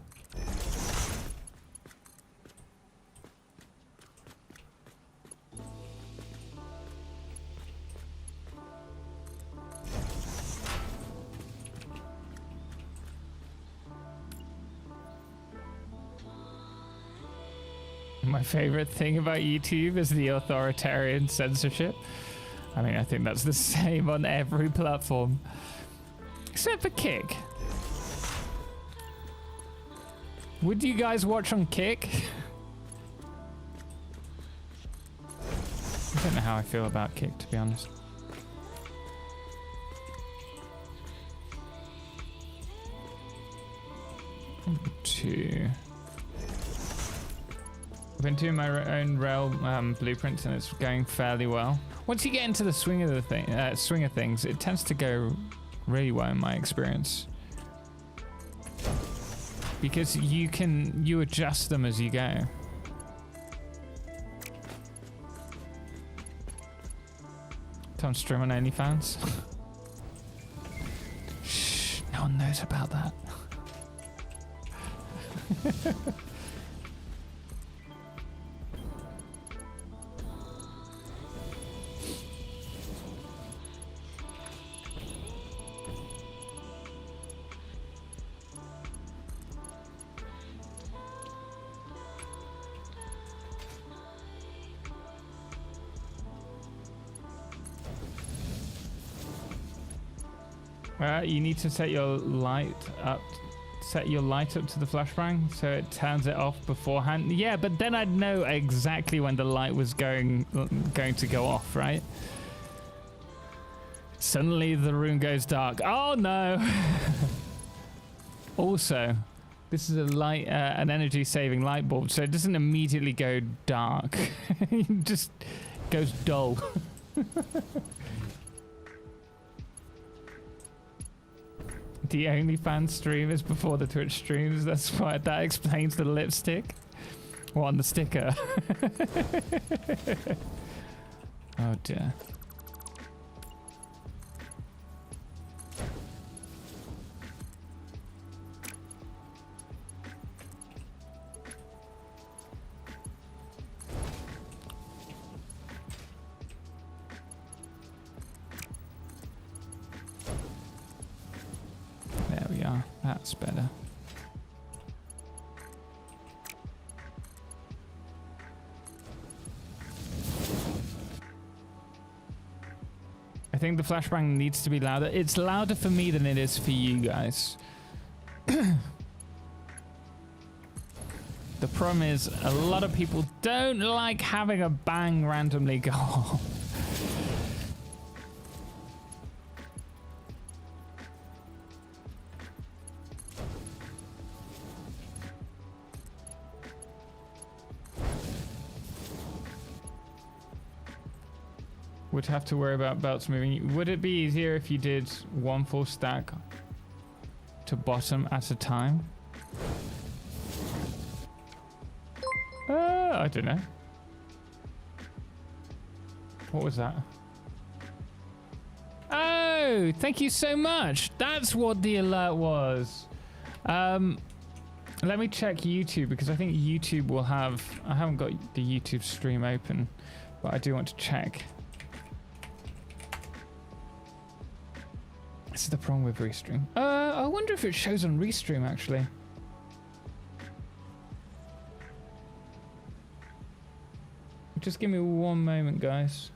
My favorite thing about YouTube is the authoritarian censorship. I mean, I think that's the same on every platform. Except for Kick. Would you guys watch on Kick? I don't know how I feel about Kick, to be honest. Number 2. been doing my own rail blueprints, and it's going fairly well. Once you get into the swing of things, it tends to go really well in my experience, because you adjust them as you go. Tom stream on OnlyFans. Shh, no one knows about that. You need to set your light up. Set your light up to the flashbang so it turns it off beforehand. Yeah, but then I'd know exactly when the light was going to go off, right? Suddenly the room goes dark. Oh no! Also, this is an energy-saving light bulb, so it doesn't immediately go dark. It just goes dull. The OnlyFans stream is before the Twitch streams. That's why that explains the lipstick. Or on the sticker. Oh dear. There we are. That's better. I think the flashbang needs to be louder. It's louder for me than it is for you guys. The problem is a lot of people don't like having a bang randomly go off. Would have to worry about belts moving. Would it be easier if you did one full stack to bottom at a time? I don't know. What was that? Oh, thank you so much. That's what the alert was. Let me check YouTube, because I think YouTube will have... I haven't got the YouTube stream open, but I do want to check. This is the problem with Restream. I wonder if it shows on Restream, actually. Just give me one moment, guys.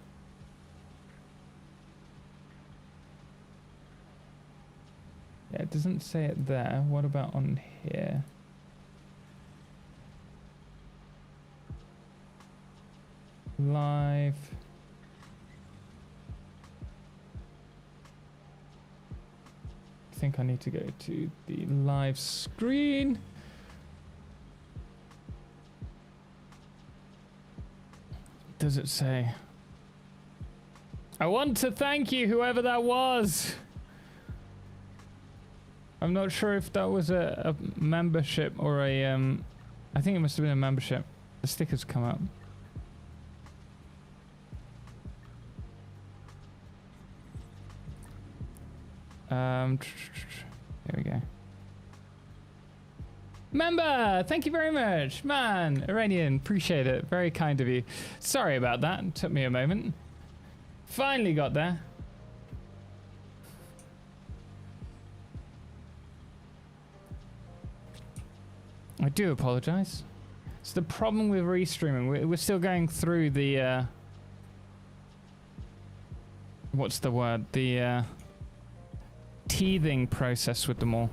Yeah, it doesn't say it there. What about on here? Live. I think I need to go to the live screen. Does it say? I want to thank you, whoever that was. I'm not sure if that was a membership or a I think it must have been a membership. The stickers come up. There we go. Member, thank you very much. Man, Iranian, appreciate it. Very kind of you. Sorry about that. It took me a moment. Finally got there. I do apologize. It's the problem with restreaming. We're still going through the what's the word? The teething process with them all.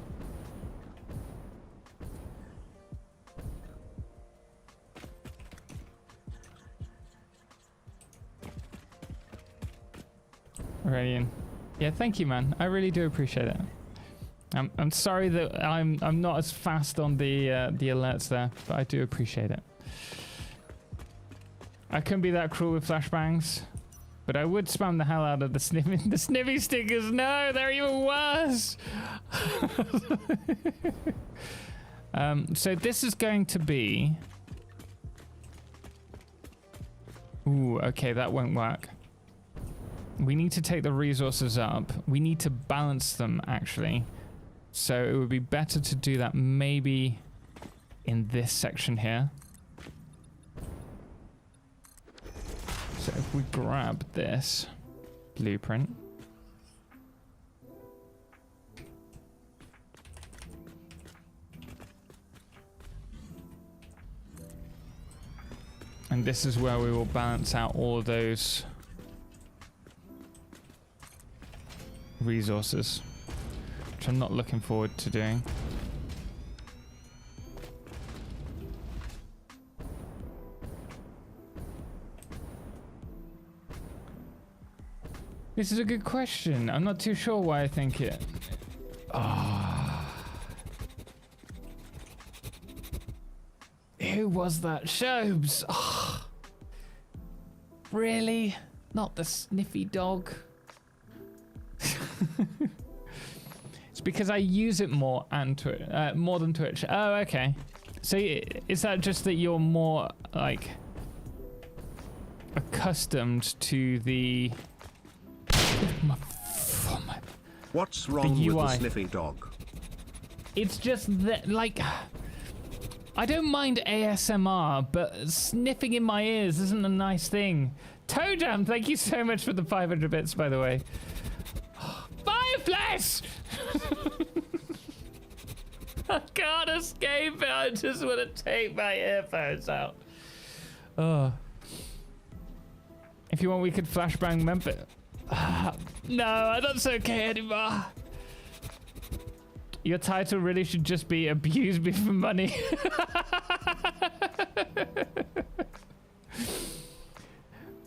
Iranian. Yeah, thank you, man. I really do appreciate it. I'm sorry that I'm not as fast on the alerts there, but I do appreciate it. I couldn't be that cruel with flashbangs, but I would spam the hell out of the sniffy stickers. No, they're even worse. So this is going to be. Ooh, okay, that won't work. We need to take the resources up. We need to balance them, actually. So it would be better to do that maybe in this section here. So if we grab this blueprint. And this is where we will balance out all of those resources, which I'm not looking forward to doing. This is a good question. I'm not too sure why I think it. Who was that? Shobes. Really? Not the sniffy dog? It's because I use it more and more than Twitch. Oh, okay. So is that just that you're more like accustomed to the What's wrong with the sniffy dog? It's just that, like, I don't mind ASMR, but sniffing in my ears isn't a nice thing. Toejam, thank you so much for the 500 bits, by the way. Fireflash! I can't escape it. I just want to take my earphones out. Oh. If you want, we could flashbang Memphis. No, that's okay anymore. Your title really should just be Abuse Me for Money.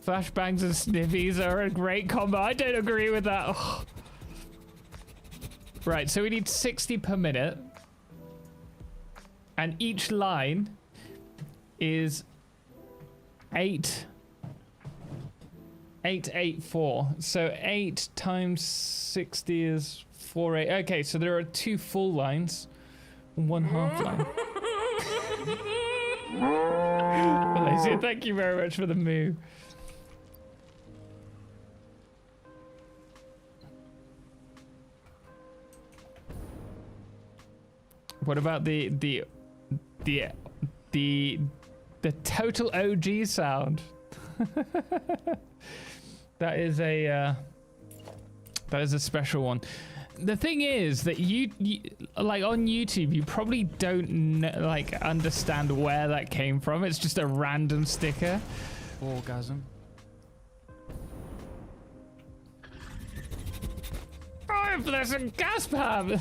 Flashbangs and sniffies are a great combo. I don't agree with that. Oh. Right, so we need 60 per minute. And each line is 884. So 8 times 60 is 48. Okay, so there are 2 full lines and 1 half line. Alicia, thank you very much for the moo. What about the total OG sound? That is a special one. The thing is that you like on YouTube, you probably don't like understand where that came from. It's just a random sticker. Orgasm. Fireplace and gas pump.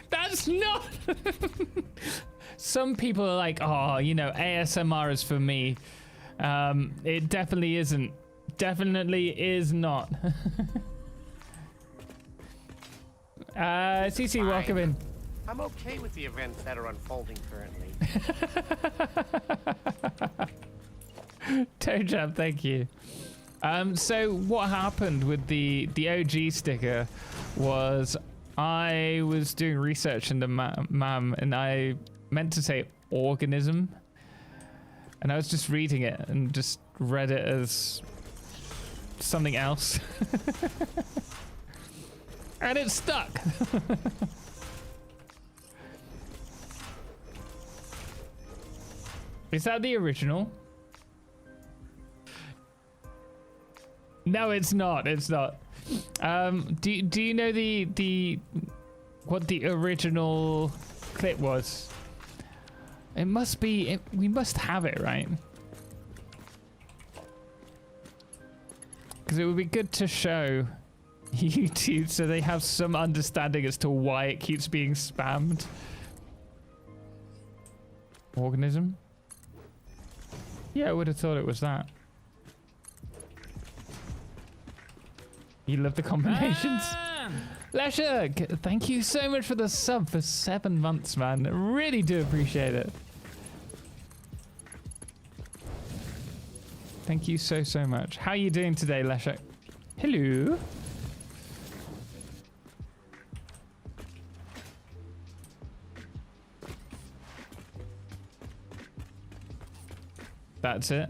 That's not. Some people are like, oh, you know, ASMR is for me. It definitely isn't. Definitely is not. CC, Fine. welcome in. I'm okay with the events that are unfolding currently. Toejam, thank you. So what happened with the OG sticker was I was doing research into MAM and I meant to say organism, and I was just reading it and just read it as something else. And it stuck. Is that the original? No, it's not. It's not. Do you know what the original clip was? It must be. We must have it, right? Because it would be good to show YouTube so they have some understanding as to why it keeps being spammed. Organism? Yeah, I would have thought it was that. You love the combinations. Lesher, thank you so much for the sub for 7 months, man. Really do appreciate it. Thank you so much. How are you doing today, Leshek? Hello. That's it.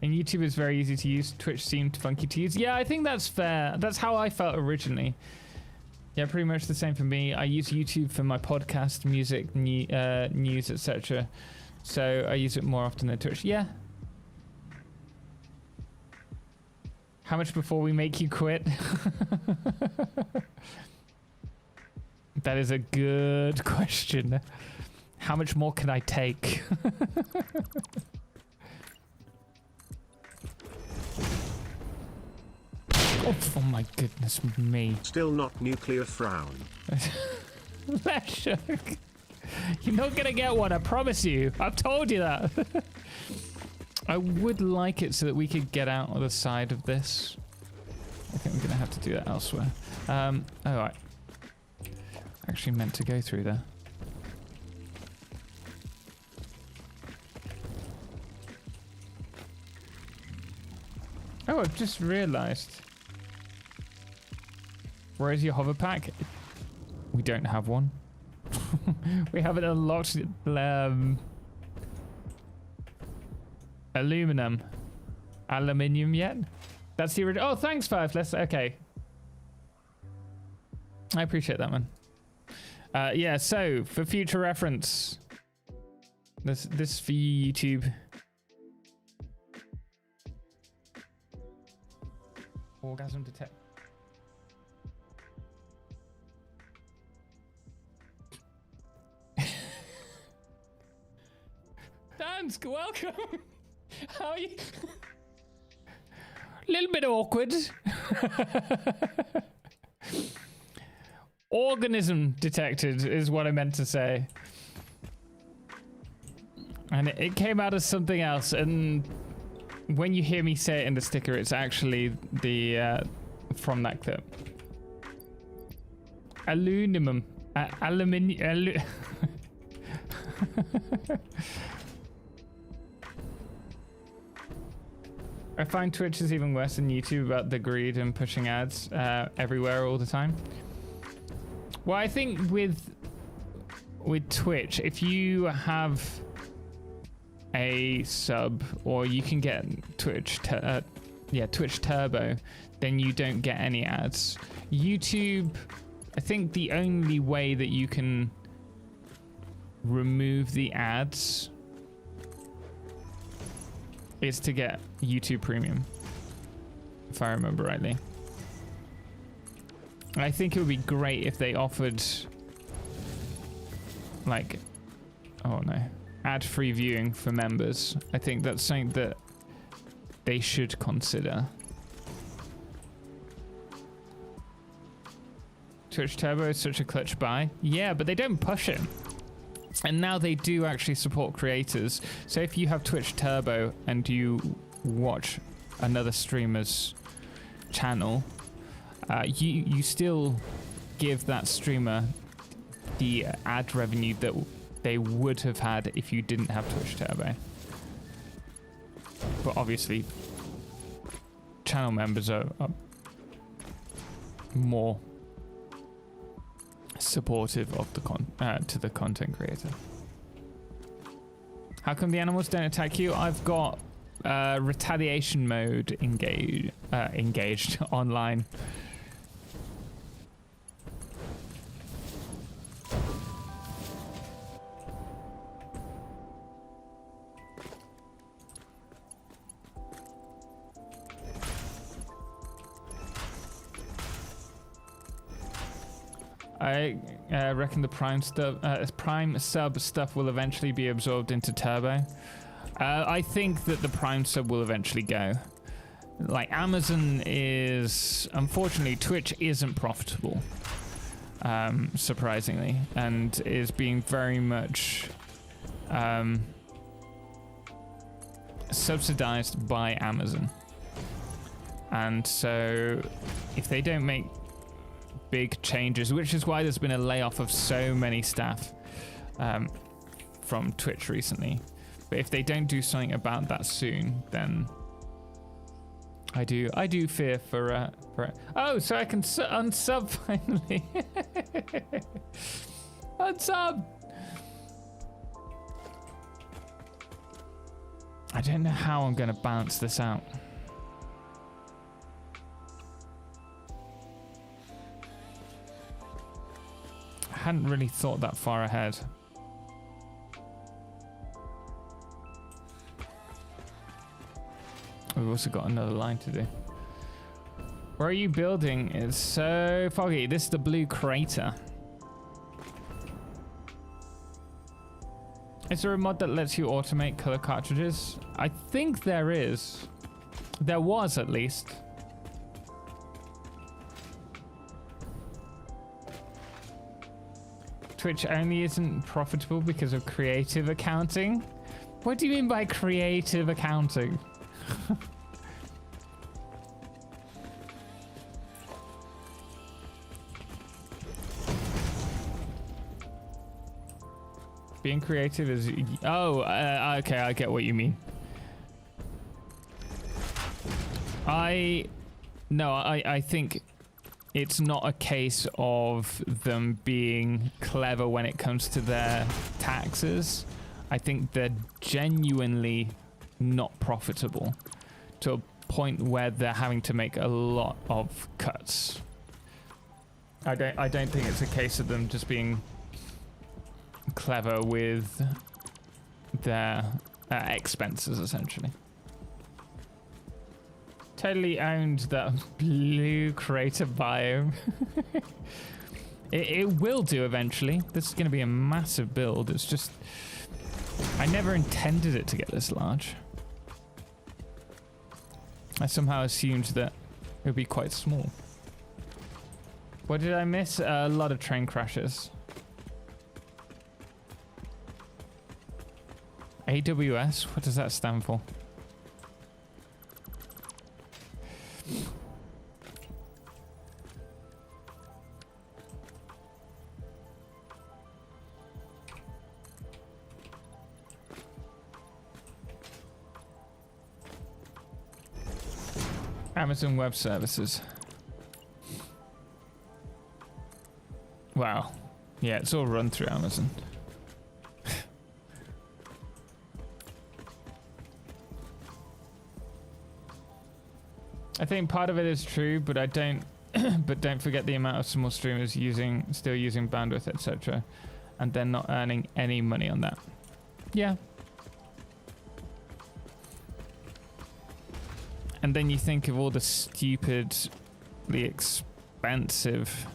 And YouTube is very easy to use. Twitch seemed funky to use. Yeah, I think that's fair. That's how I felt originally. Yeah, pretty much the same for me. I use YouTube for my podcast, music, news, etc. So I use it more often than Twitch. Yeah. How much before we make you quit? That is a good question. How much more can I take? Oh my goodness me. Still not nuclear frown. Leshek, you're not gonna get one, I promise you. I've told you that. I would like it so that we could get out of the side of this. I think we're gonna have to do that elsewhere. Oh, I actually meant to go through there. Oh, I've just realized. Where is your hover pack? We don't have one. We haven't unlocked aluminium yet. That's the original. Oh, thanks, Firefless. Okay. I appreciate that, man. Yeah, so for future reference, this is for you, YouTube. Orgasm detect. Dansk, welcome. How are you? Little bit awkward. Organism detected is what I meant to say. And it came out as something else, and when you hear me say it in the sticker, it's actually the from that clip. Aluminium. I find Twitch is even worse than YouTube about the greed and pushing ads everywhere all the time. Well, I think with Twitch, if you have a sub, or you can get Twitch Turbo, then you don't get any ads. YouTube, I think the only way that you can remove the ads is to get YouTube Premium, if I remember rightly. I think it would be great if they offered, like, oh no, ad-free viewing for members. I think that's something that they should consider. Twitch Turbo is such a clutch buy. Yeah, but they don't push it. And now they do actually support creators. So if you have Twitch Turbo and you watch another streamer's channel, you still give that streamer the ad revenue that they would have had if you didn't have Twitch Turbo. But obviously, channel members are more supportive of the to the content creator. How come the animals don't attack you? I've got retaliation mode engaged online. I reckon the Prime sub stuff will eventually be absorbed into Turbo. I think that the Prime sub will eventually go. Like, Amazon is, unfortunately, Twitch isn't profitable, surprisingly, and is being very much subsidized by Amazon. And so if they don't make big changes, which is why there's been a layoff of so many staff from Twitch recently, But if they don't do something about that soon, then I do fear for oh, so I can unsub finally. Unsub. I don't know how I'm going to balance this out. I hadn't really thought that far ahead. We've also got another line to do. Where are you building? It's so foggy. This is the blue crater. Is there a mod that lets you automate color cartridges? I think there is. There was, at least. Twitch only isn't profitable because of creative accounting? What do you mean by creative accounting? Being creative is... Oh, okay, I get what you mean. I think it's not a case of them being clever when it comes to their taxes. I think they're genuinely not profitable to a point where they're having to make a lot of cuts. I don't think it's a case of them just being clever with their expenses, essentially. Totally owned that blue crater biome. It will do eventually. This is going to be a massive build. It's just... I never intended it to get this large. I somehow assumed that it would be quite small. What did I miss? A lot of train crashes. AWS? What does that stand for? Amazon Web Services. Wow. Yeah, it's all run through Amazon. I think part of it is true, but I don't. But don't forget the amount of small streamers still using bandwidth, etc., and they're not earning any money on that. Yeah. And then you think of all the stupidly expensive,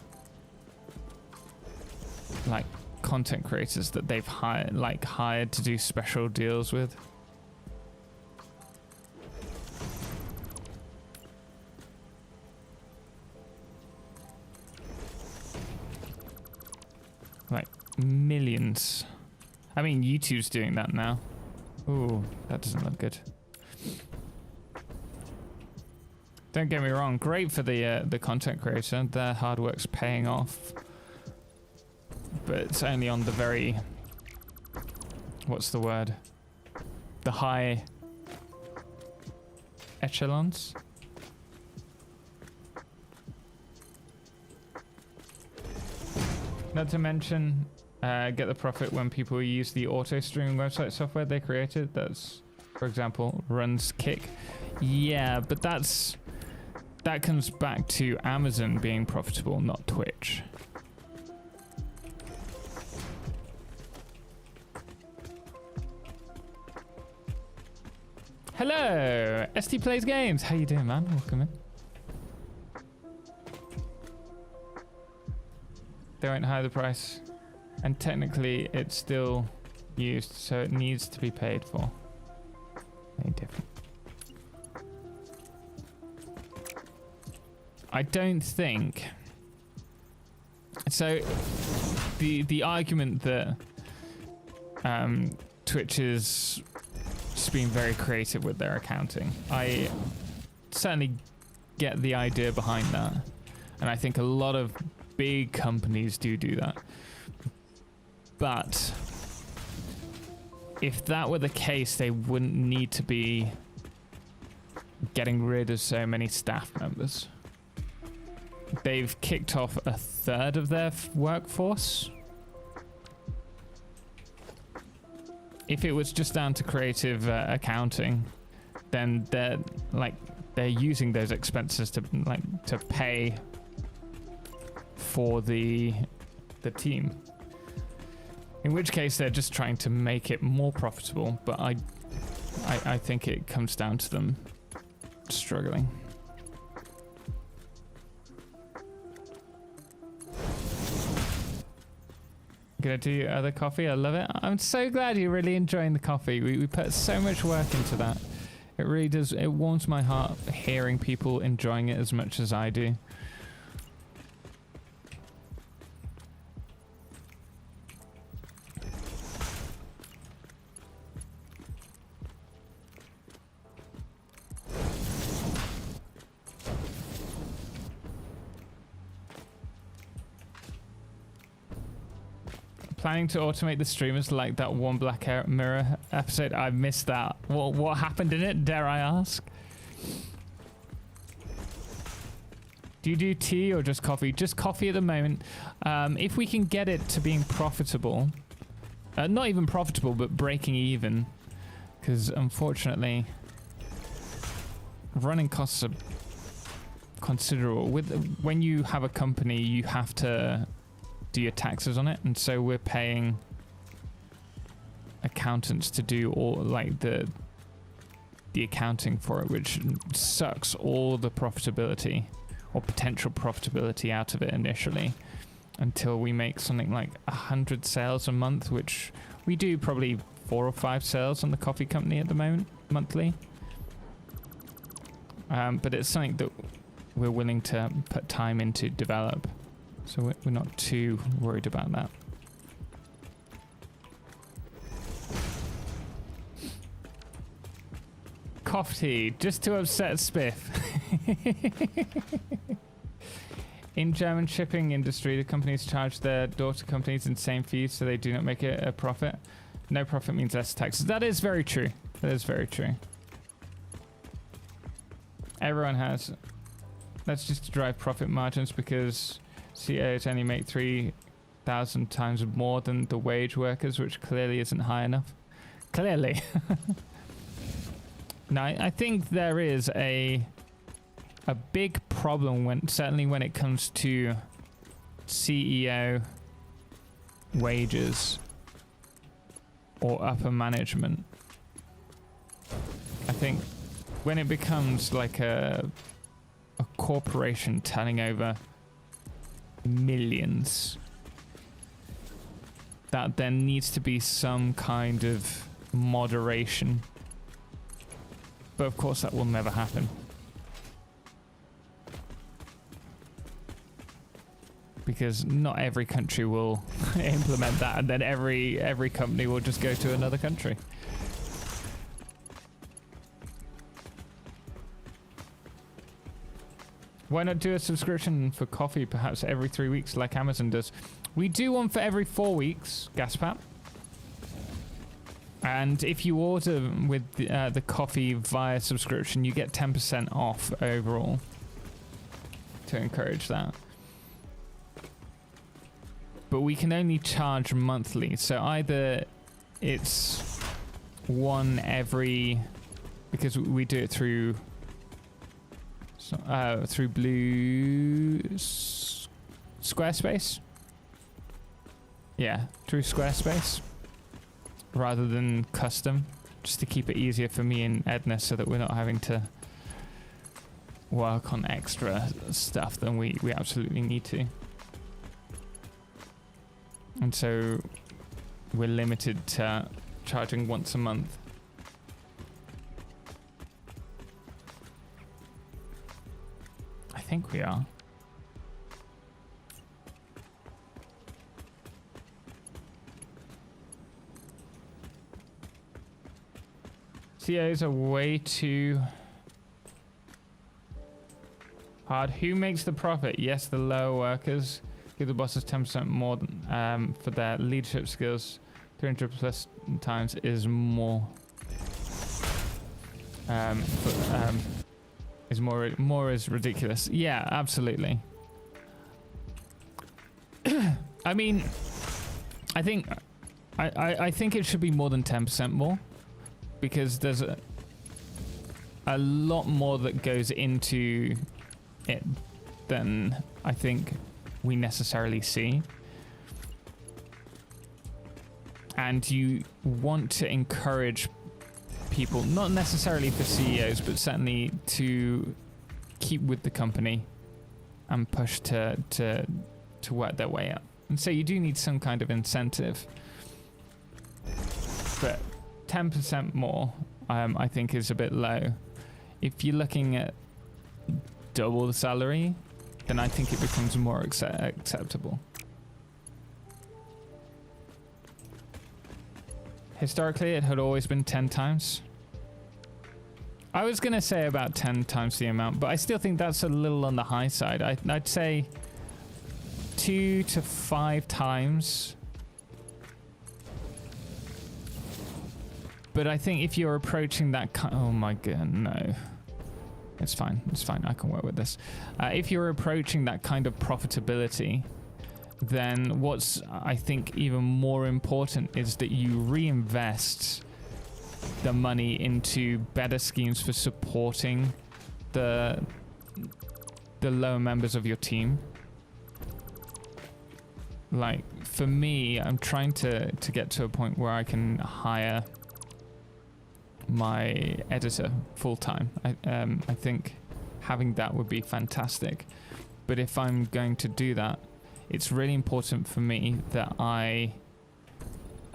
like, content creators that they've hired to do special deals with. Like millions. I mean, YouTube's doing that now. Ooh, that doesn't look good. Don't get me wrong, great for the content creator. Their hard work's paying off. But it's only on the very... What's the word? The high echelons? Not to mention, get the profit when people use the auto streaming website software they created. That's, for example, runs Kick. Yeah, but that comes back to Amazon being profitable, not Twitch. Hello, ST Plays Games. How you doing, man? Welcome in. They won't hire the price, and technically it's still used, so it needs to be paid for. Any different? I don't think so. The argument that Twitch is just being very creative with their accounting, I certainly get the idea behind that, and I think a lot of big companies do that. But if that were the case, they wouldn't need to be getting rid of so many staff members. They've kicked off a third of their workforce. If it was just down to creative accounting, then they're using those expenses to pay for the team. In which case, they're just trying to make it more profitable. But I think it comes down to them struggling. Gonna do other coffee. I love it. I'm so glad you're really enjoying the coffee. We put so much work into that. It really does. It warms my heart hearing people enjoying it as much as I do. Planning to automate the streamers like that one Black Mirror episode. I missed that. What happened in it, dare I ask? Do you do tea or just coffee? Just coffee at the moment. If we can get it to being profitable, not even profitable, but breaking even, because unfortunately running costs are considerable. When you have a company, you have to do your taxes on it, and so we're paying accountants to do all the accounting for it, which sucks all the profitability or potential profitability out of it initially, until we make something like 100 sales a month, which we do probably 4 or 5 sales on the coffee company at the moment monthly. But it's something that we're willing to put time into develop. So we're not too worried about that. Coffee, just to upset Spiff. In German shipping industry, the companies charge their daughter companies insane fees, so they do not make it a profit. No profit means less taxes. That is very true. That is very true. Everyone has. That's just to drive profit margins, because CEOs only make 3,000 times more than the wage workers, which clearly isn't high enough. Clearly. Now, I think there is a big problem certainly when it comes to CEO wages or upper management. I think when it becomes like a corporation turning over millions, that there needs to be some kind of moderation. But of course that will never happen. Because not every country will implement that, and then every company will just go to another country. Why not do a subscription for coffee perhaps every 3 weeks like Amazon does? We do one for every 4 weeks, Gaspap. And if you order with the coffee via subscription, you get 10% off overall to encourage that. But we can only charge monthly, so either it's one every, because we do it through Blue Squarespace. Yeah, through Squarespace, rather than custom, just to keep it easier for me and Edna, so that we're not having to work on extra stuff than we absolutely need to. And so we're limited to charging once a month. I think we are. CEOs are way too hard. Who makes the profit? Yes, the lower workers. Give the bosses 10% more for their leadership skills. 300 plus times is more. Is more is ridiculous. Yeah, absolutely. I mean, I think it should be more than 10% more, because there's a lot more that goes into it than I think we necessarily see. And you want to encourage people, not necessarily for CEOs, but certainly to keep with the company and push to work their way up. And so you do need some kind of incentive. But 10% more, I think, is a bit low. If you're looking at double the salary, then I think it becomes more acceptable. Historically, it had always been 10 times. I was going to say about 10 times the amount, but I still think that's a little on the high side. I'd say 2 to 5 times. But I think if you're approaching that oh my god, no. It's fine, I can work with this. If you're approaching that kind of profitability, then what's, I think, even more important is that you reinvest the money into better schemes for supporting the lower members of your team. Like, for me, I'm trying to get to a point where I can hire my editor full-time. I think having that would be fantastic. But if I'm going to do that, it's really important for me that I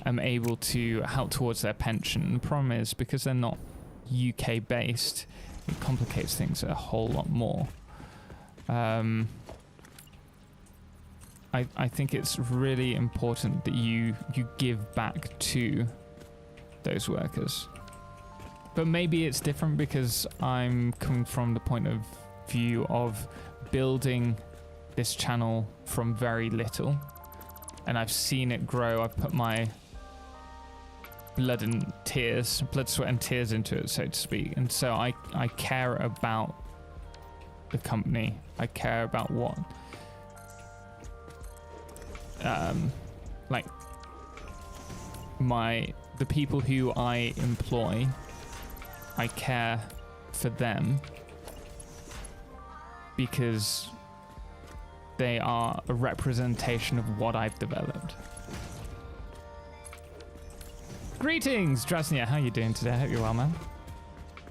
am able to help towards their pension. The problem is, because they're not UK based, it complicates things a whole lot more. I think it's really important that you give back to those workers. But maybe it's different because I'm coming from the point of view of building this channel from very little, and I've seen it grow. I've put my blood, sweat and tears into it, so to speak. And so I care about the company. I care about what, like the people who I employ. I care for them because they are a representation of what I've developed. Greetings, Drasnia. How you doing today? I hope you're well, man.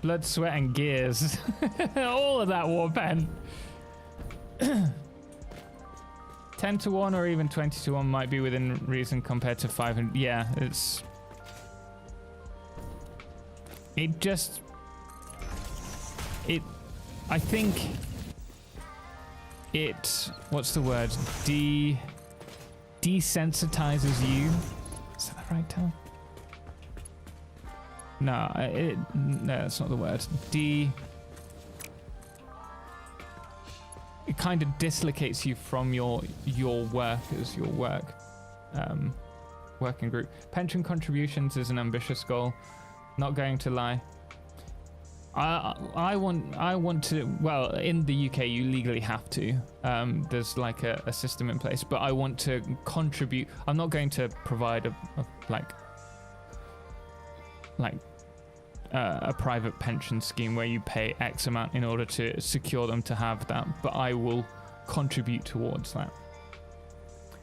Blood, sweat, and gears. All of that, Warpen. 10 to 1 or even 20 to 1 might be within reason compared to 500. Yeah, I think it, what's the word? Desensitizes you. Is that the right term? No, no, that's not the word. It kind of dislocates you from your workers, your working group. Pension contributions is an ambitious goal. Not going to lie. I want to, well, in the UK you legally have to. There's like a system in place, but I want to contribute. I'm not going to provide a private pension scheme where you pay X amount in order to secure them to have that, but I will contribute towards that.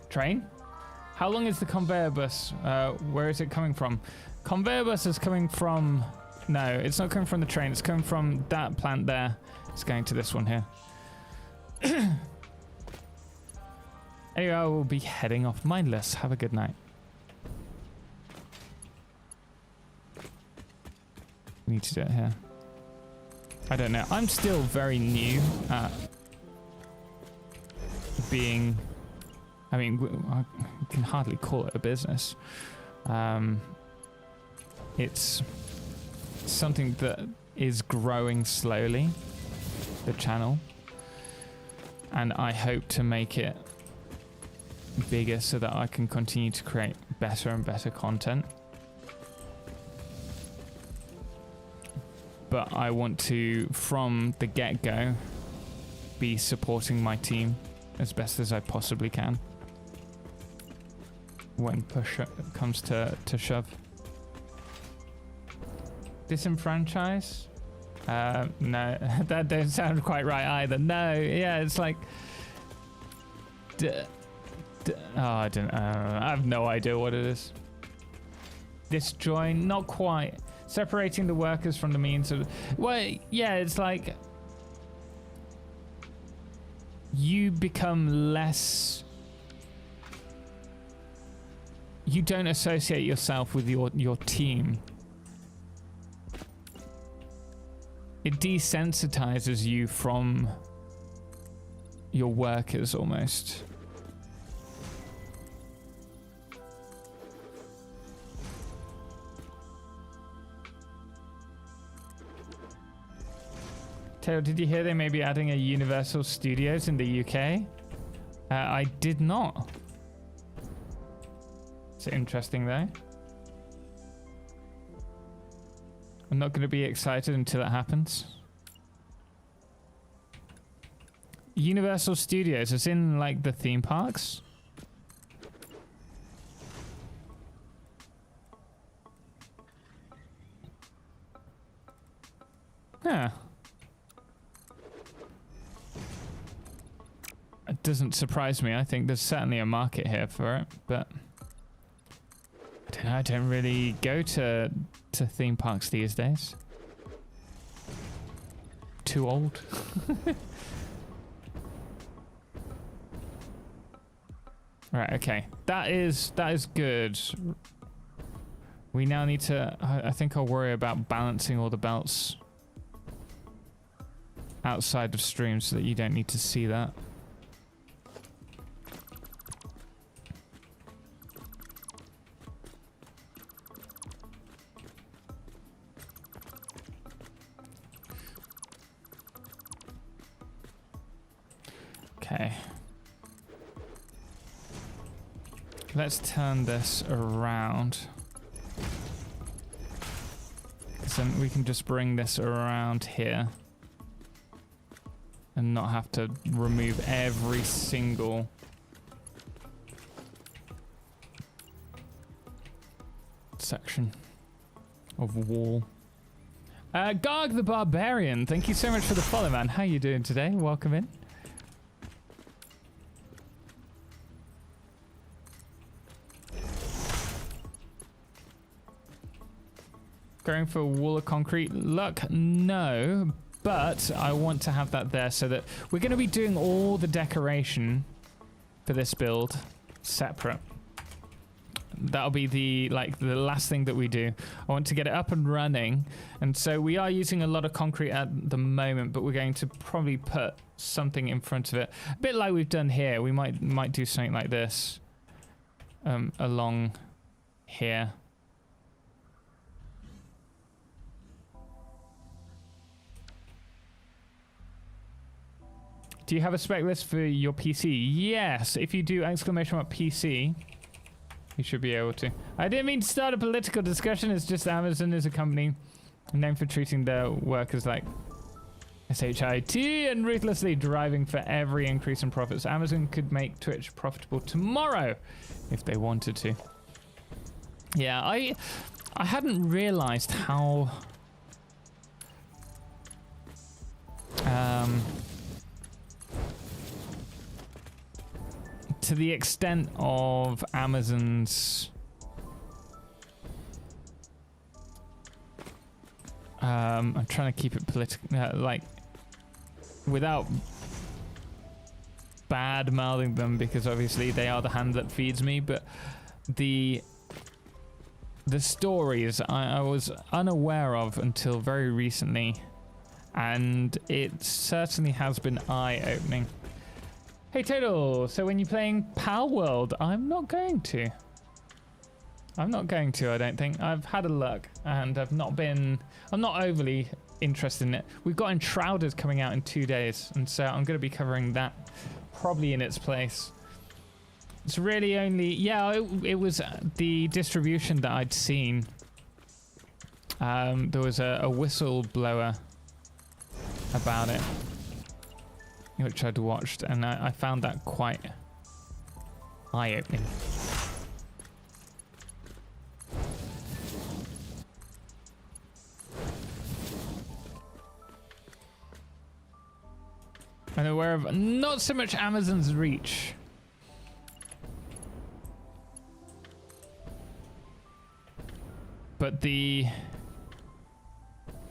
Train? How long is the conveyor bus? Where is it coming from? Conveyor bus is coming from... No, it's not coming from the train. It's coming from that plant there. It's going to this one here. Anyway, I will be heading off. Mindless. Have a good night. Need to do it here. I don't know. I'm still very new at being... I mean, I can hardly call it a business. It's something that is growing slowly, the channel, and I hope to make it bigger so that I can continue to create better and better content. But I want to, from the get-go, be supporting my team as best as I possibly can when push comes to shove. Disenfranchise? No, that don't sound quite right either. No, yeah, it's like... I don't know. I have no idea what it is. Disjoin? Not quite. Separating the workers from the means of... Well, yeah, it's like... You become less... You don't associate yourself with your team. It desensitizes you from your workers almost. Taylor, did you hear they may be adding a Universal Studios in the UK? I did not. It's interesting though. I'm not going to be excited until it happens. Universal Studios, as in like the theme parks? Huh. It doesn't surprise me. I think there's certainly a market here for it, but I don't know. I don't really go to theme parks these days. Too old. Right, okay. That is good. We now need to... I think I'll worry about balancing all the belts outside of stream so that you don't need to see that. Okay. Let's turn this around. Because then we can just bring this around here. And not have to remove every single section of wall. Garg the Barbarian, thank you so much for the follow, man. How you doing today? Welcome in. Going for a wall of concrete? Luck, no. But I want to have that there so that we're going to be doing all the decoration for this build separate. That'll be the last thing that we do. I want to get it up and running. And so we are using a lot of concrete at the moment, but we're going to probably put something in front of it. A bit like we've done here. We might do something like this along here. Do you have a spec list for your PC? Yes. If you do !PC, you should be able to. I didn't mean to start a political discussion. It's just Amazon is a company known for treating their workers like SHIT and ruthlessly driving for every increase in profits. Amazon could make Twitch profitable tomorrow if they wanted to. Yeah, I hadn't realized how to the extent of Amazon's I'm trying to keep it political, like without bad mouthing them, because obviously they are the hand that feeds me, but the stories I was unaware of until very recently, and it certainly has been eye-opening. Hey Total, so when you're playing Pal World, I'm not going to, I don't think. I've had a look and I'm not overly interested in it. We've got Enshrouded coming out in 2 days, and so I'm going to be covering that probably in its place. It's really only... Yeah, it was the distribution that I'd seen. There was a whistleblower about it, which I'd watched, and I found that quite eye-opening. I'm aware of not so much Amazon's reach. But the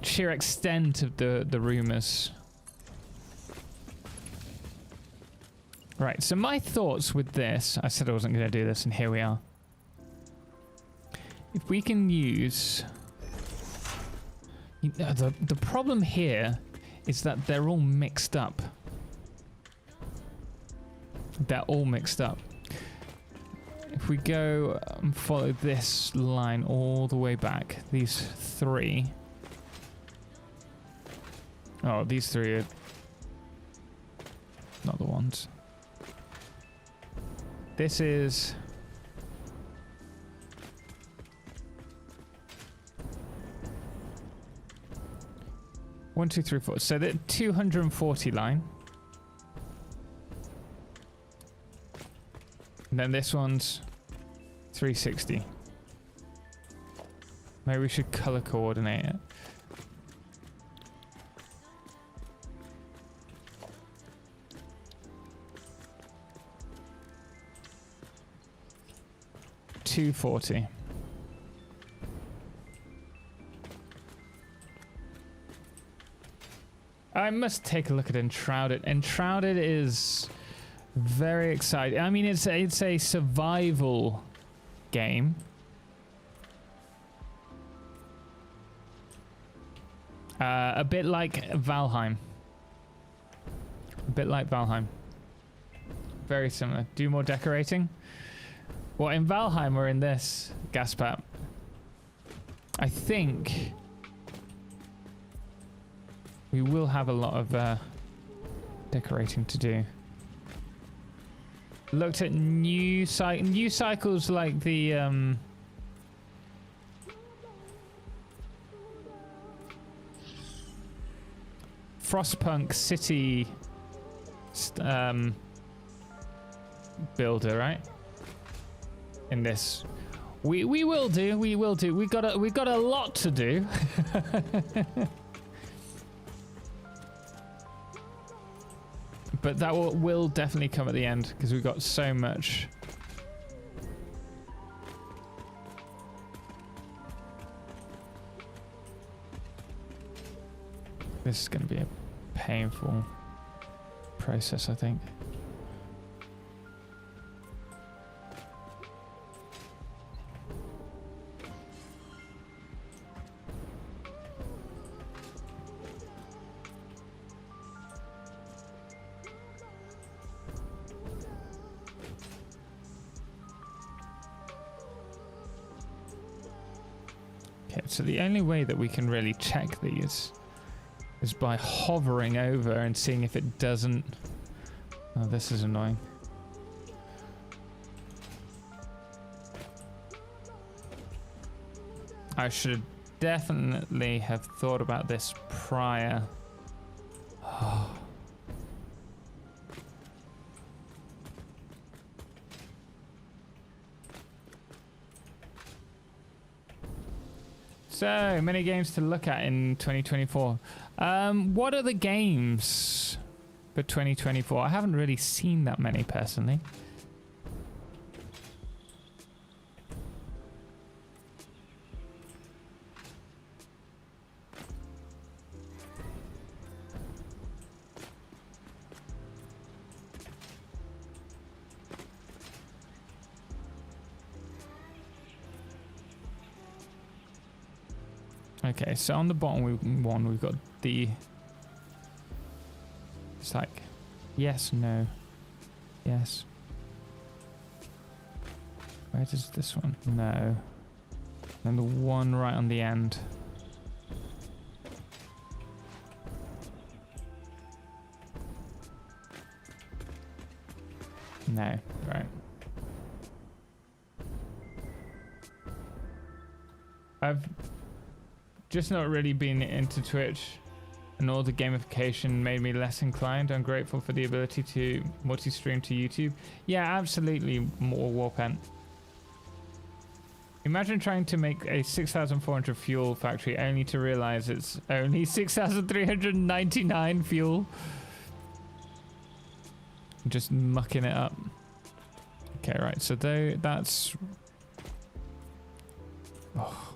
sheer extent of the rumors. Right, so my thoughts with this, I said I wasn't going to do this, and here we are. If we can use... You know, the problem here is that they're all mixed up. They're all mixed up. If we go and follow this line all the way back, these three... Oh, these three are not the ones. This is... One, two, three, four. So the 240 line. And then this one's 360. Maybe we should color coordinate it. $240. I must take a look at Enshrouded. Enshrouded is very exciting. I mean, it's a survival game. A bit like Valheim. A bit like Valheim. Very similar. Do more decorating. Well, in Valheim or in this, Gaspat, I think we will have a lot of decorating to do. Looked at new cycles like the Frostpunk City builder, right? In this, we will do. We got a lot to do. But that will definitely come at the end because we've got so much. This is going to be a painful process, I think. So the only way that we can really check these is by hovering over and seeing if it doesn't... Oh, this is annoying. I should definitely have thought about this prior. Oh. So many games to look at in 2024. What are the games for 2024? I haven't really seen that many personally. Okay, so on the bottom one, we've got the... It's like, yes, no, yes. Where does this one? No. And the one right on the end. No, right. I've just not really been into Twitch, and all the gamification made me less inclined. I'm grateful for the ability to multi-stream to YouTube. Yeah, absolutely, more Warpen. Imagine trying to make a 6,400 fuel factory only to realize it's only 6,399 fuel. Just mucking it up. Okay, right, so that's... Oh.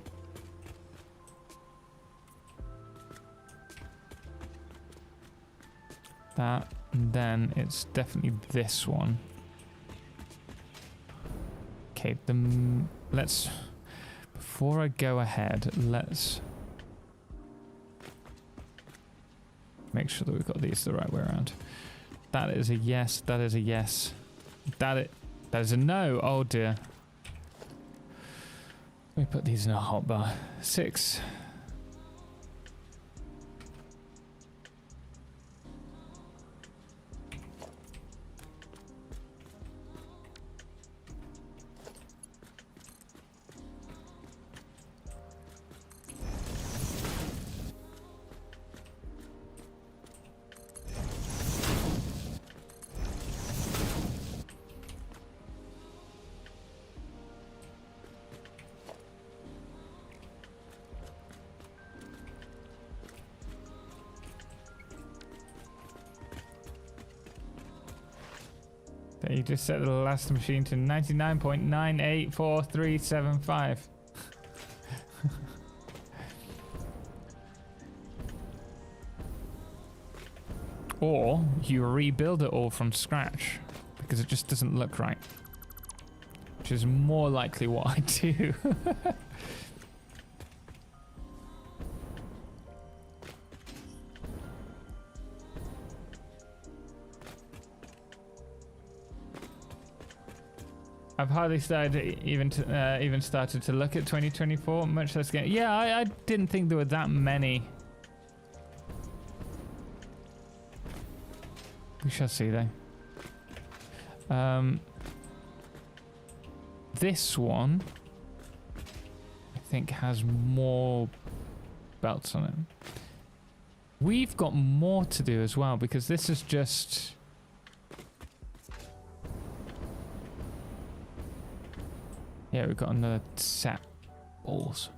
That, and then it's definitely this one. Okay, let's... Before I go ahead, let's... make sure that we've got these the right way around. That is a yes, that is a yes. That is a no, oh dear. Let me put these in a hotbar. 6. You just set the last machine to 99.984375. Or you rebuild it all from scratch because it just doesn't look right, which is more likely what I do. I've hardly started even started to look at 2024, much less game. Yeah, I didn't think there were that many. We shall see though. This one, I think, has more belts on it. We've got more to do as well because this is just... Yeah, we've got another set. Balls.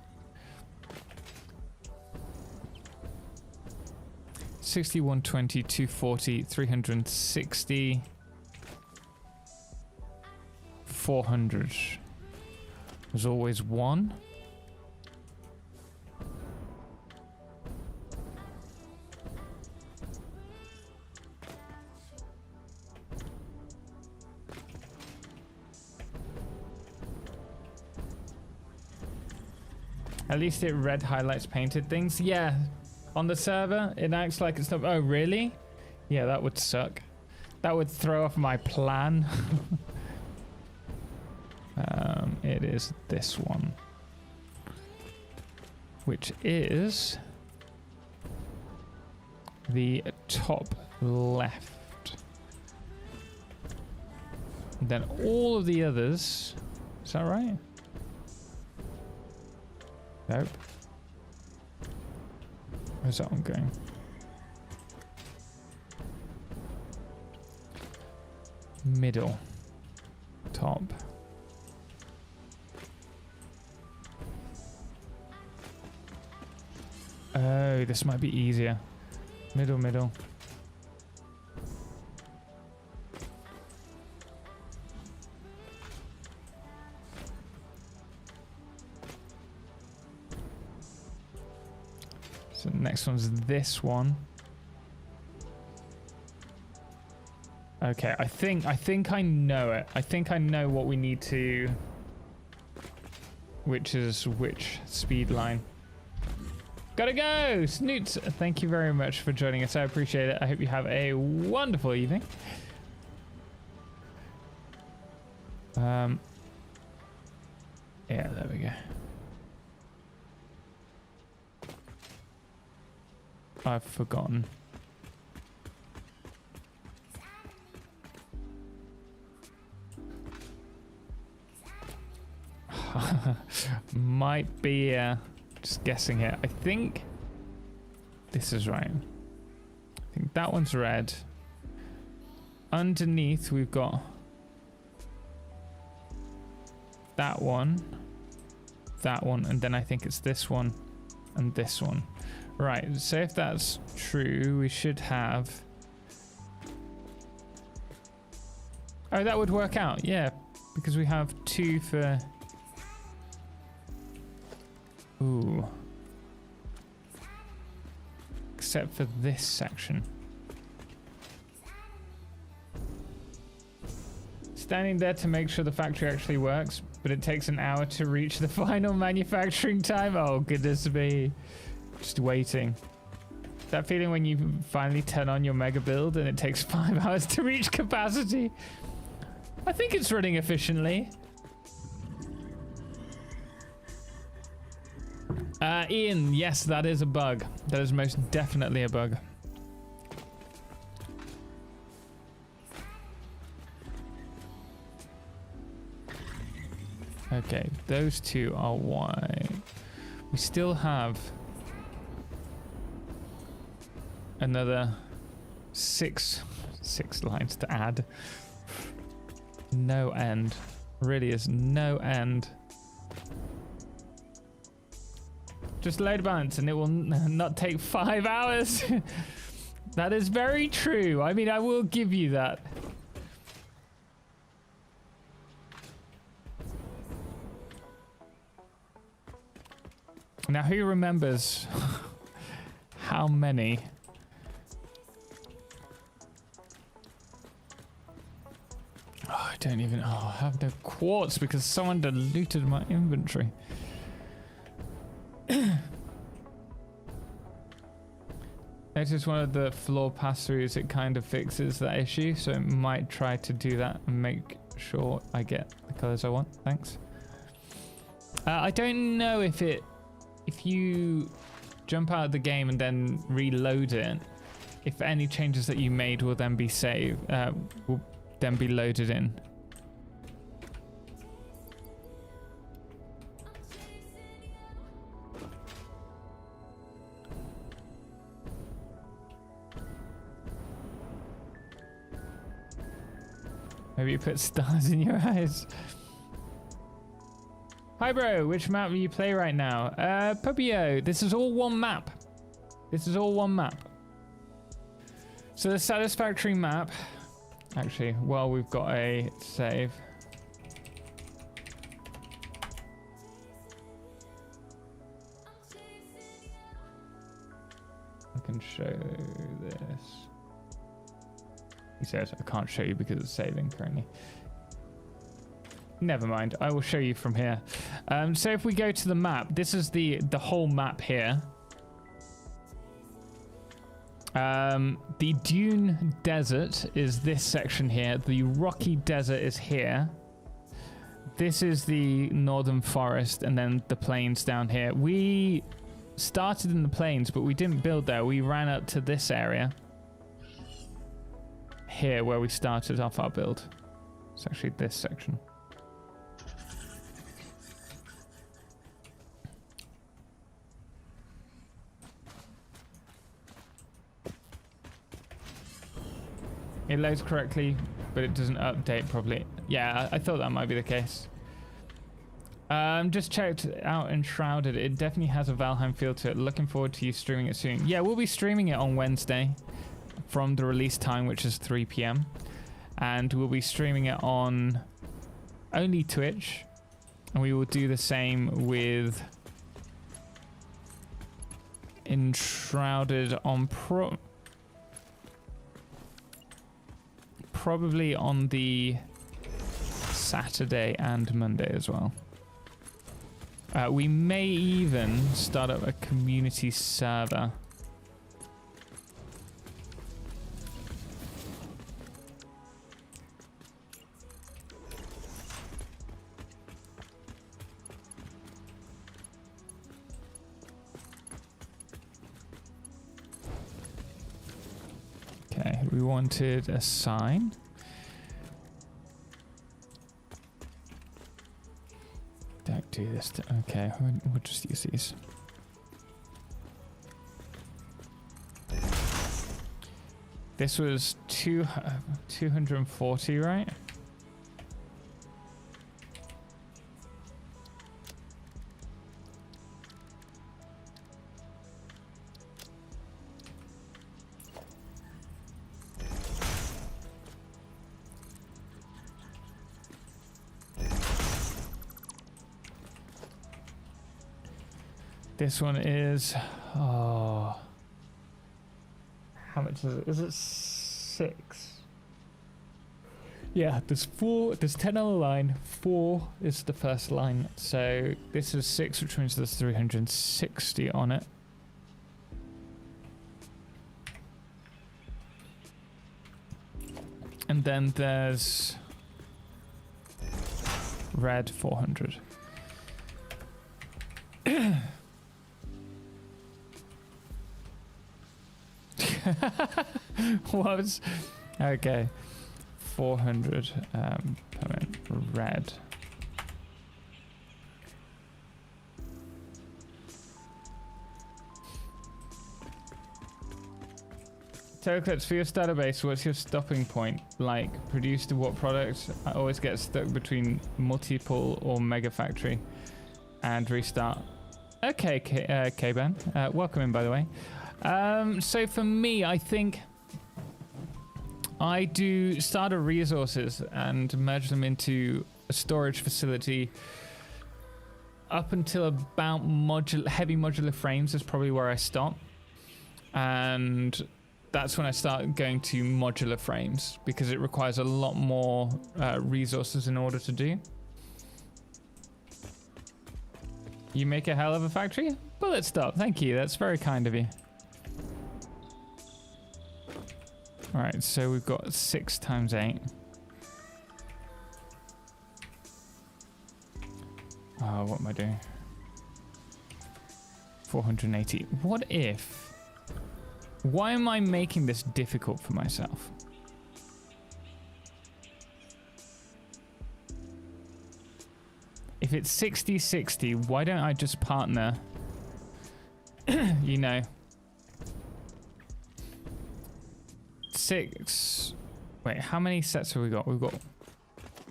60, 120, 240, 360, 400. There's always one. At least it red highlights painted things. Yeah, on the server, it acts like it's not... Oh, really? Yeah, that would suck. That would throw off my plan. It is this one. Which is... the top left. And then all of the others... Is that right? Nope. Where's that one going? Middle. Top. Oh, this might be easier. Middle, middle. So the next one's this one. Okay, I think I know it. I think I know what we need to... Which is which speed line. Gotta go! Snoots, thank you very much for joining us. I appreciate it. I hope you have a wonderful evening. Yeah, there we go. I've forgotten. Might be just guessing here. I think this is right. I think that one's red. Underneath we've got that one, and then I think it's this one and this one. Right, so if that's true, we should have... Oh, that would work out, yeah, because we have 2 for... Ooh. Except for this section. Standing there to make sure the factory actually works, but it takes an hour to reach the final manufacturing time. Oh, goodness me. Just waiting. That feeling when you finally turn on your mega build and it takes 5 hours to reach capacity. I think it's running efficiently. Ian, yes, that is a bug. That is most definitely a bug. Okay, those 2 are white. We still have another 6 lines to add. No end. Really is no end. Just load balance and it will not take 5 hours. That is very true. I mean, I will give you that. Now, who remembers how many? Oh, I don't even... Oh, I have no quartz because someone diluted my inventory. Notice one of the floor pass-throughs, it kind of fixes that issue, so it might try to do that and make sure I get the colors I want. Thanks. I don't know if you jump out of the game and then reload it, if any changes that you made will then be saved, will then be loaded in. Maybe you put stars in your eyes. Hi bro, which map do you play right now? Pupio, this is all one map. This is all one map. So the Satisfactory map, actually, while we've got a save. I can show this. He says, I can't show you because it's saving currently. Never mind, I will show you from here. So if we go to the map, this is the whole map here. The dune desert is this section here. The rocky desert is here. This is the northern forest and then the plains down here. We started in the plains, but we didn't build there. We ran up to this area here where we started off our build. It's actually this section. It loads correctly, but it doesn't update properly. Yeah, I thought that might be the case. Just checked out Enshrouded. It definitely has a Valheim feel to it. Looking forward to you streaming it soon. Yeah, we'll be streaming it on Wednesday from the release time, which is 3 p.m. And we'll be streaming it on only Twitch. And we will do the same with Enshrouded on probably on the Saturday and Monday as well. We may even start up a community server. Okay, we wanted a sign. Don't do this? Okay, we'll just use these. This was 240, right? This one is, oh, how much is it? Is it 6? Yeah, there's 4, there's 10 on the line, 4 is the first line. So this is 6, which means there's 360 on it. And then there's red 400. Was okay. 400 permanent red. Totalxclipse, for your starter base, what's your stopping point? Like, produce to what product? I always get stuck between multiple or mega factory and restart. Okay, K-Ben. Welcome in, by the way. So for me, I think I do starter resources and merge them into a storage facility up until about heavy modular frames is probably where I stop. And that's when I start going to modular frames because it requires a lot more resources in order to do. You make a hell of a factory? Bullet stop, thank you, that's very kind of you. All right, so we've got 6 times 8. Oh, what am I doing? 480. What if? Why am I making this difficult for myself? If it's 60-60, why don't I just partner? You know. 6. Wait, how many sets have we got? We've got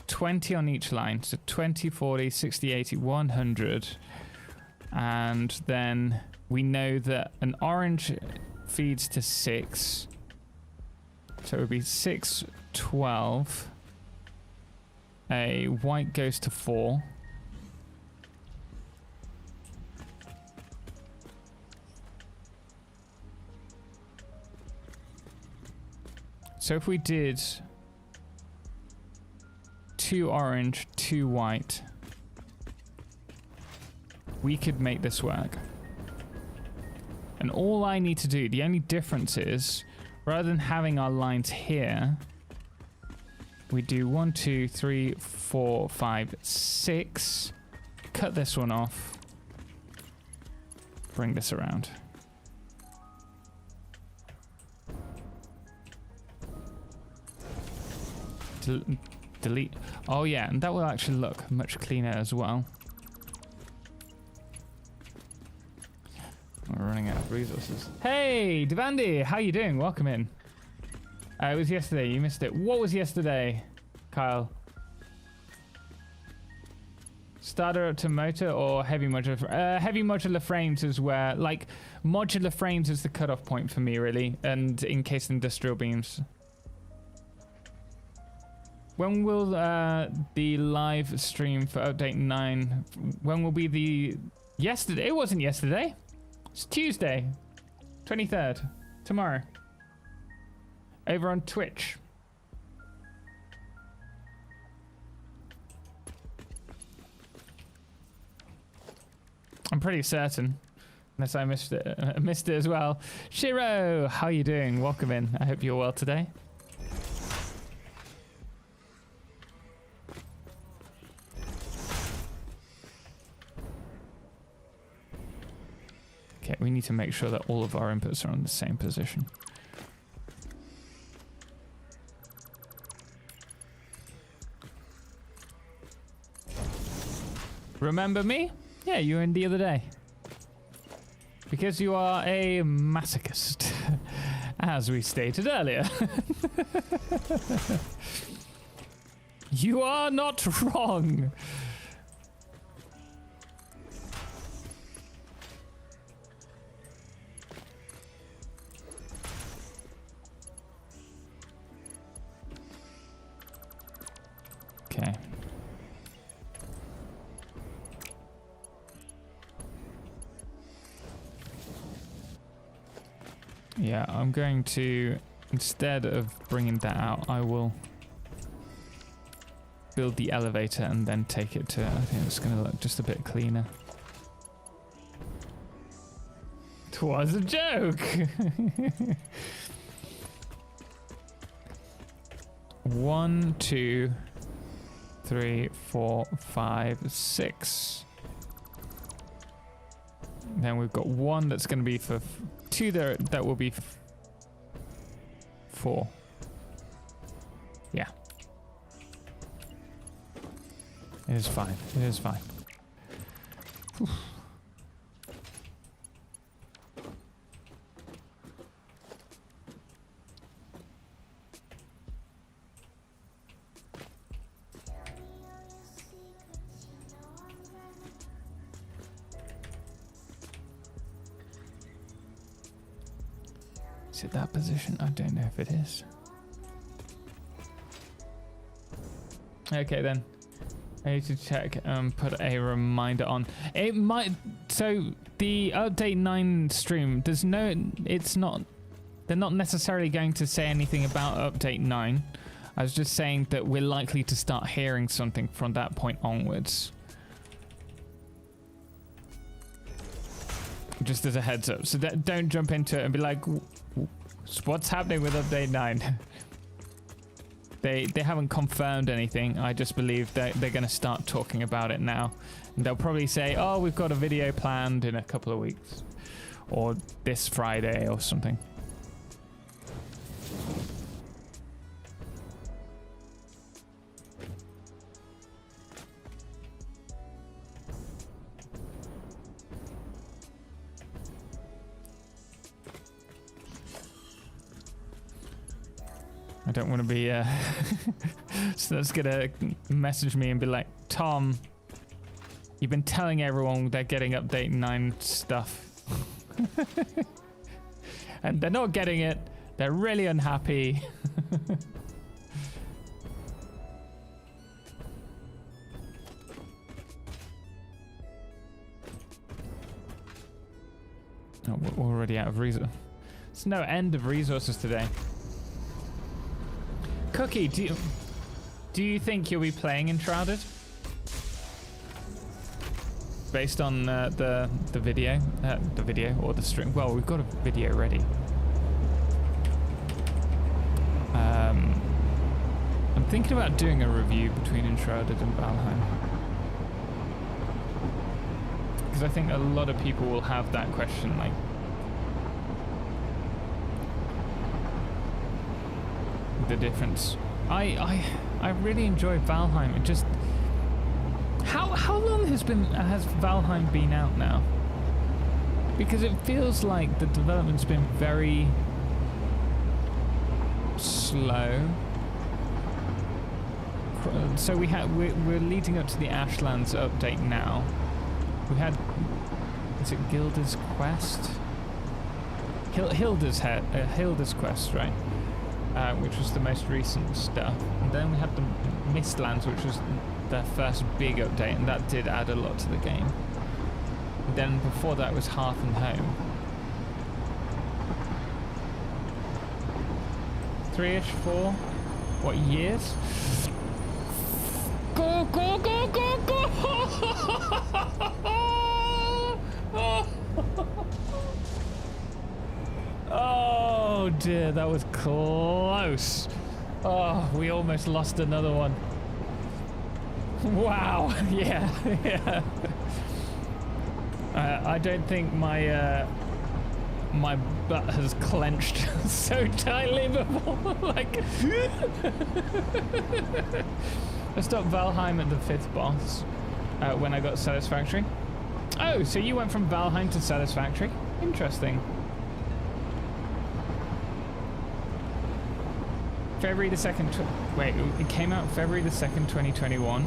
20 on each line. So 20, 40, 60, 80, 100. And then we know that an orange feeds to 6. So it would be 6, 12. A white goes to 4. So if we did 2 orange, 2 white, we could make this work. And all I need to do, the only difference is, rather than having our lines here, we do 1, 2, 3, 4, 5, 6, cut this one off, bring this around. Delete. Oh yeah, and that will actually look much cleaner as well. We're running out of resources. Hey, Devandi, how you doing? Welcome in. It was yesterday. You missed it. What was yesterday, Kyle? Starter to motor or heavy modular? Heavy modular frames is where, like, modular frames is the cutoff point for me, really, and in case industrial beams. When will the live stream for update 9? When will be the yesterday? It wasn't yesterday. It's Tuesday, 23rd, tomorrow. Over on Twitch. I'm pretty certain, unless I missed it as well. Shiro, how you doing? Welcome in. I hope you're well today. Okay, we need to make sure that all of our inputs are on the same position. Remember me? Yeah, you were in the other day. Because you are a masochist, as we stated earlier. You are not wrong. Okay. Yeah, I'm going to, instead of bringing that out, I will build the elevator and then take it to, I think it's going to look just a bit cleaner. Twas a joke! 1, 2, 3, 4, 5, 6. Then we've got 1 that's going to be for 2 there, that will be 4. Yeah. It is fine. It is fine. Whew. Is it that position? I don't know if it is. Okay then. I need to check and put a reminder on. It might, so the update 9 stream, there's no, it's not, they're not necessarily going to say anything about update 9. I was just saying that we're likely to start hearing something from that point onwards. Just as a heads up. So don't jump into it and be like, what's happening with update 9? They haven't confirmed anything. I just believe that they're going to start talking about it now. And they'll probably say, oh, we've got a video planned in a couple of weeks. Or this Friday or something. I don't want to be so that's gonna message me and be like, Tom, you've been telling everyone they're getting update 9 stuff and they're not getting it. They're really unhappy. Oh, we're already out of resources. There's no end of resources today. Cookie, do you think you'll be playing Enshrouded? Based on the video or the stream? Well, we've got a video ready. I'm thinking about doing a review between Enshrouded and Valheim. Because I think a lot of people will have that question, like, the difference. I really enjoy Valheim. It just, how long has Valheim been out now? Because it feels like the development's been very slow. So we're leading up to the Ashlands update now. We had, is it Gilda's Quest? Hilda's Quest, right? Which was the most recent stuff. And then we had the Mistlands, which was the first big update, and that did add a lot to the game. And then before that was Hearth and Home. 3-ish, 4? What, years? Go, go, go, go, go! Oh dear, that was close. Oh, we almost lost another one. Wow, yeah, yeah. I don't think my my butt has clenched so tightly before. Like, I stopped Valheim at the 5th boss. when I got Satisfactory. Oh, so you went from Valheim to Satisfactory? Interesting. February the 2nd. Wait, it came out February the 2nd, 2021.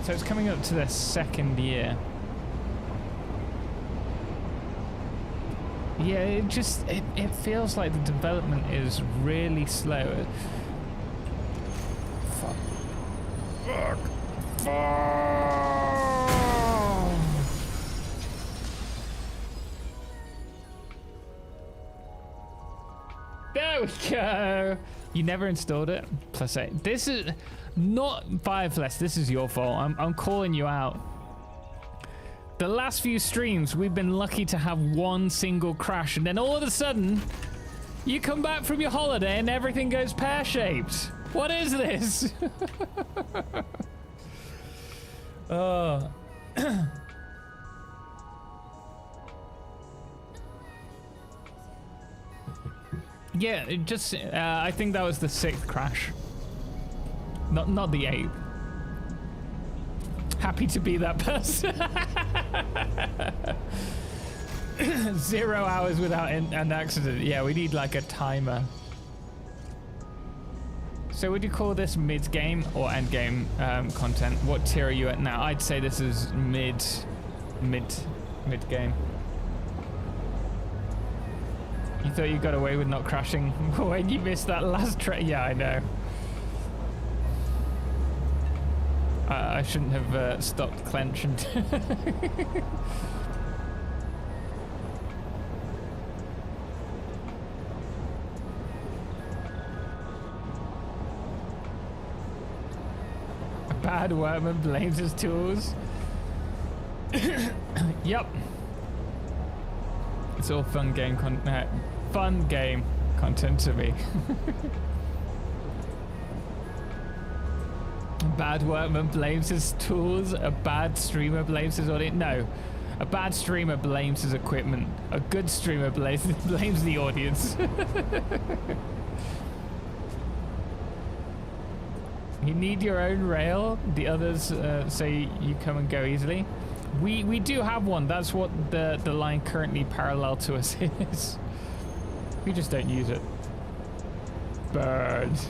So it's coming up to their 2nd year. Yeah, it feels like the development is really slow. Fuck. Fuck. There we go. You never installed it. +8. This is not Firefless. This is your fault. I'm calling you out. The last few streams, we've been lucky to have one single crash, and then all of a sudden, you come back from your holiday and everything goes pear-shaped. What is this? Oh. Yeah, it just I think that was the 6th crash. Not the 8th. Happy to be that person. 0 hours without an accident. Yeah, we need like a timer. So would you call this mid-game or end-game content? What tier are you at now? I'd say this is mid-game. You thought you got away with not crashing when you missed that last train? Yeah, I know. I shouldn't have stopped clenching. A bad workman blames his tools. Yep. It's all fun game content to me. Bad workman blames his tools. A bad streamer blames his audience. No, a bad streamer blames his equipment. A good streamer blames the audience. You need your own rail. The others say you come and go easily. We do have one. That's what the line currently parallel to us is. We just don't use it. Birds.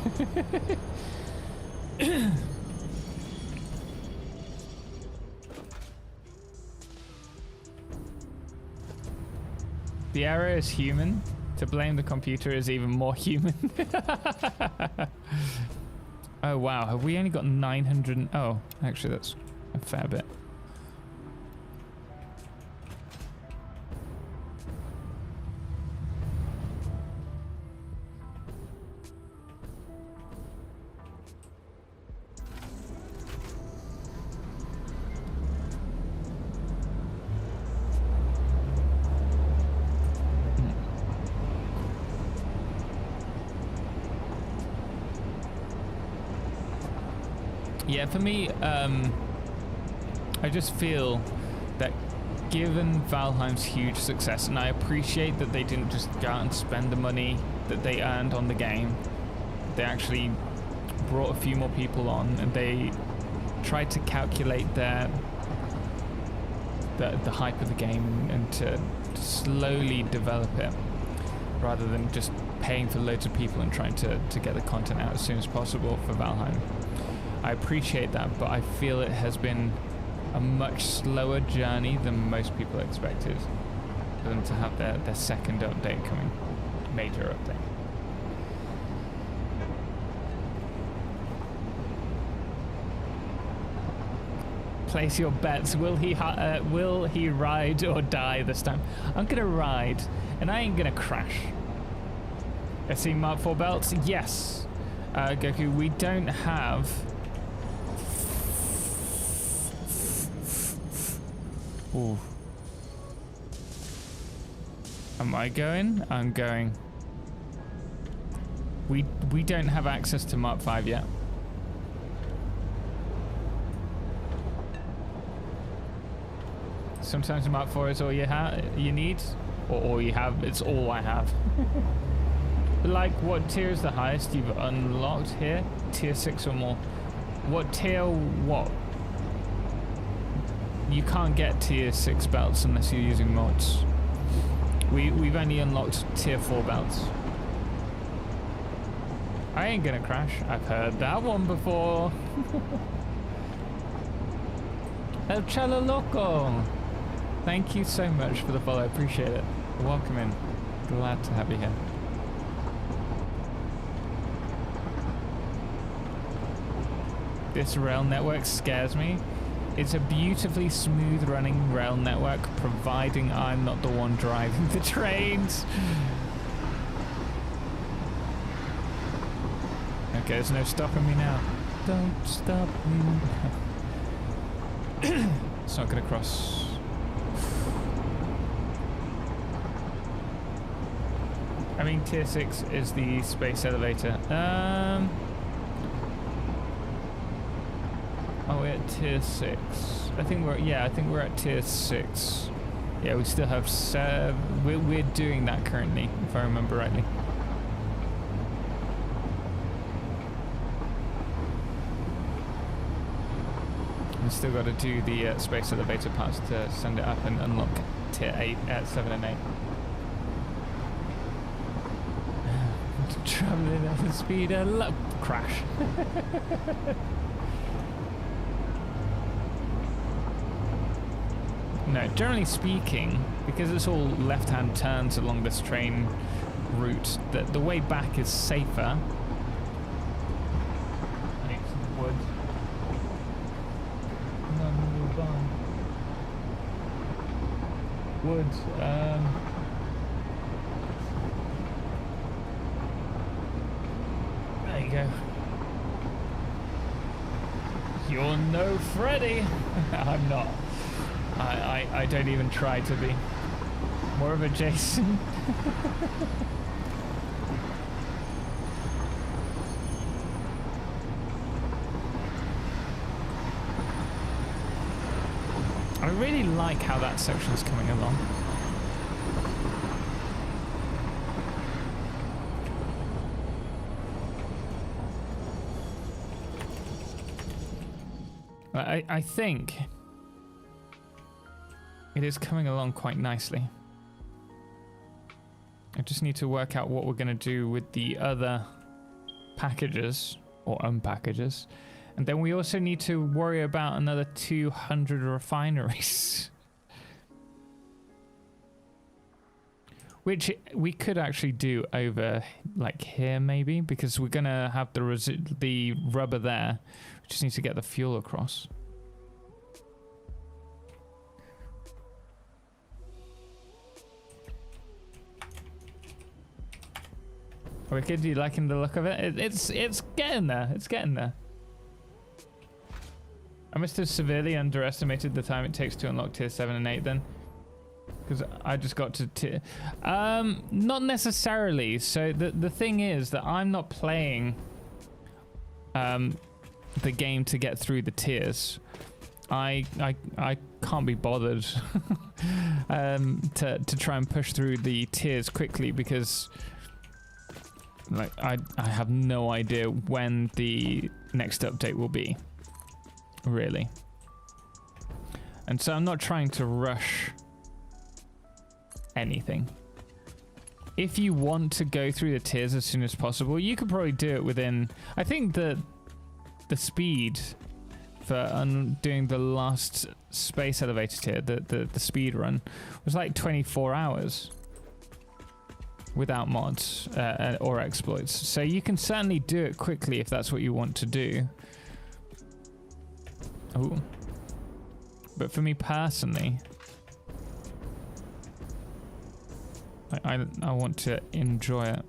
The error is human. To blame the computer is even more human. Oh wow, have we only got 900? Oh, actually that's a fair bit. Yeah, for me, I just feel that given Valheim's huge success, and I appreciate that they didn't just go out and spend the money that they earned on the game, they actually brought a few more people on, and they tried to calculate the hype of the game and to slowly develop it, rather than just paying for loads of people and trying to get the content out as soon as possible for Valheim. I appreciate that, but I feel it has been a much slower journey than most people expected for them to have their second update coming, major update. Place your bets. Will he ride or die this time? I'm gonna ride, and I ain't gonna crash. SC Mark 4 belts? Yes. Goku, we don't have... Ooh. Am I going? I'm going. We don't have access to Mark 5 yet. Sometimes Mark 4 is all you need, or all you have. It's all I have. Like, what tier is the highest you've unlocked here? Tier 6 or more. What tier? What? You can't get tier 6 belts unless you're using mods. We've only unlocked tier 4 belts. I ain't gonna crash. I've heard that one before. El Chalo Loco. Thank you so much for the follow. Appreciate it. Welcome in. Glad to have you here. This rail network scares me. It's a beautifully smooth running rail network, providing I'm not the one driving the trains. Okay, there's no stopping me now. Don't stop me. It's not gonna cross. I mean, tier 6 is the space elevator. Oh, we're at tier 6. I think we're at tier 6. Yeah, we still have 7. We're doing that currently, if I remember rightly. We've still got to do the space elevator parts to send it up and unlock tier 8 at 7 and 8. Traveling at the speed of crash. No, generally speaking, because it's all left-hand turns along this train route, the way back is safer. I need some wood. Wood, there you go. You're no Freddy. I'm not. I don't even try to be. More of a Jason. I really like how that section's coming along. I think it is coming along quite nicely. I just need to work out what we're going to do with the other packages or unpackages. And then we also need to worry about another 200 refineries. Which we could actually do over like here maybe, because we're going to have the rubber there. We just need to get the fuel across. Wicked, you liking the look of it? It's getting there. It's getting there. I must have severely underestimated the time it takes to unlock tier 7 and 8 then. Because I just got to tier... not necessarily. So the thing is that I'm not playing the game to get through the tiers. I can't be bothered to try and push through the tiers quickly because... Like I have no idea when the next update will be, really. And so I'm not trying to rush anything. If you want to go through the tiers as soon as possible, you could probably do it within... I think the speed for doing the last space elevator tier, the speed run, was like 24 hours. Without mods or exploits. So you can certainly do it quickly if that's what you want to do. Ooh. But for me personally, I want to enjoy it.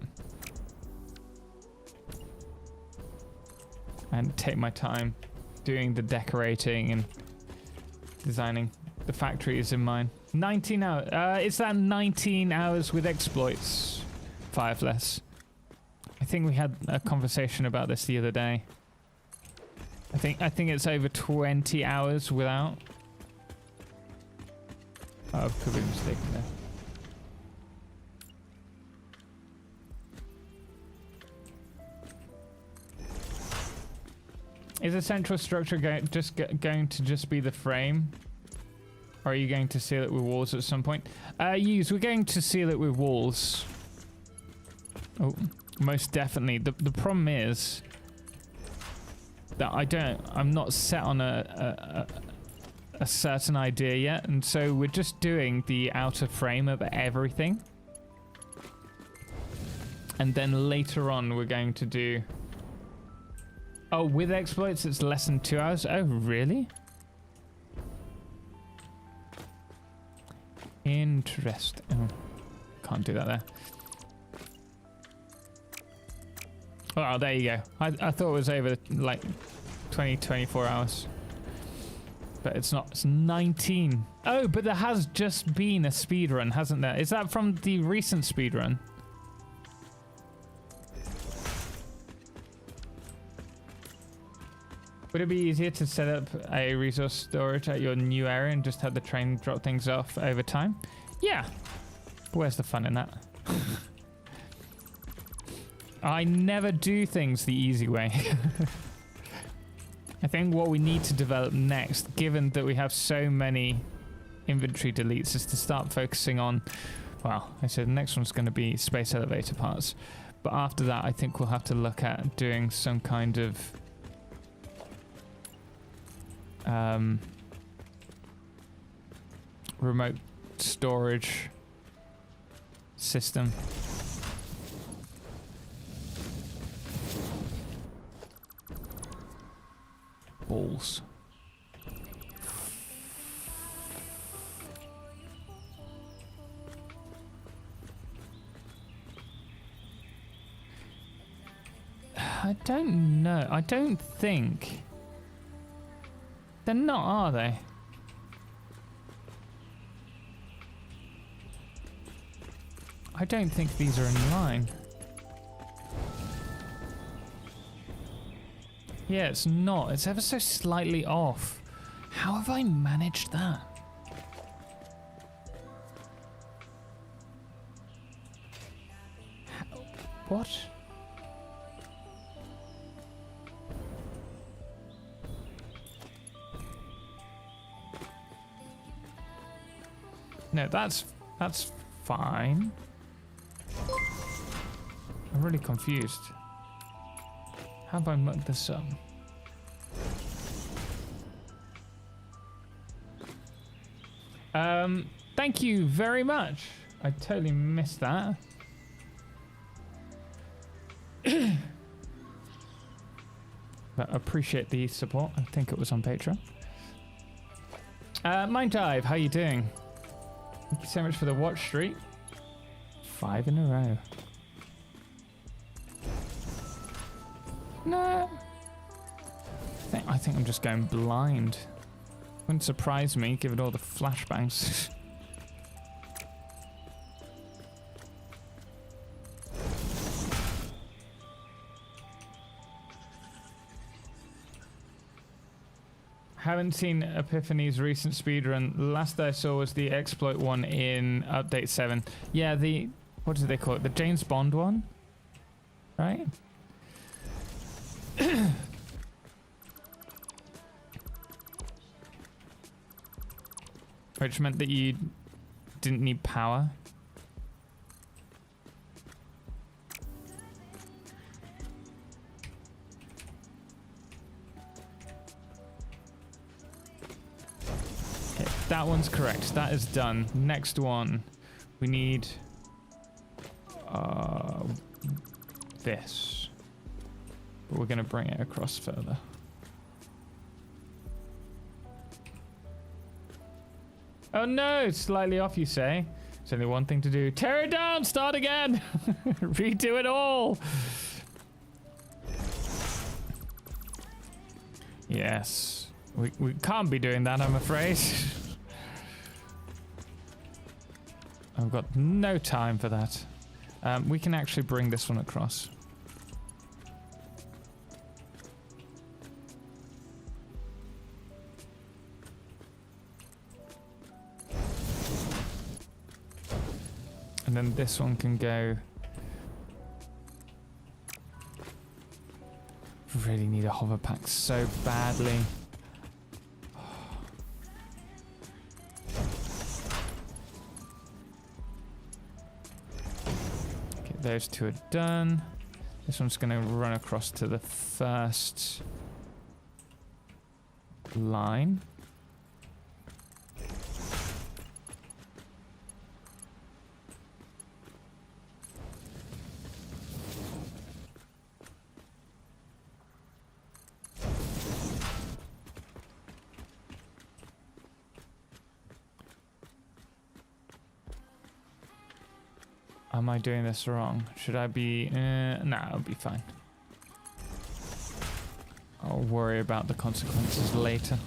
And take my time doing the decorating and designing. The factory is in mine. 19 hours. It's that 19 hours with exploits, Firefless. I think we had a conversation about this the other day. I think it's over 20 hours without. Oh, could be mistaken there. Is the central structure going to just be the frame? Or are you going to seal it with walls at some point? We're going to seal it with walls. Oh, most definitely. The problem is that I'm not set on a certain idea yet, and so we're just doing the outer frame of everything. And then later on we're going to do... Oh, with exploits it's less than 2 hours? Oh, really? Interesting. Oh, can't do that there. Oh, there you go. I thought it was over like 24 hours. But it's not. It's 19. Oh, but there has just been a speedrun, hasn't there? Is that from the recent speedrun? Would it be easier to set up a resource storage at your new area and just have the train drop things off over time? Yeah. Where's the fun in that? I never do things the easy way. I think what we need to develop next, given that we have so many inventory deletes, is to start focusing on, well, I said the next one's going to be space elevator parts. But after that, I think we'll have to look at doing some kind of remote storage system. Balls. I don't know. I don't think they're not, are they? I don't think these are in line. Yeah, it's not. It's ever so slightly off. How have I managed that? What? No, that's fine. I'm really confused. How have I mucked this up? Thank you very much. I totally missed that. But appreciate the support. I think it was on Patreon. Mind Dive, how you doing? Thank you so much for the watch streak. 5 in a row. No. I think I'm just going blind. Wouldn't surprise me, given all the flashbangs. Haven't seen Epiphany's recent speedrun. Last I saw was the exploit one in update 7. Yeah, the... what do they call it? The James Bond one? Right? Which meant that you didn't need power. Okay, that one's correct. That is done. Next one. We need this. But we're going to bring it across further. Oh no, slightly off you say. There's only one thing to do. Tear it down, start again. Redo it all. Yes. We can't be doing that, I'm afraid. I've got no time for that. We can actually bring this one across. And then this one can go really need a hover pack so badly. Okay, those two are done. This one's going to run across to the first line. Am I doing this wrong? Should I be... nah, I'll be fine. I'll worry about the consequences later.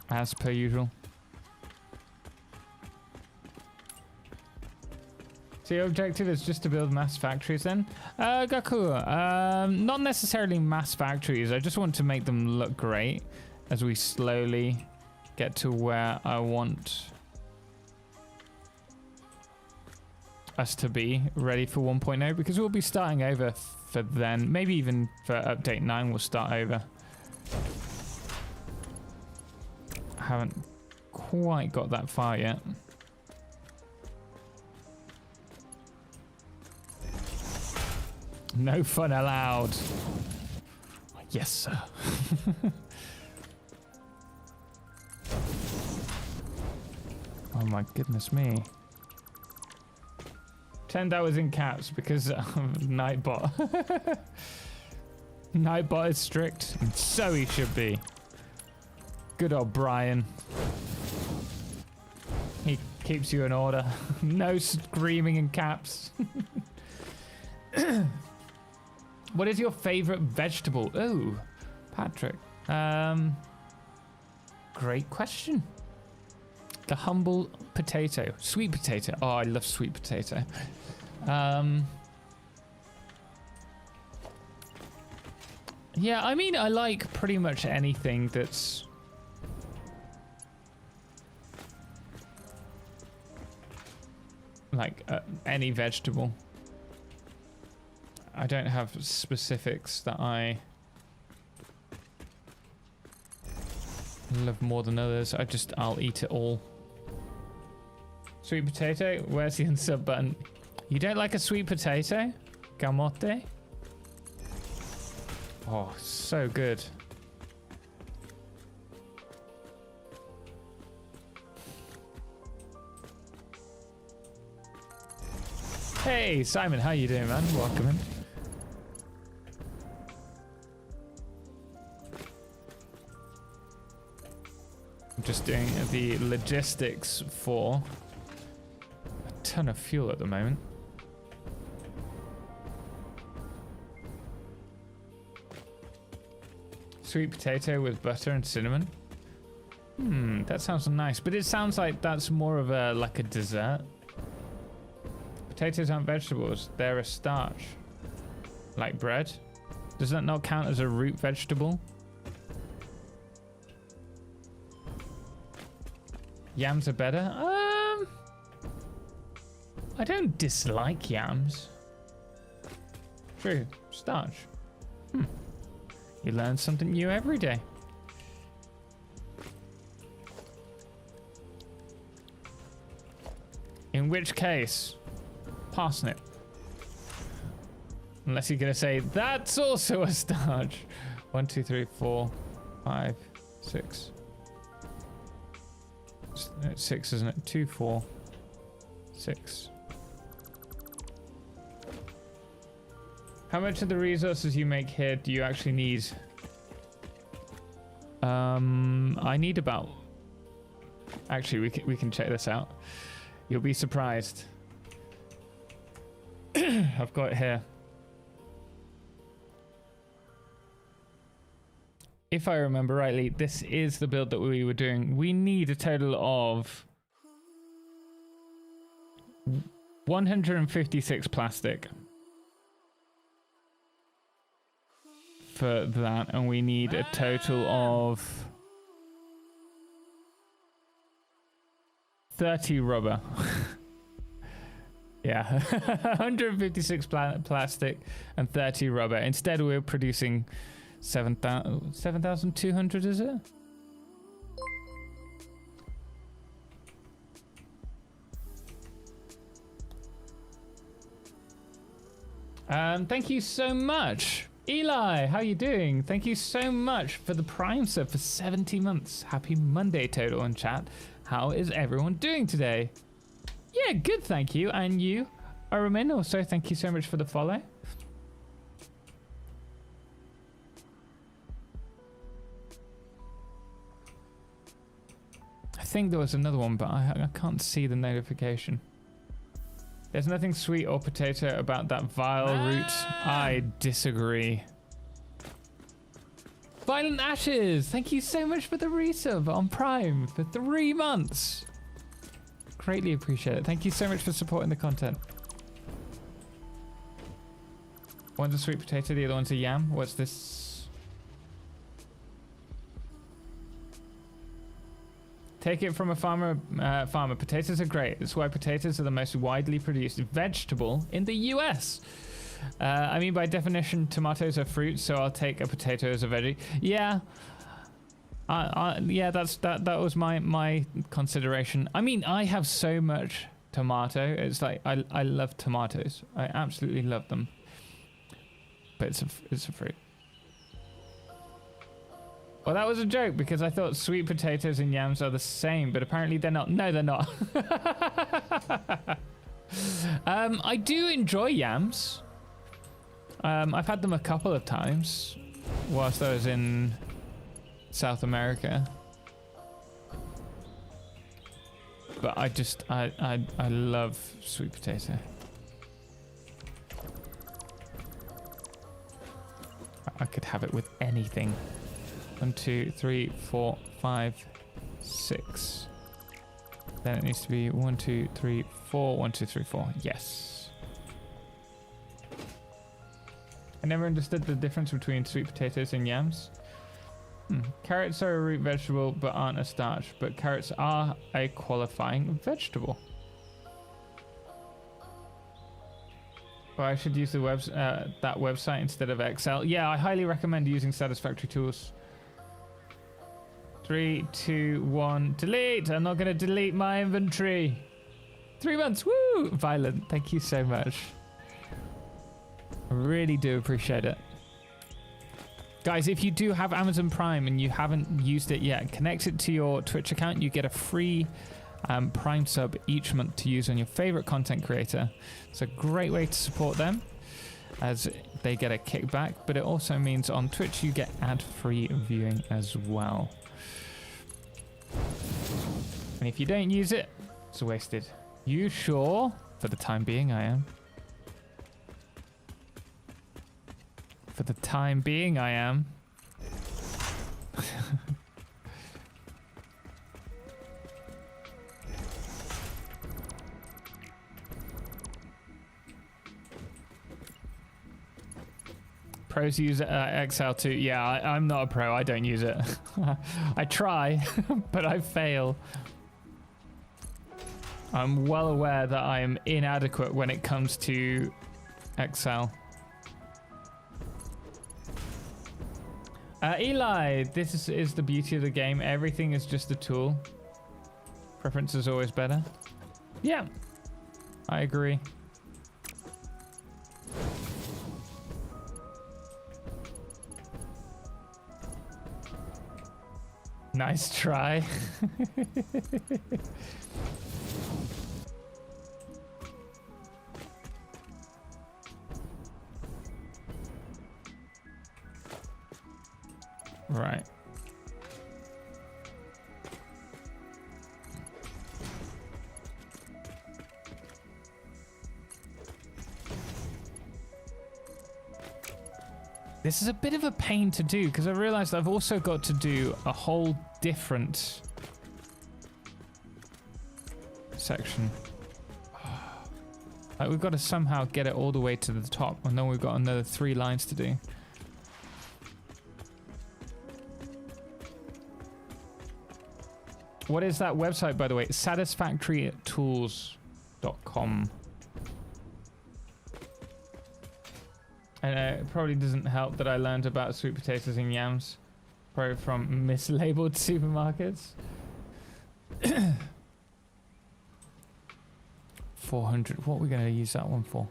As per usual. So your objective is just to build mass factories then? Gaku, not necessarily mass factories. I just want to make them look great as we slowly get to where I want us to be ready for 1.0, because we'll be starting over for then. Maybe even for update 9 we'll start over. I haven't quite got that far yet. No fun allowed. Yes, sir. Oh my goodness me. 10 that was in caps because Nightbot. Nightbot is strict, and so he should be. Good old Brian. He keeps you in order. No screaming in caps. What is your favorite vegetable? Oh, Patrick. Great question. The humble potato. Sweet potato. Oh, I love sweet potato. Yeah, I mean, I like pretty much anything that's like any vegetable. I don't have specifics that I love more than others. I'll eat it all. Sweet potato? Where's the unsub button? You don't like a sweet potato? Gamote? Oh, so good. Hey, Simon, how you doing, man? Welcome in. I'm just doing the logistics for a ton of fuel at the moment. Sweet potato with butter and cinnamon. That sounds nice, but it sounds like that's more of a like a dessert. Potatoes aren't vegetables, they're a starch. Like bread. Does that not count as a root vegetable? Yams are better? I don't dislike yams. True, starch. You learn something new every day. In which case, parsnip. Unless you're gonna say, that's also a starch. 1, 2, 3, 4, 5, 6. It's 6, isn't it? 2, 4, 6. How much of the resources you make here do you actually need? I need about... Actually, we can check this out. You'll be surprised. I've got it here. If I remember rightly, this is the build that we were doing. We need a total of 156 plastic for that, and we need a total of 30 rubber. Yeah, 156 plastic and 30 rubber. Instead, we're producing 7,200, is it? Thank you so much. Eli, how you doing? Thank you so much for the Prime sub for 70 months. Happy Monday, Total in chat. How is everyone doing today? Yeah, good, thank you. And you, Aramin, also thank you so much for the follow. I think there was another one, but I can't see the notification. There's nothing sweet or potato about that vile root. I disagree. Violent Ashes, thank you so much for the resub on Prime for 3 months. Greatly appreciate it. Thank you so much for supporting the content. One's a sweet potato, the other one's a yam. What's this? Take it from a farmer. Potatoes are great. That's why potatoes are the most widely produced vegetable in the US. I mean, by definition, tomatoes are fruits, so I'll take a potato as a veggie. Yeah. Yeah, that was my consideration. I mean, I have so much tomato. It's like I love tomatoes. I absolutely love them. But it's a fruit. Well, that was a joke because I thought sweet potatoes and yams are the same, but apparently they're not. No, they're not. I do enjoy yams. I've had them a couple of times whilst I was in South America. But I love sweet potato. I could have it with anything. 1, 2, 3, 4, 5, 6. Then it needs to be 1, 2, 3, 4. 1, 2, 3, 4. Yes. I never understood the difference between sweet potatoes and yams. Carrots are a root vegetable but aren't a starch. But carrots are a qualifying vegetable. Well, I should use the that website instead of Excel. Yeah, I highly recommend using Satisfactory tools. 3, 2, 1, delete. I'm not going to delete my inventory. 3 months, woo! Violent, thank you so much. I really do appreciate it. Guys, if you do have Amazon Prime and you haven't used it yet, connect it to your Twitch account. You get a free Prime sub each month to use on your favorite content creator. It's a great way to support them as they get a kickback, but it also means on Twitch you get ad-free viewing as well. And if you don't use it, it's wasted. You sure? For the time being, I am. For the time being, I am. Pros use Excel too. Yeah, I'm not a pro. I don't use it. I try, but I fail. I'm well aware that I am inadequate when it comes to Excel. Eli, this is the beauty of the game. Everything is just a tool. Preference is always better. Yeah, I agree. Nice try. Right. This is a bit of a pain to do because I realized I've also got to do a whole different section. Like we've got to somehow get it all the way to the top, and then we've got another 3 lines to do. What is that website, by the way? Satisfactorytools.com. I know it probably doesn't help that I learned about sweet potatoes and yams, probably from mislabeled supermarkets. 400. What are we going to use that one for?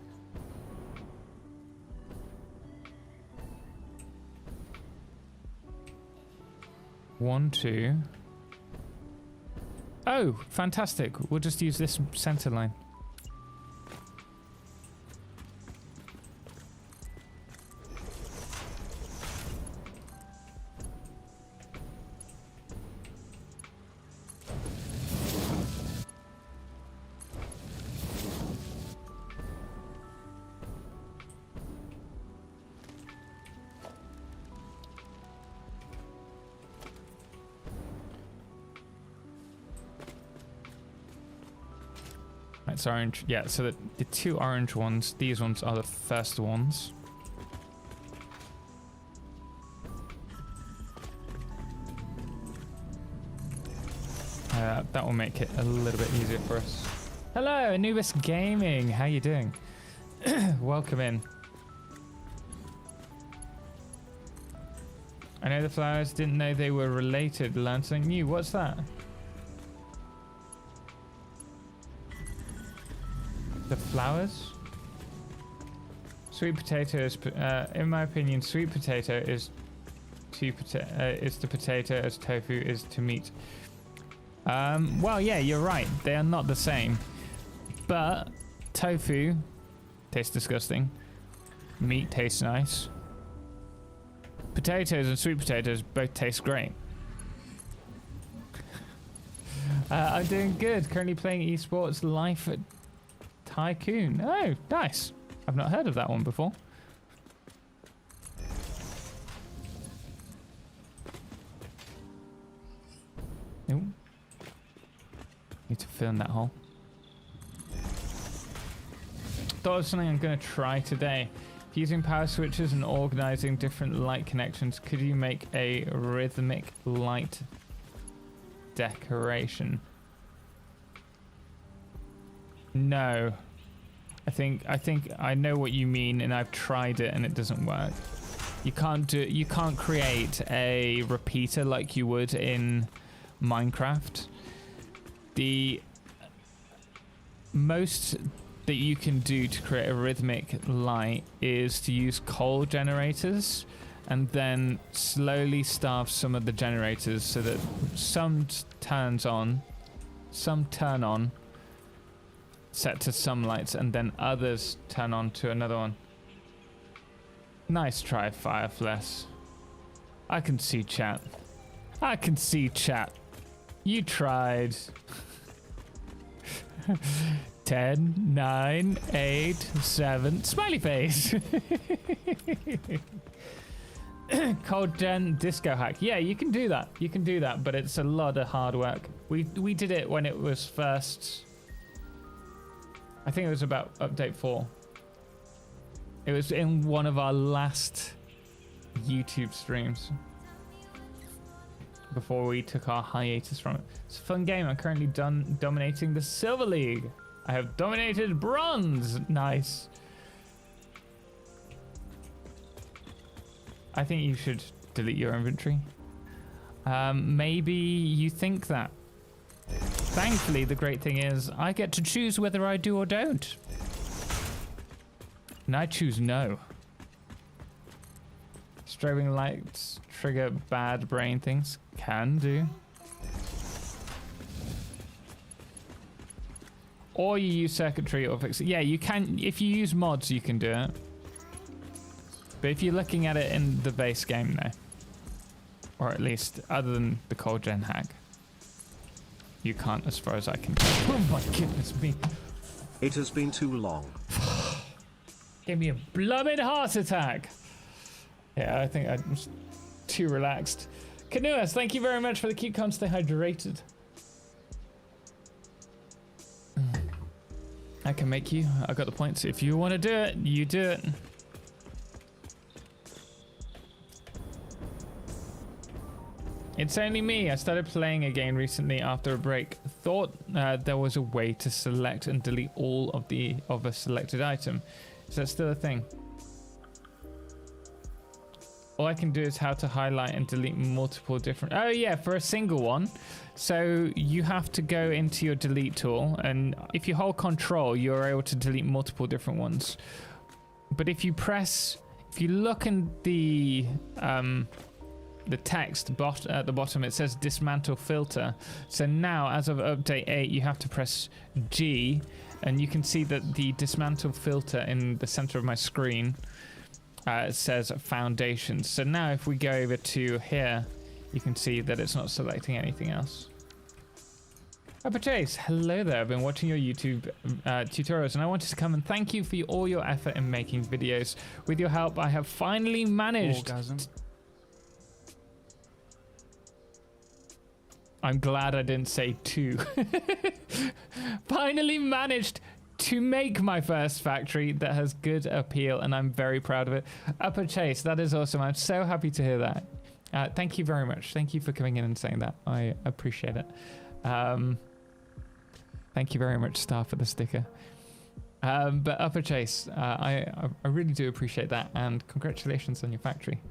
One, two. Oh, fantastic. We'll just use this center line. It's orange. Yeah, so the two orange ones, these ones are the first ones. That will make it a little bit easier for us. Hello, Anubis Gaming. How you doing? Welcome in. I know the flowers, didn't know they were related. Learned something new. What's that? The flowers? Sweet potato is, in my opinion, sweet potato is to is to potato as tofu is to meat. Well, yeah, you're right. They are not the same. But tofu tastes disgusting. Meat tastes nice. Potatoes and sweet potatoes both taste great. I'm doing good. Currently playing esports Life at Tycoon. Oh, nice. I've not heard of that one before. Ooh. Need to fill in that hole. Thought of something I'm going to try today. Using power switches and organizing different light connections, could you make a rhythmic light decoration? No. I think I know what you mean, and I've tried it and it doesn't work. You can't create a repeater like you would in Minecraft. The most that you can do to create a rhythmic light is to use coal generators and then slowly starve some of the generators so that some turns on, some turn on, set to some lights, and then others turn on to another one. Nice try, Firefless. I can see chat. I can see chat. You tried. 10, 9, 8, 7. Smiley face. Cold gen disco hack. Yeah, you can do that. You can do that, but it's a lot of hard work. We did it when it was first. I think it was about update 4. It was in one of our last YouTube streams before we took our hiatus from it. It's a fun game. I'm currently dominating the Silver League. I have dominated bronze. Nice. I think you should delete your inventory. Maybe you think that. Thankfully, the great thing is I get to choose whether I do or don't. And I choose no. Strobing lights trigger bad brain things. Can do. Or you use circuitry or fix it. Yeah, you can. If you use mods, you can do it. But if you're looking at it in the base game, no. Or at least, other than the cold gen hack, you can't, as far as I can tell. Oh my goodness me. It has been too long. Give me a blooming heart attack. Yeah, I think I'm too relaxed. Canoeus, thank you very much for the keep calm, stay hydrated. I can make you. I got the points. If you want to do it, you do it. It's only me. I started playing again recently after a break. Thought there was a way to select and delete all of a selected item. Is that still a thing? all I can do is how to highlight and delete multiple different. Oh yeah, for a single one. So you have to go into your delete tool, and if you hold Control, you're able to delete multiple different ones. But if you look in the text at the bottom, it says dismantle filter. So now, as of update 8, you have to press G, and you can see that the dismantle filter in the center of my screen says foundations. So now if we go over to here, you can see that it's not selecting anything else. Upper Chase, hello there. I've been watching your YouTube tutorials, and I wanted to come and thank you for all your effort in making videos. With your help, I have finally managed. Orgasm. I'm glad I didn't say 2. Finally managed to make my first factory that has good appeal, and I'm very proud of it. Upper Chase, that is awesome. I'm so happy to hear that. Thank you very much. Thank you for coming in and saying that. I appreciate it. Thank you very much, Star, for the sticker. But Upper Chase, I really do appreciate that, and congratulations on your factory.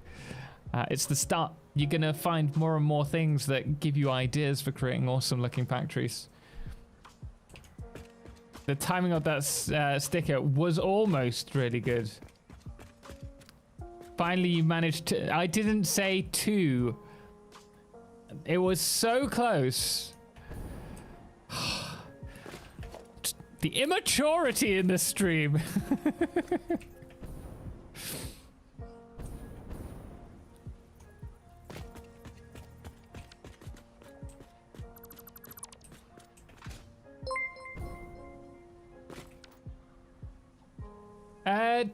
It's the start. You're going to find more and more things that give you ideas for creating awesome looking factories. The timing of that sticker was almost really good. Finally, you managed to... I didn't say 2. It was so close. The immaturity in this stream.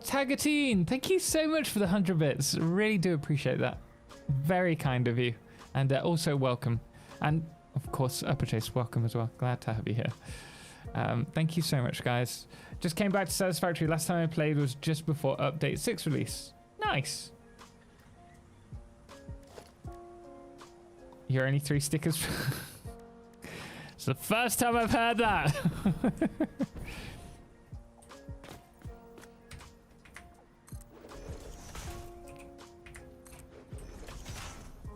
Tagatine, thank you so much for the 100 bits. Really do appreciate that. Very kind of you. And also welcome. And of course, Upper Chase, welcome as well. Glad to have you here. Thank you so much, guys. Just came back to Satisfactory. Last time I played was just before Update 6 release. Nice. You're only 3 stickers. It's the first time I've heard that.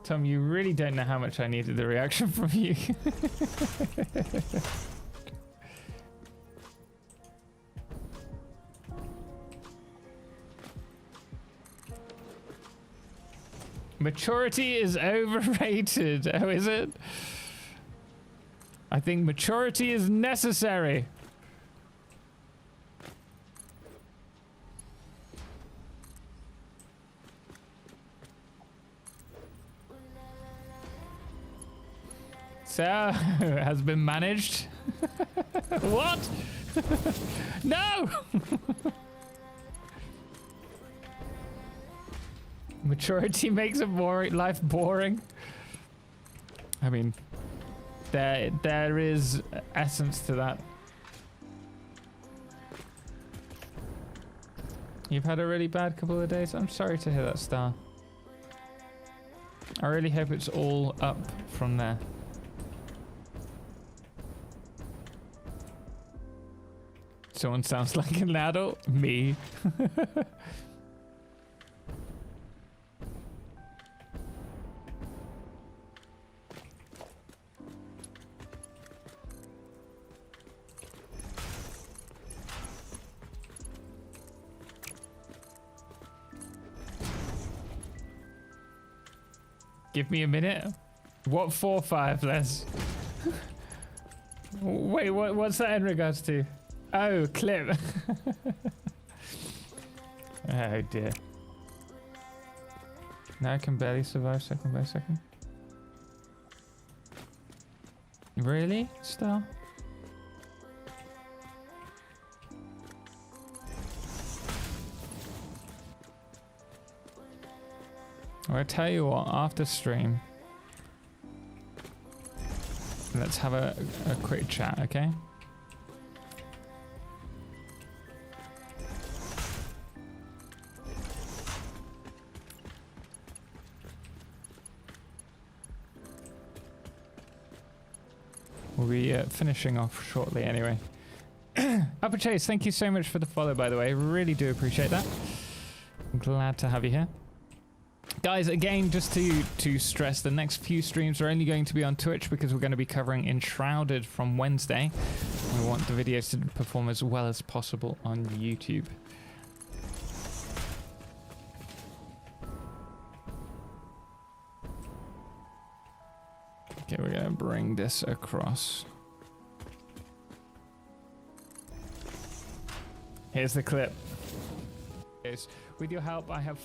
Tom, you really don't know how much I needed the reaction from you. Maturity is overrated. Oh, is it? I think maturity is necessary. So, has been managed. What? No! Maturity makes life boring. I mean, there is essence to that. You've had a really bad couple of days. I'm sorry to hear that, Star. I really hope it's all up from there. Someone sounds like an adult. Me. Give me a minute. What 4-5, Les? Wait, what's that in regards to? Oh, clip. Oh dear. Now I can barely survive second by second. Really, Star? I'll tell you what, after stream, let's have a quick chat, okay? We'll be finishing off shortly anyway. Upper Chase, thank you so much for the follow, by the way. Really do appreciate that. I'm glad to have you here. Guys, again, just to stress, the next few streams are only going to be on Twitch because we're going to be covering Enshrouded from Wednesday. We want the videos to perform as well as possible on YouTube. Okay, we're going to bring this across. Here's the clip. With your help, I have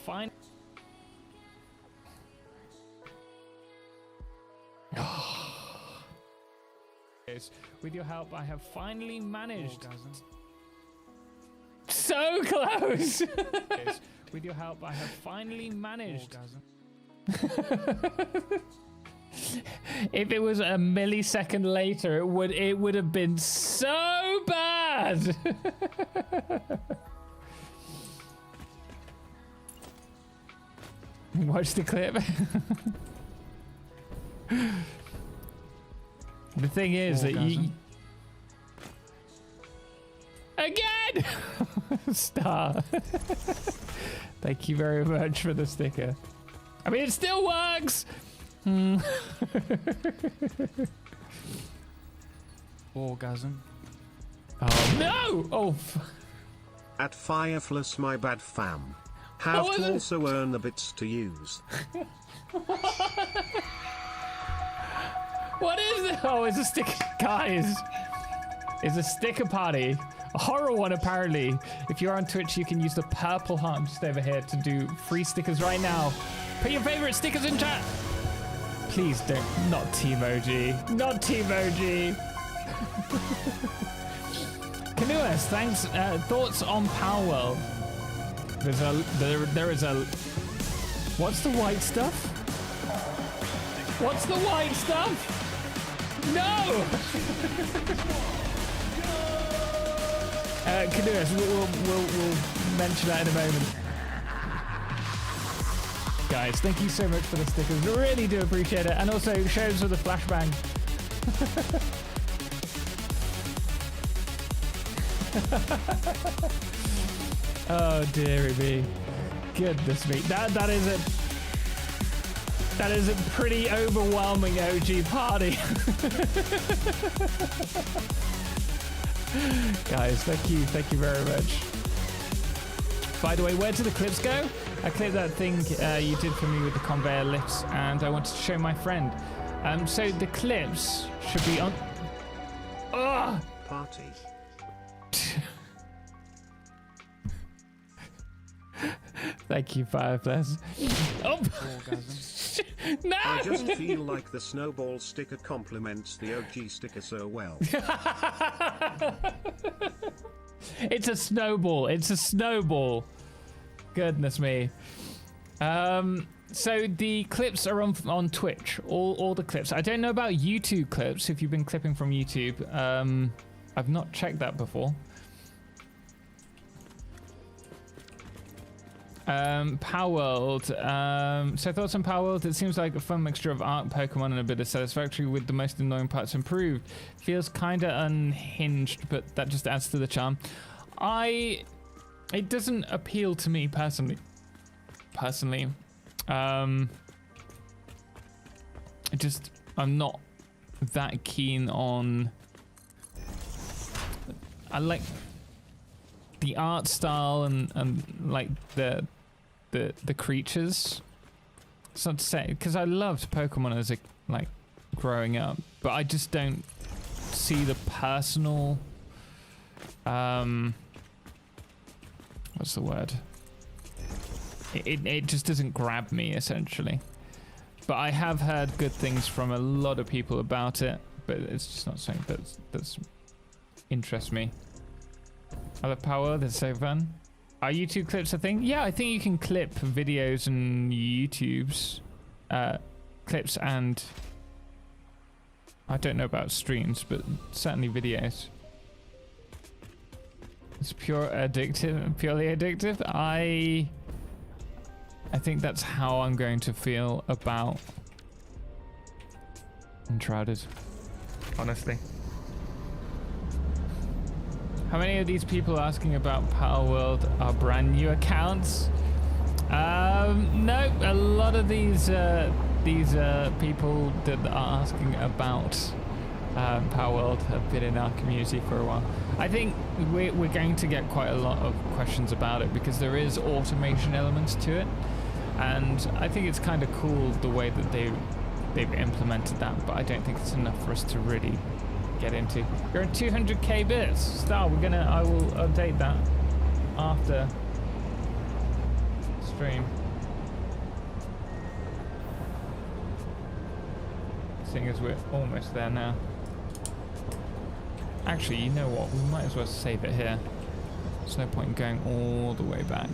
With your help, I have finally managed. So close! With your help, I have finally managed. If it was a millisecond later, it would have been so bad. Watch the clip. The thing is that you again star. Thank you very much for the sticker. I mean, it still works. Orgasm. Oh no! Oh. At Firefless, my bad fam. Have to also earn the bits to use. What is it? Oh, it's a sticker, guys. It's a sticker party. A horror one, apparently. If you're on Twitch, you can use the purple heart just over here to do free stickers right now. Put your favorite stickers in chat. Please don't. Not T-Moji. Not T-Moji. Canoeus, thanks. Thoughts on Power World? There is a. What's the white stuff? What's the white stuff? No! Canoeus, we'll mention that in a moment. Guys, thank you so much for the stickers. We really do appreciate it. And also, shows with the flashbang. Oh, dearie me. Goodness me. That is a pretty overwhelming OG party. Guys, thank you very much. By the way, where did the clips go? I clipped that thing you did for me with the conveyor lifts, and I wanted to show my friend. So the clips should be on. Oh! Party. Thank you, Fireflies. Oh! No! I just feel like the snowball sticker complements the OG sticker so well. It's a snowball. It's a snowball. Goodness me. So the clips are on Twitch. All the clips. I don't know about YouTube clips. If you've been clipping from YouTube, I've not checked that before. Power World. So thoughts on Power World? It seems like a fun mixture of Arc, Pokemon, and a bit of Satisfactory, with the most annoying parts improved. Feels kinda unhinged, but that just adds to the charm. It doesn't appeal to me personally. I'm not that keen on. I like the art style and like the creatures. It's not to say, because I loved Pokemon as growing up, but I just don't see the personal what's the word? It just doesn't grab me, essentially. But I have heard good things from a lot of people about it, but it's just not something that's interests me. I love Power, that's so fun. Are YouTube clips a thing? Yeah, I think you can clip videos and YouTube's clips, and I don't know about streams, but certainly videos. It's purely addictive. I think that's how I'm going to feel about Enshrouded, honestly. How many of these people asking about Power World are brand new accounts? No, a lot of these people that are asking about Power World have been in our community for a while. I think we're going to get quite a lot of questions about it because there is automation elements to it, and I think it's kind of cool the way that they've implemented that, but I don't think it's enough for us to really get into. You're at 200k bits. Star, I will update that after stream. Seeing as we're almost there now. Actually, you know what? We might as well save it here. There's no point in going all the way back.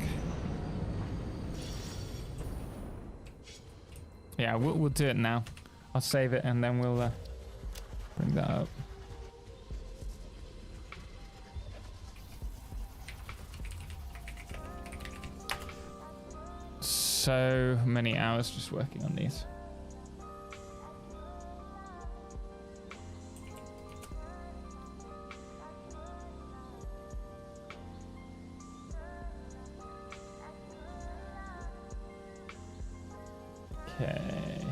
Yeah, we'll do it now. I'll save it and then we'll bring that up. So many hours just working on these. Okay.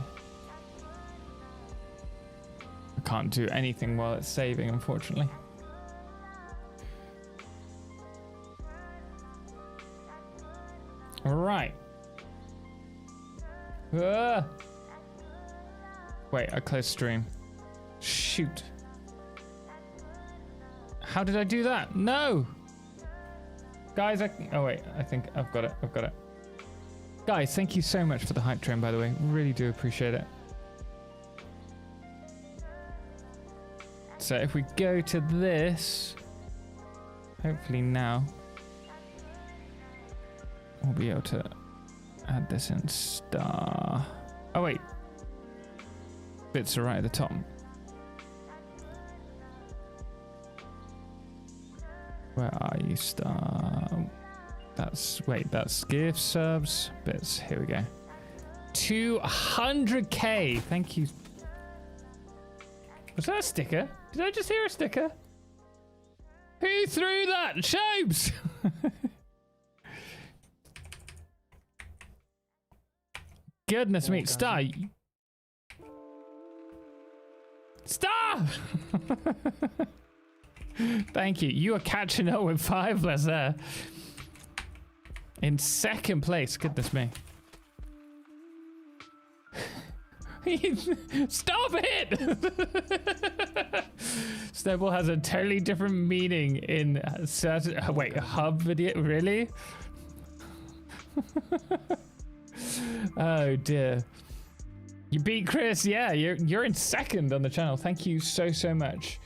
I can't do anything while it's saving, unfortunately. All right. Wait, I closed stream. Shoot. How did I do that? No! Guys, oh wait, I think I've got it. Guys, thank you so much for the hype train, by the way. Really do appreciate it. So if we go to this, hopefully now, we'll be able to add this in star. Oh wait, bits are right at the top. Where are you, star? That's gift subs bits. Here we go. 200k. Thank you. Was that a sticker? Did I just hear a sticker? Who threw that? Shobes! Goodness me. Star. Star! Thank you. You are catching up with 5 less there. In second place. Goodness me. Stop it! Snowball has a totally different meaning in certain... wait, hub video? Really? Oh dear. You beat Chris. Yeah, you're in second on the channel. Thank you so much.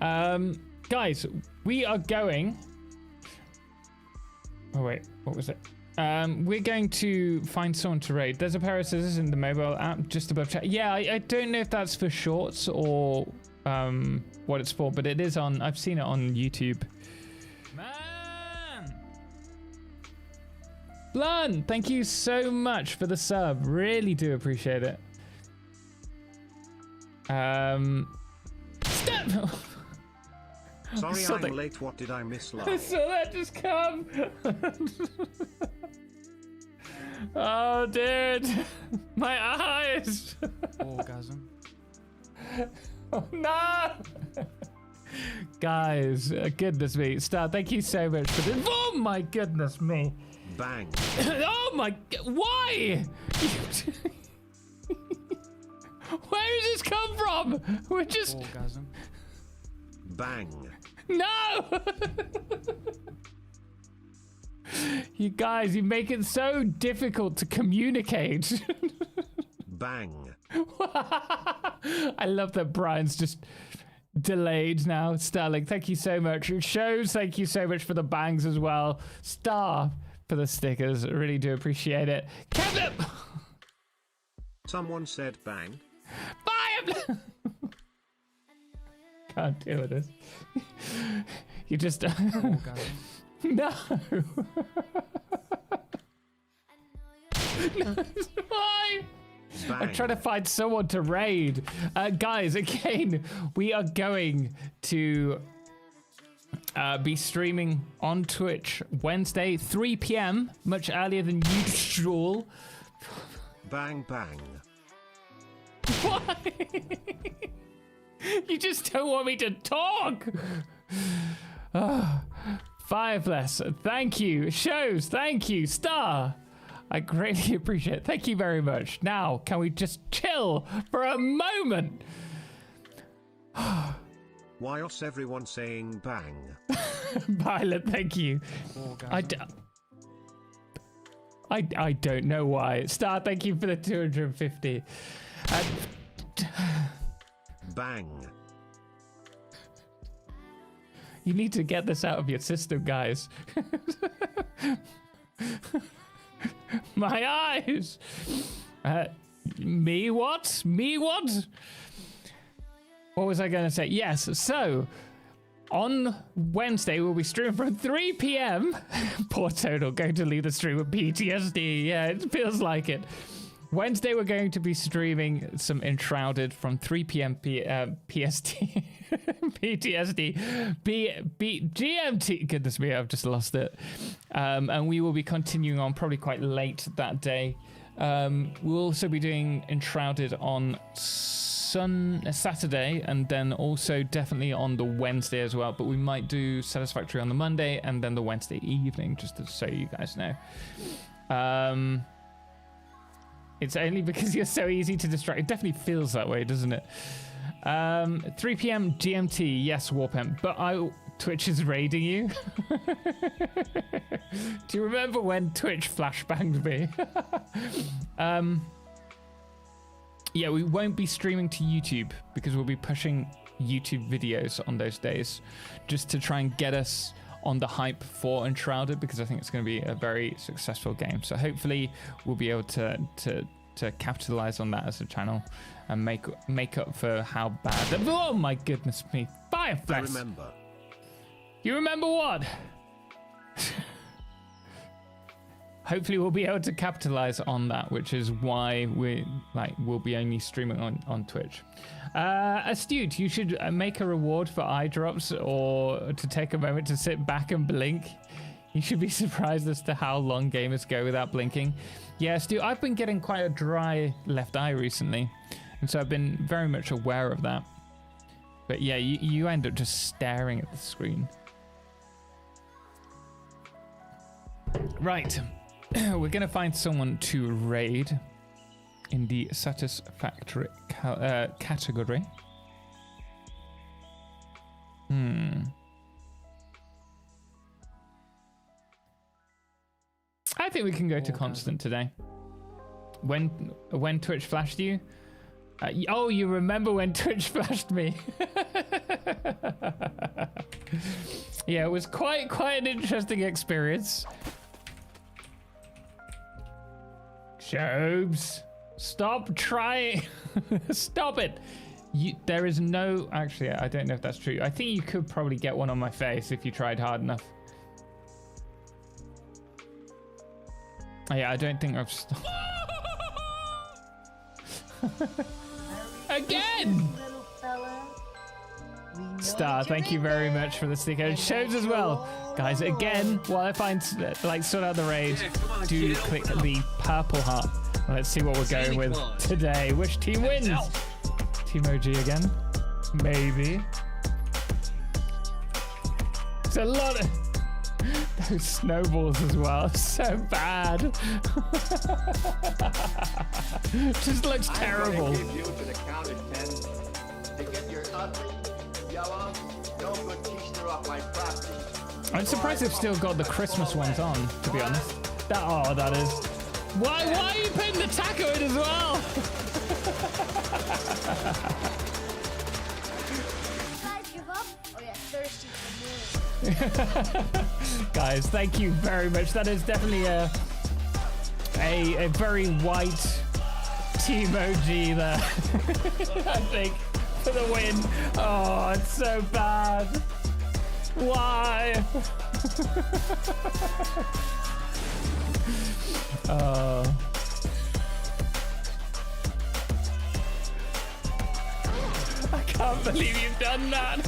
Guys, we are going... Oh wait, what was it? We're going to find someone to raid. There's a pair of scissors in the mobile app just above chat. Yeah, I don't know if that's for shorts or what it's for, but it is on. I've seen it on YouTube. Man! Blunt, thank you so much for the sub. Really do appreciate it. Step! Sorry I'm late, what did I miss last? I saw that just come. Oh, dude. My eyes. Orgasm. Oh, no. Guys, goodness me. Star, thank you so much for this. Oh, my goodness me. Bang. Oh, my. Why? Where does this come from? We're just. Orgasm. Bang. No! You guys, you make it so difficult to communicate. Bang. I love that Brian's just delayed now. Starling, thank you so much. Shows, thank you so much for the bangs as well. Star for the stickers. Really do appreciate it. Kevin! Someone said bang. Bye! Can't deal with this. You just... No! No, why? Bang. I'm trying to find someone to raid. Guys, again, we are going to be streaming on Twitch Wednesday, 3 p.m, much earlier than usual. Bang bang. Why? You just don't want me to talk. Firefless, thank you. Shows, thank you. Star, I greatly appreciate it. Thank you very much. Now, can we just chill for a moment? Why is everyone saying bang? Violet, thank you. I don't know why. Star, thank you for the 250. Bang. You need to get this out of your system, guys. My eyes. Me what? Me what? What was I going to say? Yes, so on Wednesday, we'll be streaming from 3 p.m. Poor Total, going to leave the stream with PTSD. Yeah, it feels like it. Wednesday, we're going to be streaming some Enshrouded from 3 p.m. PST. PTSD. GMT. Goodness me, I've just lost it. And we will be continuing on probably quite late that day. We'll also be doing Enshrouded on Saturday, and then also definitely on the Wednesday as well. But we might do Satisfactory on the Monday and then the Wednesday evening, just to so you guys know. It's only because you're so easy to distract. It definitely feels that way, doesn't it? 3 p.m. GMT, yes, Warpemp. But Twitch is raiding you. Do you remember when Twitch flashbanged me? Yeah, we won't be streaming to YouTube because we'll be pushing YouTube videos on those days just to try and get us on the hype for Enshrouded, because I think it's going to be a very successful game. So hopefully we'll be able to capitalize on that as a channel and make up for how bad. Oh my goodness me! Fireflies. I remember. You remember what? Hopefully we'll be able to capitalize on that, which is why we'll be only streaming on Twitch. Astute, you should make a reward for eye drops, or to take a moment to sit back and blink. You should be surprised as to how long gamers go without blinking. Yeah, Astute, I've been getting quite a dry left eye recently, and so I've been very much aware of that. But yeah, you end up just staring at the screen. Right. We're going to find someone to raid in the Satisfactory category. I think we can go to Constant today. When Twitch flashed you? Oh, you remember when Twitch flashed me? Yeah, it was quite an interesting experience. Shobes, stop trying. Stop it. There is no, actually, I don't know if that's true. I think you could probably get one on my face if you tried hard enough. Oh, yeah, I don't think I've stopped. Again! Star, thank you very much for the sticker. It shows as well. Guys, again, while I find, sort out the raid, do click the purple heart. And let's see what we're going with today. Which team wins? Team OG again? Maybe. It's a lot of... Those snowballs as well, so bad. Just looks terrible. I'm surprised they've still got the Christmas ones on, to be honest. That is. Why are you putting the taco in as well? Guys, give up? Oh yeah, thirsty for more. Guys, thank you very much. That is definitely a very white Team OG there. I think, for the win. Oh, it's so bad. Why? I can't believe you've done that.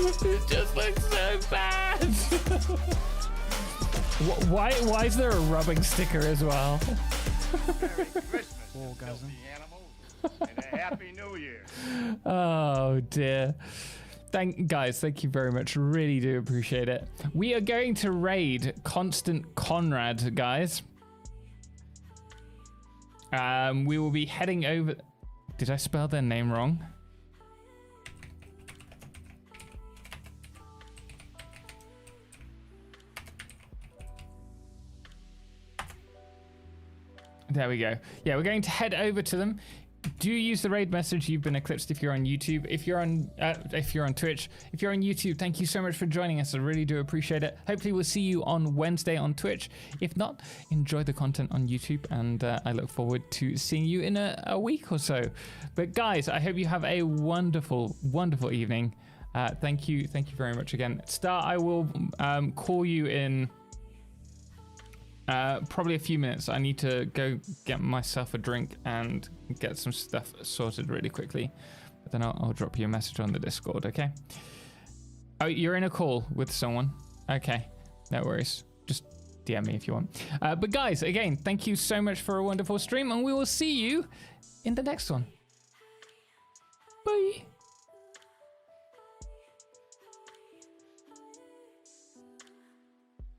It just looks so bad. Why is there a rubbing sticker as well? Merry Christmas, Orgasm. filthy animals, and a Happy New Year. Oh dear. Thank you very much. Really do appreciate it. We are going to raid Constant Conrad, guys. We will be heading over. Did I spell their name wrong? There we go. Yeah, we're going to head over to them. Do use the raid message. You've been eclipsed if you're on YouTube. If you're on Twitch. If you're on YouTube, thank you so much for joining us. I really do appreciate it. Hopefully we'll see you on Wednesday on Twitch. If not, enjoy the content on YouTube, and I look forward to seeing you in a week or so. But guys, I hope you have a wonderful, wonderful evening. Thank you very much again. Star, I will call you in probably a few minutes. I need to go get myself a drink and get some stuff sorted really quickly. But then I'll drop you a message on the Discord, okay? Oh, you're in a call with someone? Okay, no worries. Just DM me if you want. But guys, again, thank you so much for a wonderful stream, and we will see you in the next one. Bye.